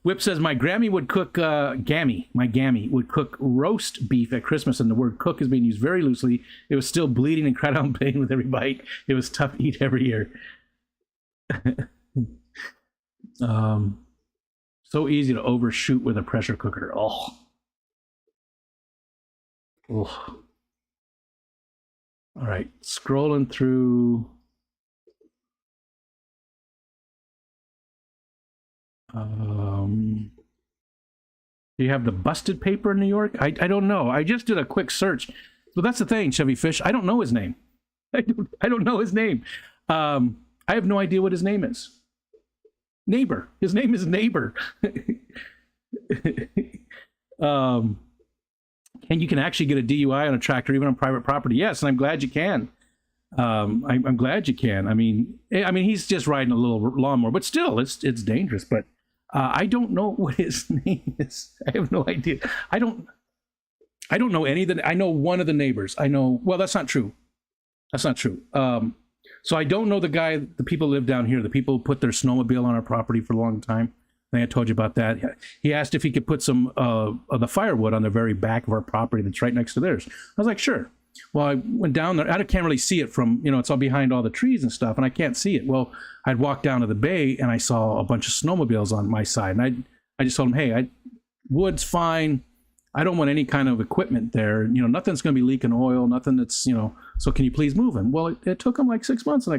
Whip says, my Grammy would cook, my Gammy would cook roast beef at Christmas, and the word cook is being used very loosely. It was still bleeding and cried out in pain with every bite. It was tough to eat every year. So easy to overshoot with a pressure cooker. Oh. Oh. All right, scrolling through. Do you have the busted paper in New York? I don't know. I just did a quick search. But that's the thing, Chevy Fish. I don't know his name. I don't know his name. I have no idea what his name is. Neighbor. His name is Neighbor. And you can actually get a DUI on a tractor, even on private property. Yes, and I'm glad you can. I'm glad you can. I mean, he's just riding a little lawnmower, but still, it's dangerous. But I don't know what his name is. I have no idea. I don't know any of the. I know one of the neighbors. I know. Well, that's not true. That's not true. So I don't know the guy. The people who live down here. The people who put their snowmobile on our property for a long time. I think I told you about that. He asked if he could put some of the firewood on the very back of our property that's right next to theirs. I was like, sure. Well, I went down there. I can't really see it from, you know, it's all behind all the trees and stuff, and I can't see it. Well, I'd walked down to the bay, and I saw a bunch of snowmobiles on my side. And I just told him, hey, wood's fine. I don't want any kind of equipment there. You know, nothing's going to be leaking oil, nothing that's, you know, so can you please move him? Well, it took him like 6 months, and I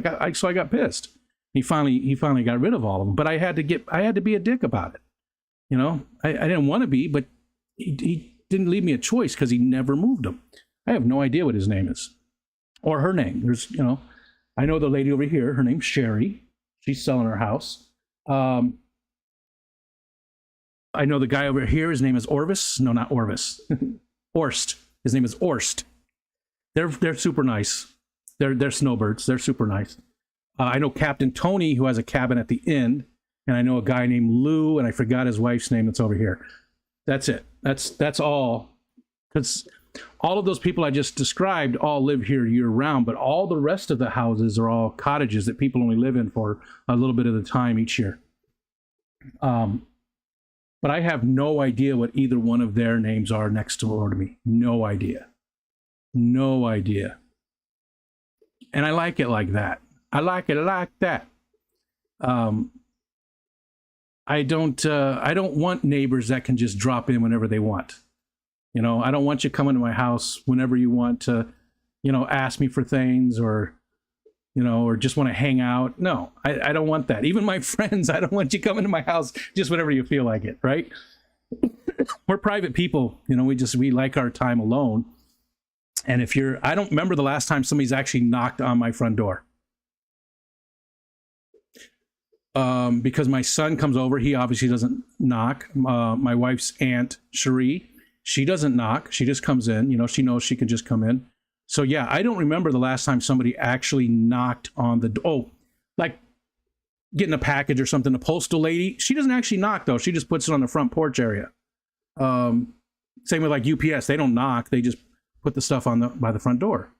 got pissed. He finally got rid of all of them, but I had to be a dick about it. You know, I didn't want to be, but he didn't leave me a choice because he never moved them. I have no idea what his name is or her name. There's, you know, I know the lady over here, her name's Sherry. She's selling her house. I know the guy over here, his name is Orvis. No, not Orvis. Orst. His name is Orst. They're super nice. They're snowbirds. They're super nice. I know Captain Tony, who has a cabin at the end, and I know a guy named Lou, and I forgot his wife's name that's over here. That's it. That's all. Because all of those people I just described all live here year-round, but all the rest of the houses are all cottages that people only live in for a little bit of the time each year. But I have no idea what either one of their names are next door to me. No idea. No idea. And I like it like that. I like it like that. I don't want neighbors that can just drop in whenever they want. You know, I don't want you coming to my house whenever you want to, you know, ask me for things or, you know, or just want to hang out. No, I don't want that. Even my friends, I don't want you coming to my house just whenever you feel like it, right? We're private people, you know, we like our time alone. And I don't remember the last time somebody's actually knocked on my front door. Because my son comes over, he obviously doesn't knock. My wife's aunt, Cherie, she doesn't knock. She just comes in. You know, she knows she can just come in. So, yeah, I don't remember the last time somebody actually knocked on the door. Oh, like getting a package or something. A postal lady, she doesn't actually knock, though. She just puts it on the front porch area. Same with like UPS. They don't knock. They just put the stuff by the front door.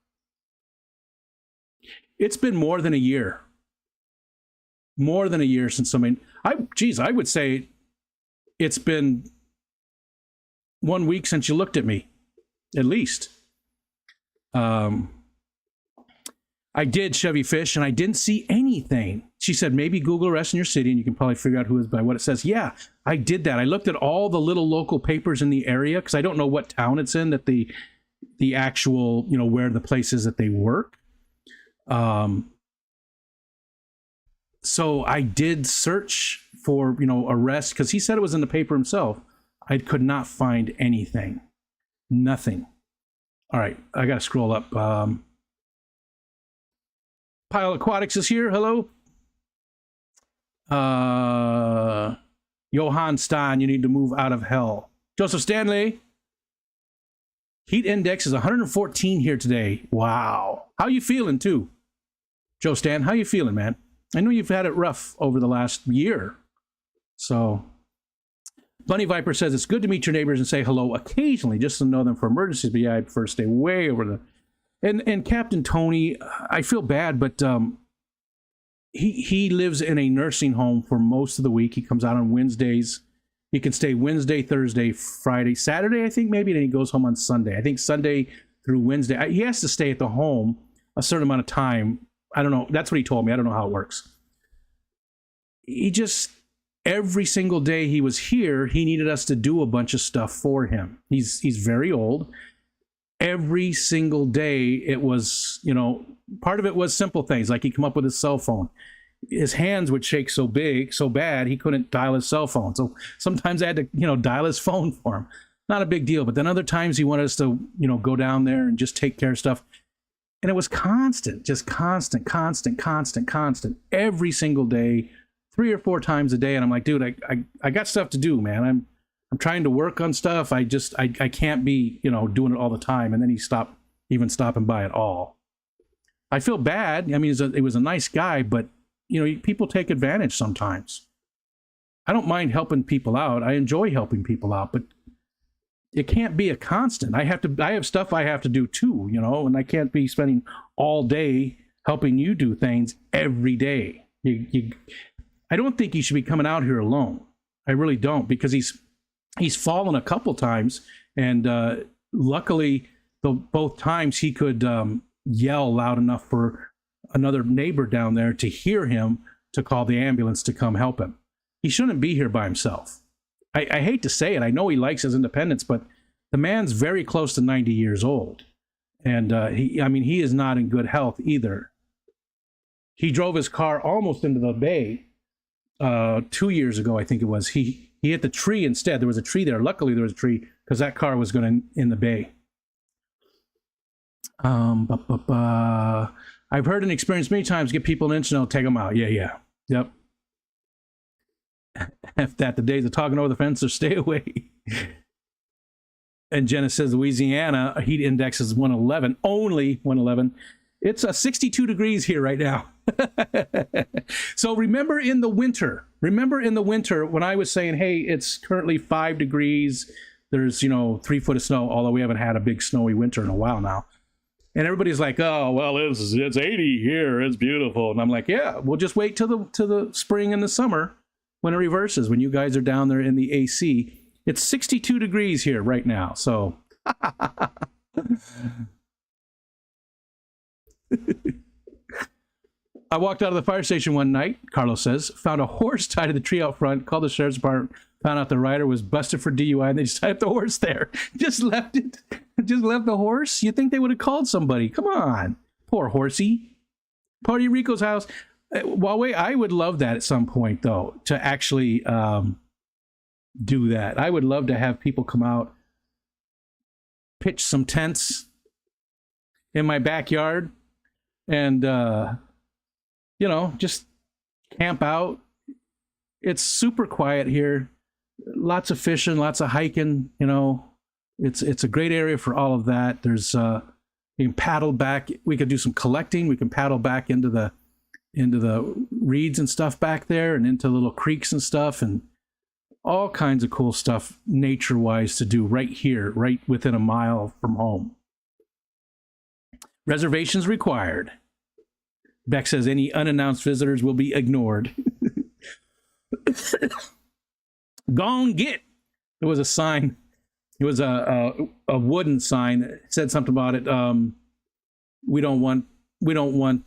It's been more than a year. More than a year since somebody, I would say it's been 1 week since you looked at me, at least. I did Chevy Fish, and I didn't see anything. She said, maybe Google arrest in your city, and you can probably figure out who is by what it says. Yeah, I did that. I looked at all the little local papers in the area, because I don't know what town it's in, that the actual, where the place is that they work. So I did search for, arrest, because he said it was in the paper himself. I could not find anything. Nothing. All right, I got to scroll up. Pile Aquatics is here. Hello. Johann Stein, you need to move out of hell. Joseph Stanley. Heat index is 114 here today. Wow. How you feeling, too? Joe Stan, how you feeling, man? I know you've had it rough over the last year. So, Bunny Viper says, it's good to meet your neighbors and say hello occasionally, just to know them for emergencies, but yeah, I'd prefer to stay way over the... And Captain Tony, I feel bad, but he lives in a nursing home for most of the week. He comes out on Wednesdays. He can stay Wednesday, Thursday, Friday, Saturday, I think maybe, and then he goes home on Sunday. I think Sunday through Wednesday. He has to stay at the home a certain amount of time. I don't know. That's what he told me. I don't know how it works. He just, every single day he was here, he needed us to do a bunch of stuff for him. He's very old. Every single day it was, part of it was simple things, like he'd come up with his cell phone. His hands would shake so bad, he couldn't dial his cell phone. So sometimes I had to, dial his phone for him. Not a big deal. But then other times he wanted us to, go down there and just take care of stuff. And it was constant, just constant, every single day, 3 or 4 times a day. And I'm like, dude, I got stuff to do, man. I'm trying to work on stuff. I can't be, doing it all the time. And then he stopped even stopping by at all. I feel bad. I mean, it was a nice guy, but, people take advantage sometimes. I don't mind helping people out. I enjoy helping people out, but it can't be a constant. I have stuff I have to do too, and I can't be spending all day helping you do things every day. I don't think you should be coming out here alone. I really don't, because he's fallen a couple times, and luckily, both times he could yell loud enough for another neighbor down there to hear him to call the ambulance to come help him. He shouldn't be here by himself. I hate to say it. I know he likes his independence, but the man's very close to 90 years old, and he is not in good health either. He drove his car almost into the bay 2 years ago, I think it was. He hit the tree instead. There was a tree there. Luckily, there was a tree, because that car was going to in the bay. I've heard and experienced many times, get people an inch and they'll take them out. Yeah. Yep. F that, the days of talking over the fence, or stay away. And Jenna says Louisiana heat index is 111, only 111. It's 62 degrees here right now. So remember in the winter when I was saying, hey, it's currently 5 degrees. There's, 3 foot of snow, although we haven't had a big snowy winter in a while now. And everybody's like, oh, well, it's 80 here. It's beautiful. And I'm like, yeah, we'll just wait till the spring and the summer when it reverses, when you guys are down there in the AC. It's 62 degrees here right now. So I walked out of the fire station one night, Carlos says, found a horse tied to the tree out front, called the sheriff's department, found out the rider was busted for DUI, and they just tied up the horse there. Just left it. Just left the horse? You'd think they would have called somebody. Come on. Poor horsey. Party Rico's house. Huawei, I would love that at some point, though, to actually do that. I would love to have people come out, pitch some tents in my backyard, and just camp out. It's super quiet here. Lots of fishing, lots of hiking. It's a great area for all of that. There's you can paddle back. We could do some collecting. We can paddle back into the reeds and stuff back there, and into little creeks and stuff, and all kinds of cool stuff nature-wise to do right here, right within a mile from home. Reservations required. Beck says any unannounced visitors will be ignored. Gone get. There was a sign. It was a wooden sign that said something about it. We don't want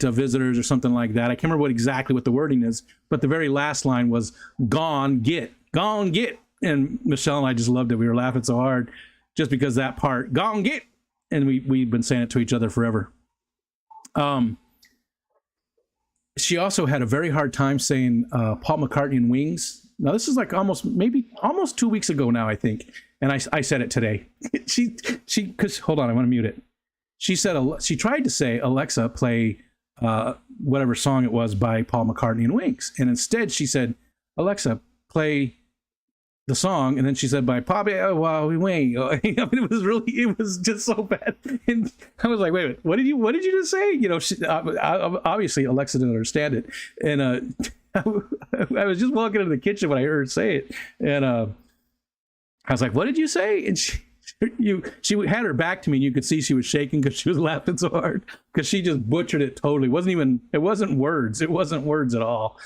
visitors or something like that. I can't remember exactly what the wording is, but the very last line was gone get. And Michelle and I just loved it. We were laughing so hard just because that part, gone get. And we've been saying it to each other forever. She also had a very hard time saying Paul McCartney and Wings. Now this is like almost 2 weeks ago now, I think. And I said it today. Because hold on, I want to mute it. She tried to say, Alexa, play whatever song it was by Paul McCartney and Wings. And instead she said, Alexa, play the song. And then she said, by Bobby, we wing. I mean, it was just so bad. And I was like, wait, what did you just say? You know, obviously Alexa didn't understand it. And I was just walking into the kitchen when I heard her say it. And I was like, what did you say? And she had her back to me, and you could see she was shaking because she was laughing so hard because she just butchered it totally. It wasn't words at all.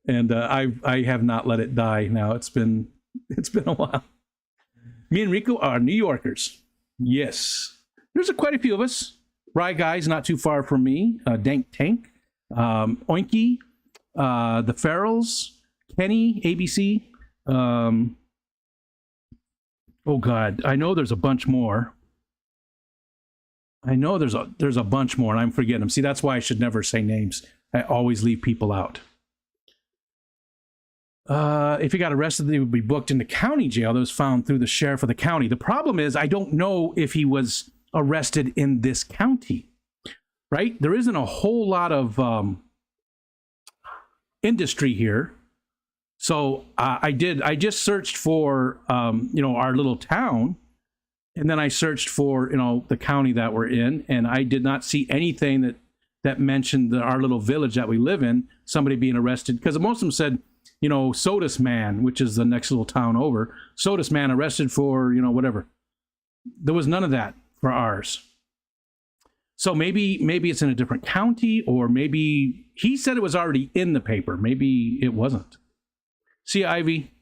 And I have not let it die. Now it's been a while. Me and Rico are New Yorkers. Yes, there's quite a few of us. Rye guys not too far from me. Dank Tank, Oinky, the Farrells, Kenny, ABC. Oh God, I know there's a bunch more. I know there's a bunch more, and I'm forgetting them. See, that's why I should never say names. I always leave people out. If he got arrested, he would be booked into county jail. That was found through the sheriff of the county. The problem is, I don't know if he was arrested in this county. Right? There isn't a whole lot of industry here. So I just searched for, our little town, and then I searched for, the county that we're in, and I did not see anything that mentioned our little village that we live in, somebody being arrested, because most of them said, Sodus Man, which is the next little town over, Sodus Man arrested for, whatever. There was none of that for ours. So maybe it's in a different county, or maybe he said it was already in the paper. Maybe it wasn't. See you, Ivy.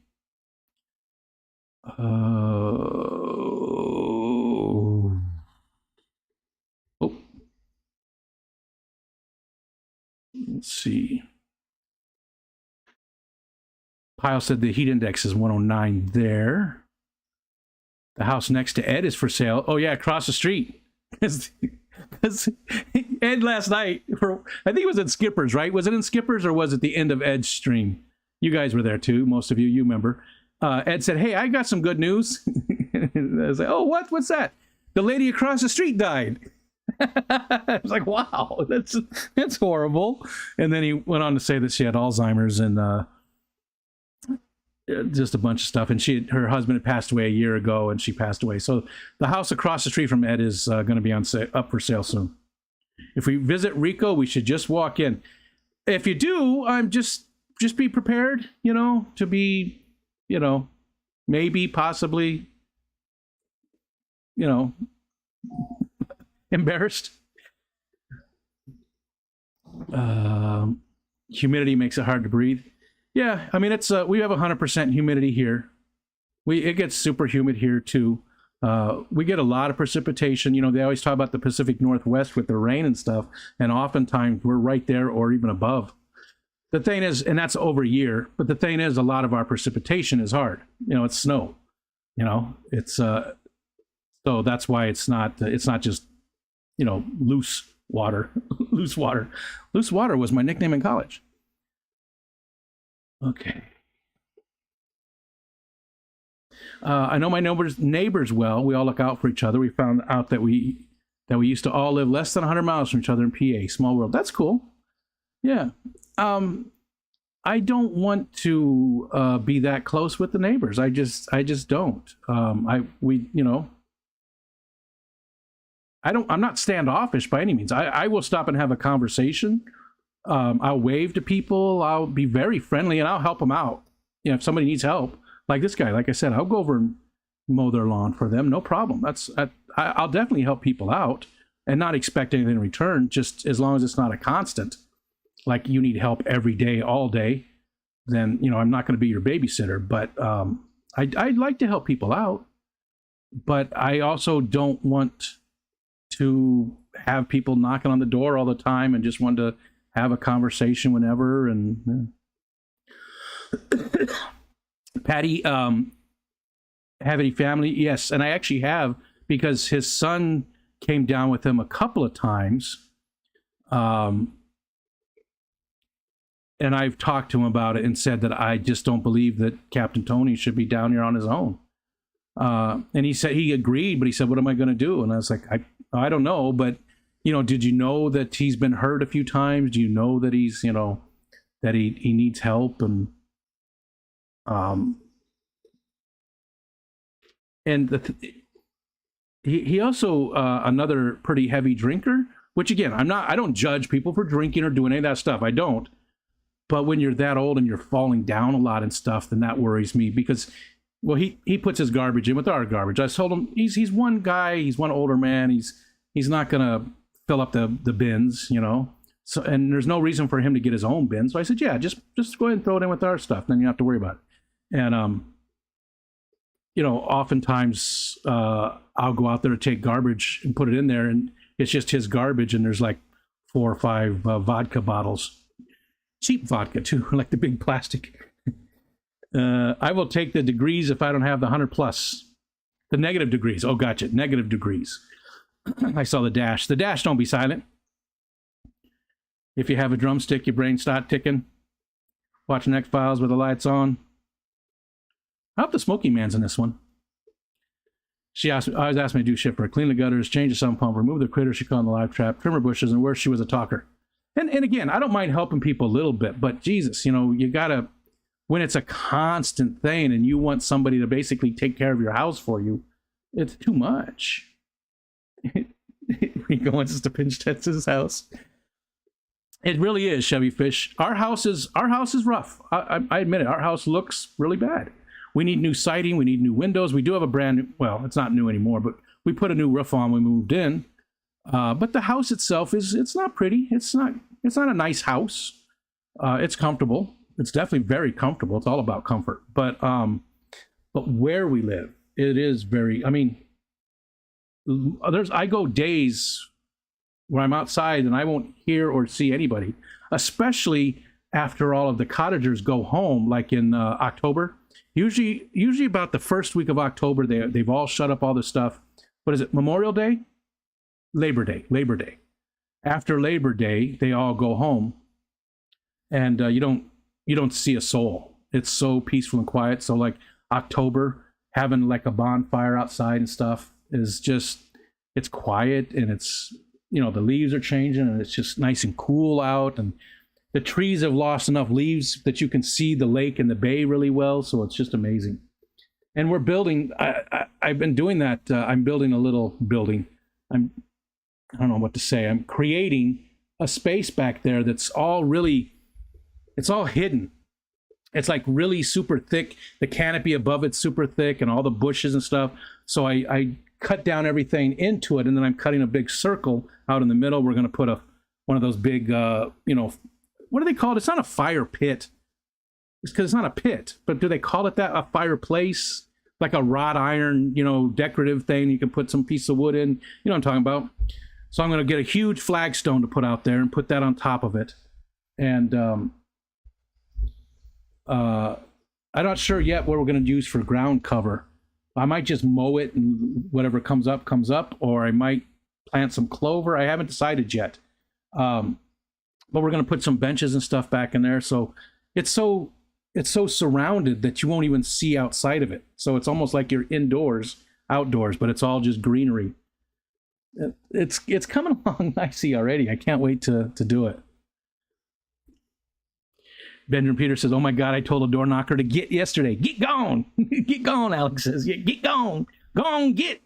Oh. Let's see. Pyle said the heat index is 109 there. The house next to Ed is for sale. Oh, yeah, across the street. Because Ed last night, I think it was at Skipper's, right? Was it in Skipper's, or was it the end of Ed's stream? You guys were there too, most of you remember. Ed said, hey, I got some good news. I was like, oh, what's that? The lady across the street died. I was like, wow, that's horrible. And then he went on to say that she had Alzheimer's and just a bunch of stuff. And her husband had passed away a year ago, and she passed away. So the house across the street from Ed is going to be up for sale soon. If we visit Rico, we should just walk in. If you do, I'm just be prepared, to be, maybe, possibly, embarrassed. Humidity makes it hard to breathe. Yeah, I mean, it's we have 100% humidity here. It gets super humid here too. We get a lot of precipitation. They always talk about the Pacific Northwest with the rain and stuff, and oftentimes we're right there or even above. The thing is, and that's over a year, but the thing is, a lot of our precipitation is hard. It's snow. It's so that's why it's not just loose water. Loose water was my nickname in college. Okay. I know my neighbors well. We all look out for each other. We found out that we used to all live less than 100 miles from each other in PA. Small world. That's cool. Yeah. I don't want to be that close with the neighbors. I just don't. I'm not standoffish by any means. I will stop and have a conversation. I'll wave to people. I'll be very friendly, and I'll help them out. If somebody needs help, like this guy, like I said, I'll go over and mow their lawn for them. No problem. I'll definitely help people out and not expect anything in return, just as long as it's not a constant. Like you need help every day, all day, then, I'm not going to be your babysitter. But I'd like to help people out, but I also don't want to have people knocking on the door all the time and just want to have a conversation whenever. And Patty, have any family? Yes, and I actually have, because his son came down with him a couple of times. And I've talked to him about it and said that I just don't believe that Captain Tony should be down here on his own. And he said he agreed, but he said, "What am I going to do?" And I was like, I don't know, but did you know that he's been hurt a few times? Do you know that he's that he needs help? And he also another pretty heavy drinker. Which again, I don't judge people for drinking or doing any of that stuff. I don't. But when you're that old and you're falling down a lot and stuff, then that worries me, because, well, he puts his garbage in with our garbage. I told him he's one guy, he's one older man, he's not gonna fill up the bins, So, and there's no reason for him to get his own bin. So I said, yeah, just go ahead and throw it in with our stuff. Then you don't have to worry about it. And oftentimes I'll go out there to take garbage and put it in there, and it's just his garbage, and there's like 4 or 5 vodka bottles. Cheap vodka too, like the big plastic. I will take the degrees if I don't have the 100 plus. The negative degrees. Oh, gotcha. Negative degrees. I saw the dash. The dash don't be silent. If you have a drumstick, your brain start ticking. Watching X-Files with the lights on. I hope the Smoky Man's in this one. She always asked me to do shit for her. Clean the gutters, change the sump pump, remove the critters she caught in the live trap, trim her bushes, and worse, she was a talker. And again, I don't mind helping people a little bit, but Jesus, you gotta, when it's a constant thing and you want somebody to basically take care of your house for you, it's too much. We go into to Pinch-Tetz's house. It really is, Chevy Fish. Our house is rough. I admit it. Our house looks really bad. We need new siding. We need new windows. We do have a brand new, well, it's not new anymore, but we put a new roof on when we moved in. But the house itself it's not pretty. It's not a nice house. It's comfortable. It's definitely very comfortable. It's all about comfort. But where we live, it is very, I go days where I'm outside and I won't hear or see anybody, especially after all of the cottagers go home, like in October. Usually about the first week of October, they've all shut up all this stuff. What is it? Memorial Day? Labor Day. After Labor Day, they all go home, and you don't see a soul. It's so peaceful and quiet. So like October, having like a bonfire outside and stuff is just, it's quiet, and it's, the leaves are changing, and it's just nice and cool out, and the trees have lost enough leaves that you can see the lake and the bay really well. So it's just amazing. And we're building. I've been doing that. I'm building a little building. I don't know what to say. I'm creating a space back there that's all really, it's all hidden. It's like really super thick. The canopy above it's super thick, and all the bushes and stuff. So I cut down everything into it, and then I'm cutting a big circle out in the middle. We're going to put one of those big, what do they call it? It's not a fire pit. It's because it's not a pit, but do they call it that? A fireplace? Like a wrought iron, decorative thing you can put some piece of wood in. You know what I'm talking about? So I'm going to get a huge flagstone to put out there and put that on top of it. And I'm not sure yet what we're going to use for ground cover. I might just mow it, and whatever comes up, or I might plant some clover. I haven't decided yet. But we're going to put some benches and stuff back in there. So it's so surrounded that you won't even see outside of it. So it's almost like you're outdoors, but it's all just greenery. It's coming along nicely already. I can't wait to do it. Benjamin Peter says, "Oh my God, I told a door knocker to get yesterday. Get gone." Get gone, Alex says. Yeah, get gone. Go on, get.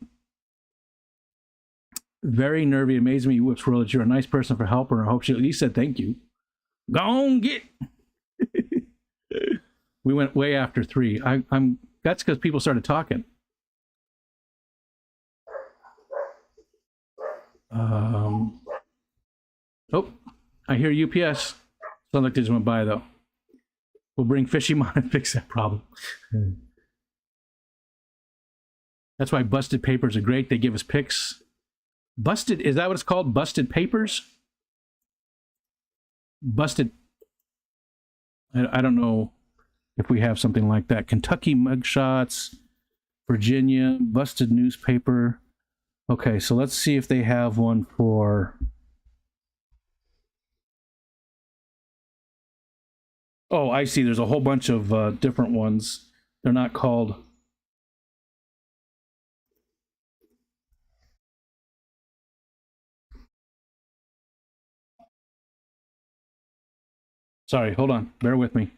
Very nervy. Amazing me, Whips World, that you're a nice person for helping her. I hope she said thank you. Go on, get. We went way after 3. That's because people started talking. Oh, I hear UPS. Sounds like they just went by though. We'll bring Fishy Mon and fix that problem. That's why busted papers are great. They give us pics. Busted, is that what it's called? Busted papers? Busted. I don't know if we have something like that. Kentucky mugshots, Virginia, busted newspaper. Okay, so let's see if they have one for... Oh, I see. There's a whole bunch of different ones. They're not called... Sorry, hold on. Bear with me.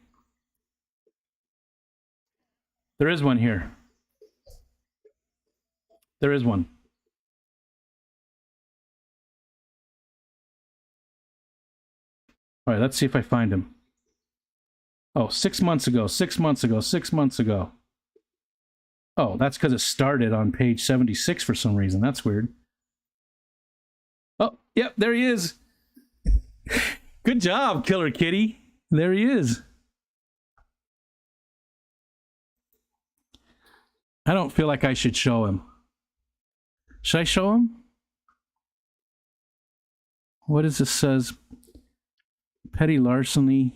There is one here. There is one. All right, let's see if I find him. Oh, 6 months ago, 6 months ago, 6 months ago. Oh, that's because it started on page 76 for some reason. That's weird. Oh, yep, there he is. Good job, Killer Kitty. There he is. I don't feel like I should show him. Should I show him? What is this says? Petty larceny.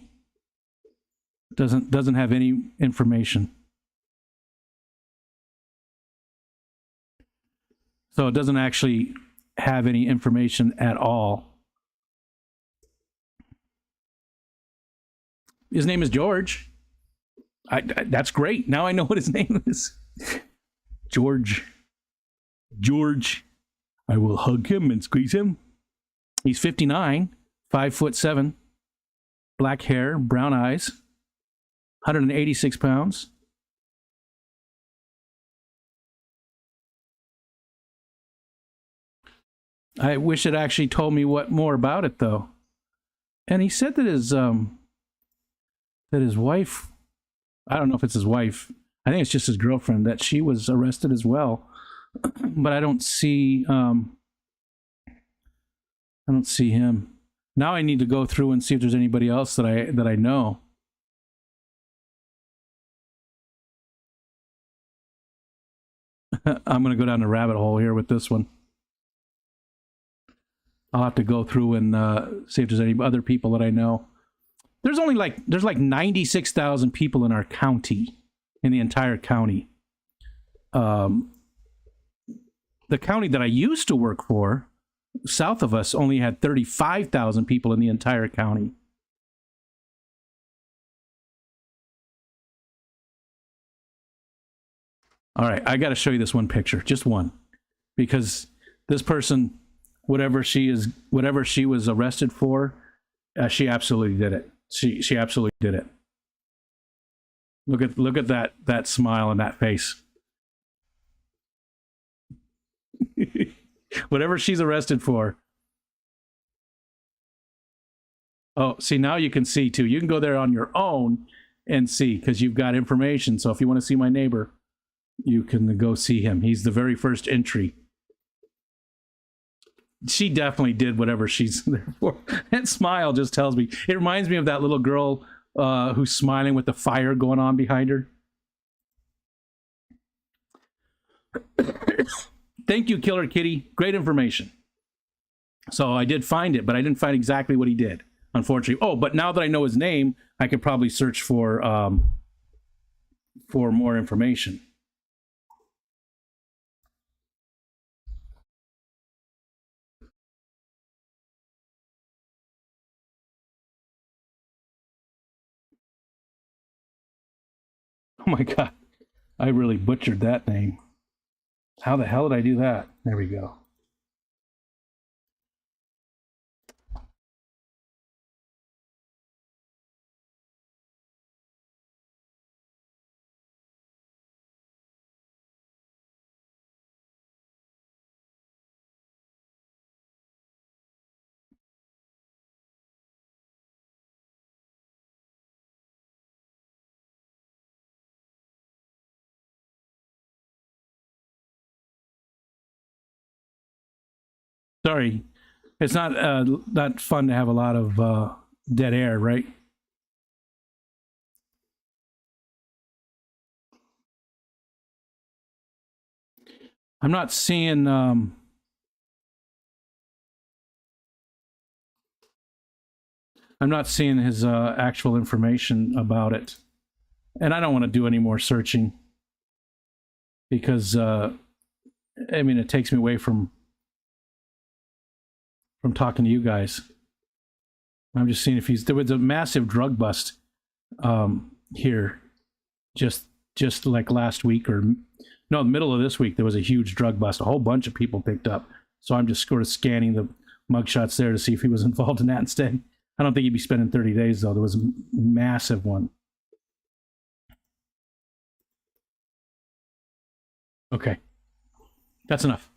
Doesn't have any information. So it doesn't actually have any information at all. His name is George. That's great. Now I know what his name is. George. George. I will hug him and squeeze him. He's 59, 5'7", black hair, brown eyes, 186 pounds. I wish it actually told me what more about it, though. And he said that his wife, I don't know if it's his wife, I think it's just his girlfriend, that she was arrested as well. But I don't see him. Now I need to go through and see if there's anybody else that I know. I'm going to go down the rabbit hole here with this one. I'll have to go through and see if there's any other people that I know. There's like 96,000 people in our county, in the entire county. The county that I used to work for, south of us, only had 35,000 people in the entire county. All right, I got to show you this one picture, just one, because this person, whatever she was arrested for, she absolutely did it. She absolutely did it. Look at that smile on that face. Whatever she's arrested for. Oh, see, now you can see too. You can go there on your own and see, because you've got information. So if you want to see my neighbor, you can go see him. He's the very first entry. She definitely did whatever she's there for. That smile just tells me. It reminds me of that little girl who's smiling with the fire going on behind her. Thank you, Killer Kitty. Great information. So I did find it, but I didn't find exactly what he did, unfortunately. Oh, but now that I know his name, I could probably search for more information. Oh my God, I really butchered that name. How the hell did I do that? There we go. Sorry, it's not fun to have a lot of dead air, right? I'm not seeing his actual information about it. And I don't want to do any more searching because I mean, it takes me away from talking to you guys. I'm just seeing if there was a massive drug bust here just like last week, or no, the middle of this week. There was a huge drug bust. A whole bunch of people picked up. So I'm just sort of scanning the mugshots there to see if he was involved in that instead. I don't think he'd be spending 30 days, though. There was a massive one. Okay. That's enough.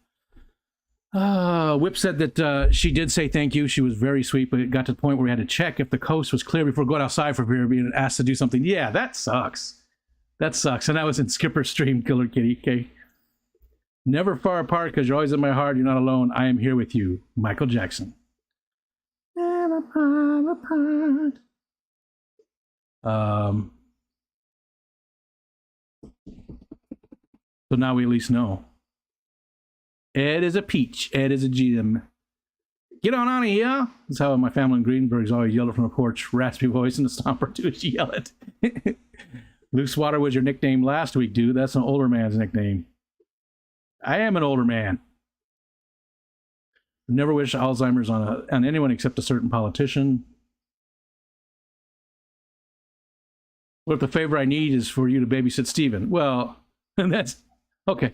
Whip said that she did say thank you. She was very sweet, but it got to the point where we had to check if the coast was clear before going outside for beer, being asked to do something. Yeah, that sucks. That sucks. And that was in Skipper Stream, Killer Kitty. Okay. Never far apart because you're always in my heart. You're not alone. I am here with you. Michael Jackson. Never far apart. So now we at least know. Ed is a peach. Ed is a gem. Get on out of here. That's how my family in Greenberg's always yelled it from the porch. Raspy voice and a stomper too. She yell it. Loose Water was your nickname last week, dude. That's an older man's nickname. I am an older man. Never wish Alzheimer's on anyone except a certain politician. What if the favor I need is for you to babysit Steven? Well, that's okay.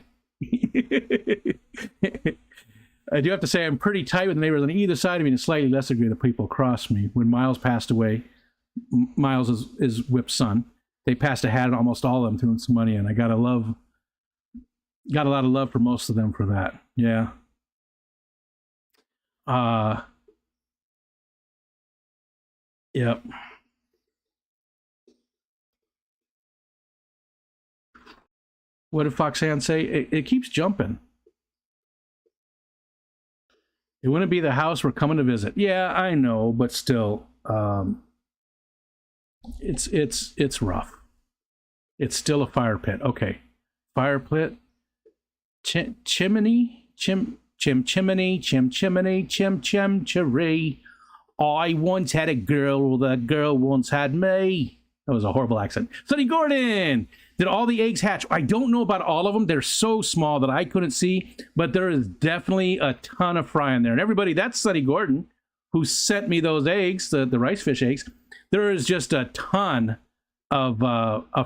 I do have to say I'm pretty tight with the neighbors on either side of me, and slightly less degree the people across me. When Miles passed away, Miles is Whip's son. They passed a hat on almost all of them, throwing some money in. I got a lot of love for most of them for that. Yeah. Yep. What did Foxanne say? It keeps jumping. It wouldn't be the house we're coming to visit. Yeah, I know, but still, it's rough. It's still a fire pit. Okay, fire pit, chimney, chimney, cherry. I once had a girl. The girl once had me. That was a horrible accent. Sonny Gordon. Did all the eggs hatch? I don't know about all of them. They're so small that I couldn't see, but there is definitely a ton of fry in there. And everybody, that's Sonny Gordon, who sent me those eggs, the rice fish eggs. There is just a ton of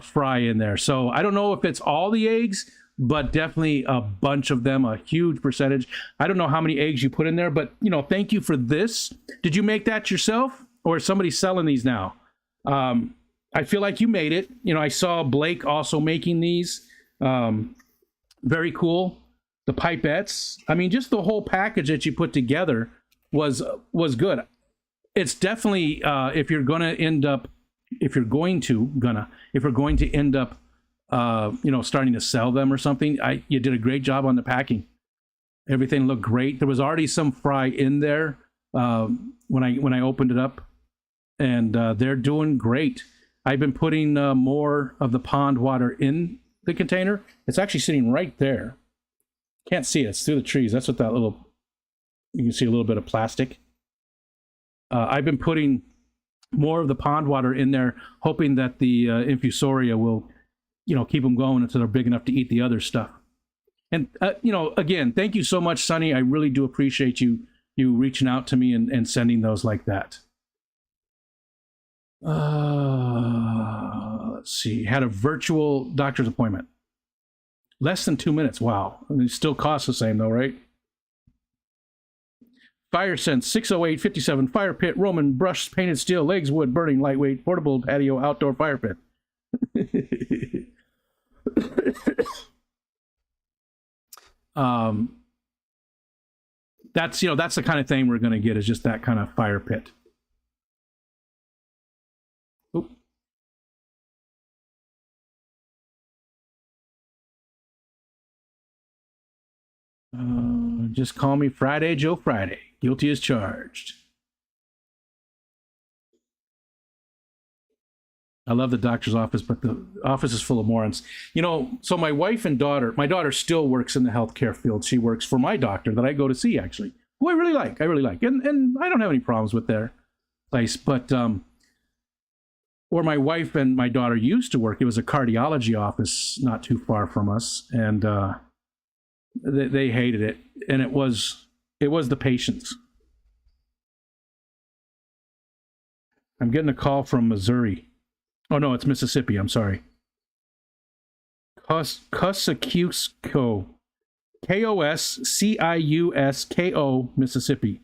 fry in there. So I don't know if it's all the eggs, but definitely a bunch of them, a huge percentage. I don't know how many eggs you put in there, but, thank you for this. Did you make that yourself, or is somebody selling these now? I feel like you made it. I saw Blake also making these. Very cool. The pipettes. I mean, just the whole package that you put together was good. It's definitely if we're going to end up starting to sell them or something, you did a great job on the packing. Everything looked great. There was already some fry in there when I opened it up, and they're doing great. I've been putting more of the pond water in the container. It's actually sitting right there. Can't see it. It's through the trees. That's what you can see a little bit of plastic. I've been putting more of the pond water in there, hoping that the infusoria will, keep them going until they're big enough to eat the other stuff. And, again, thank you so much, Sonny. I really do appreciate you reaching out to me and sending those like that. Let's see. Had a virtual doctor's appointment. Less than 2 minutes. Wow. I mean, it still costs the same though, right? Fire Sense 60857 fire pit, Roman brush, painted steel, legs, wood, burning, lightweight, portable patio, outdoor fire pit. That's the kind of thing we're going to get, is just that kind of fire pit. Oop. Just call me Friday Joe Friday. Guilty as charged. I love the doctor's office, but the office is full of morons. You know, so my wife and daughter, my daughter still works in the healthcare field. She works for my doctor that I go to see, actually, who I really like. And I don't have any problems with their place. But where my wife and my daughter used to work, it was a cardiology office not too far from us. And they hated it. And it was the patients. I'm getting a call from Missouri. Oh, no, it's Mississippi. I'm sorry. Kosciuszko. Kosciuszko, Mississippi.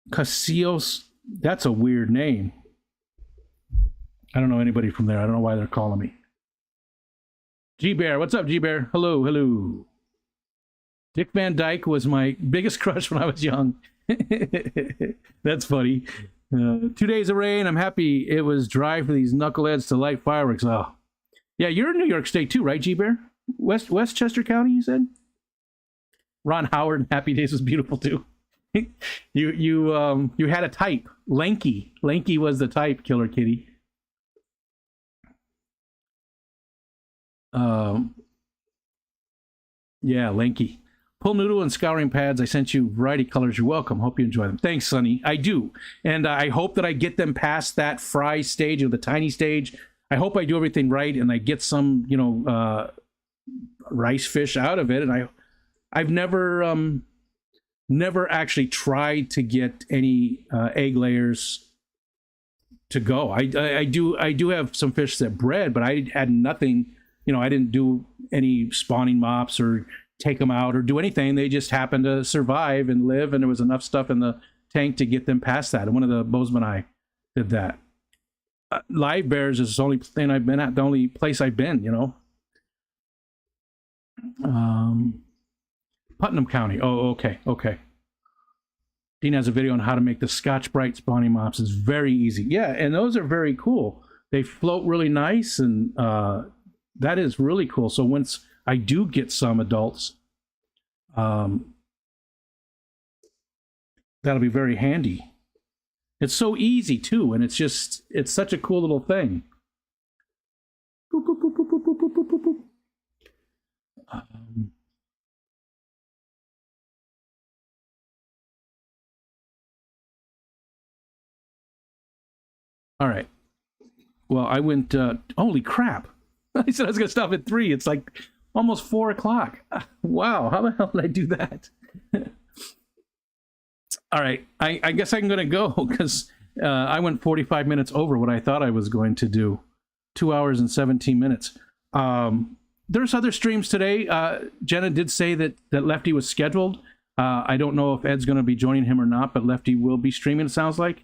Casillos. That's a weird name. I don't know anybody from there. I don't know why they're calling me. G-Bear. What's up, G-Bear? Hello, hello. Dick Van Dyke was my biggest crush when I was young. That's funny. 2 days of rain. I'm happy it was dry for these knuckleheads to light fireworks. Oh, yeah, you're in New York State too, right, G-Bear? Westchester County, you said? Ron Howard, Happy Days was beautiful too. You had a type. Lanky was the type, Killer Kitty. Yeah, lanky. Pull noodle and scouring pads. I sent you variety colors. You're welcome. Hope you enjoy them. Thanks, Sonny. I do. And I hope that I get them past that fry stage or the tiny stage. I hope I do everything right and I get some, rice fish out of it. And I've never actually tried to get any egg layers to go. I do have some fish that bred, but I had nothing. I didn't do any spawning mops or take them out or do anything. They just happened to survive and live, and there was enough stuff in the tank to get them past that. And one of the Bozeman did that. Live bears is the only thing I've been at, the only place I've been, Putnam County. Oh, okay. Dean has a video on how to make the Scotch Brite spawning mops. It's very easy. Yeah, and those are very cool. They float really nice, and that is really cool. So once I do get some adults, that'll be very handy. It's so easy too, and it's such a cool little thing. Boop, boop, boop, boop, boop, boop, boop, boop, boop. All right. Well, I went, holy crap. I said I was going to stop at 3. It's like almost 4 o'clock. Wow. How the hell did I do that? All right. I guess I'm going to go because I went 45 minutes over what I thought I was going to do. 2 hours and 17 minutes. There's other streams today. Jenna did say that Lefty was scheduled. I don't know if Ed's going to be joining him or not, but Lefty will be streaming, it sounds like.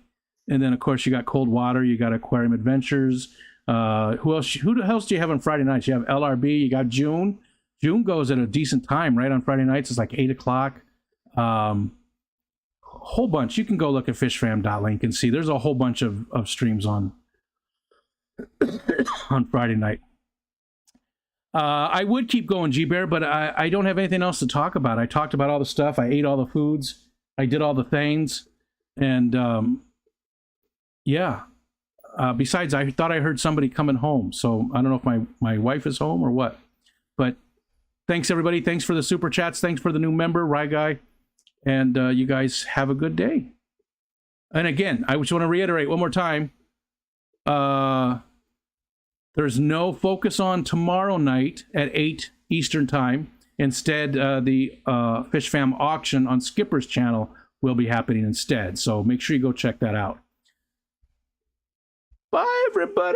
And then, of course, you got Cold Water. You got Aquarium Adventures. Who else do you have on Friday nights? You have LRB. You got June. June goes at a decent time, right? On Friday nights, it's like 8 o'clock. Whole bunch. You can go look at fishfam.link and see. There's a whole bunch of streams on Friday night. I would keep going, G-Bear, but I don't have anything else to talk about. I talked about all the stuff. I ate all the foods. I did all the things. And yeah. Besides, I thought I heard somebody coming home. So I don't know if my wife is home or what. But thanks, everybody. Thanks for the super chats. Thanks for the new member, Rye Guy. And you guys have a good day. And again, I just want to reiterate one more time. There's no focus on tomorrow night at 8 Eastern time. Instead, the Fish Fam auction on Skipper's channel will be happening instead. So make sure you go check that out. Bye, everybody.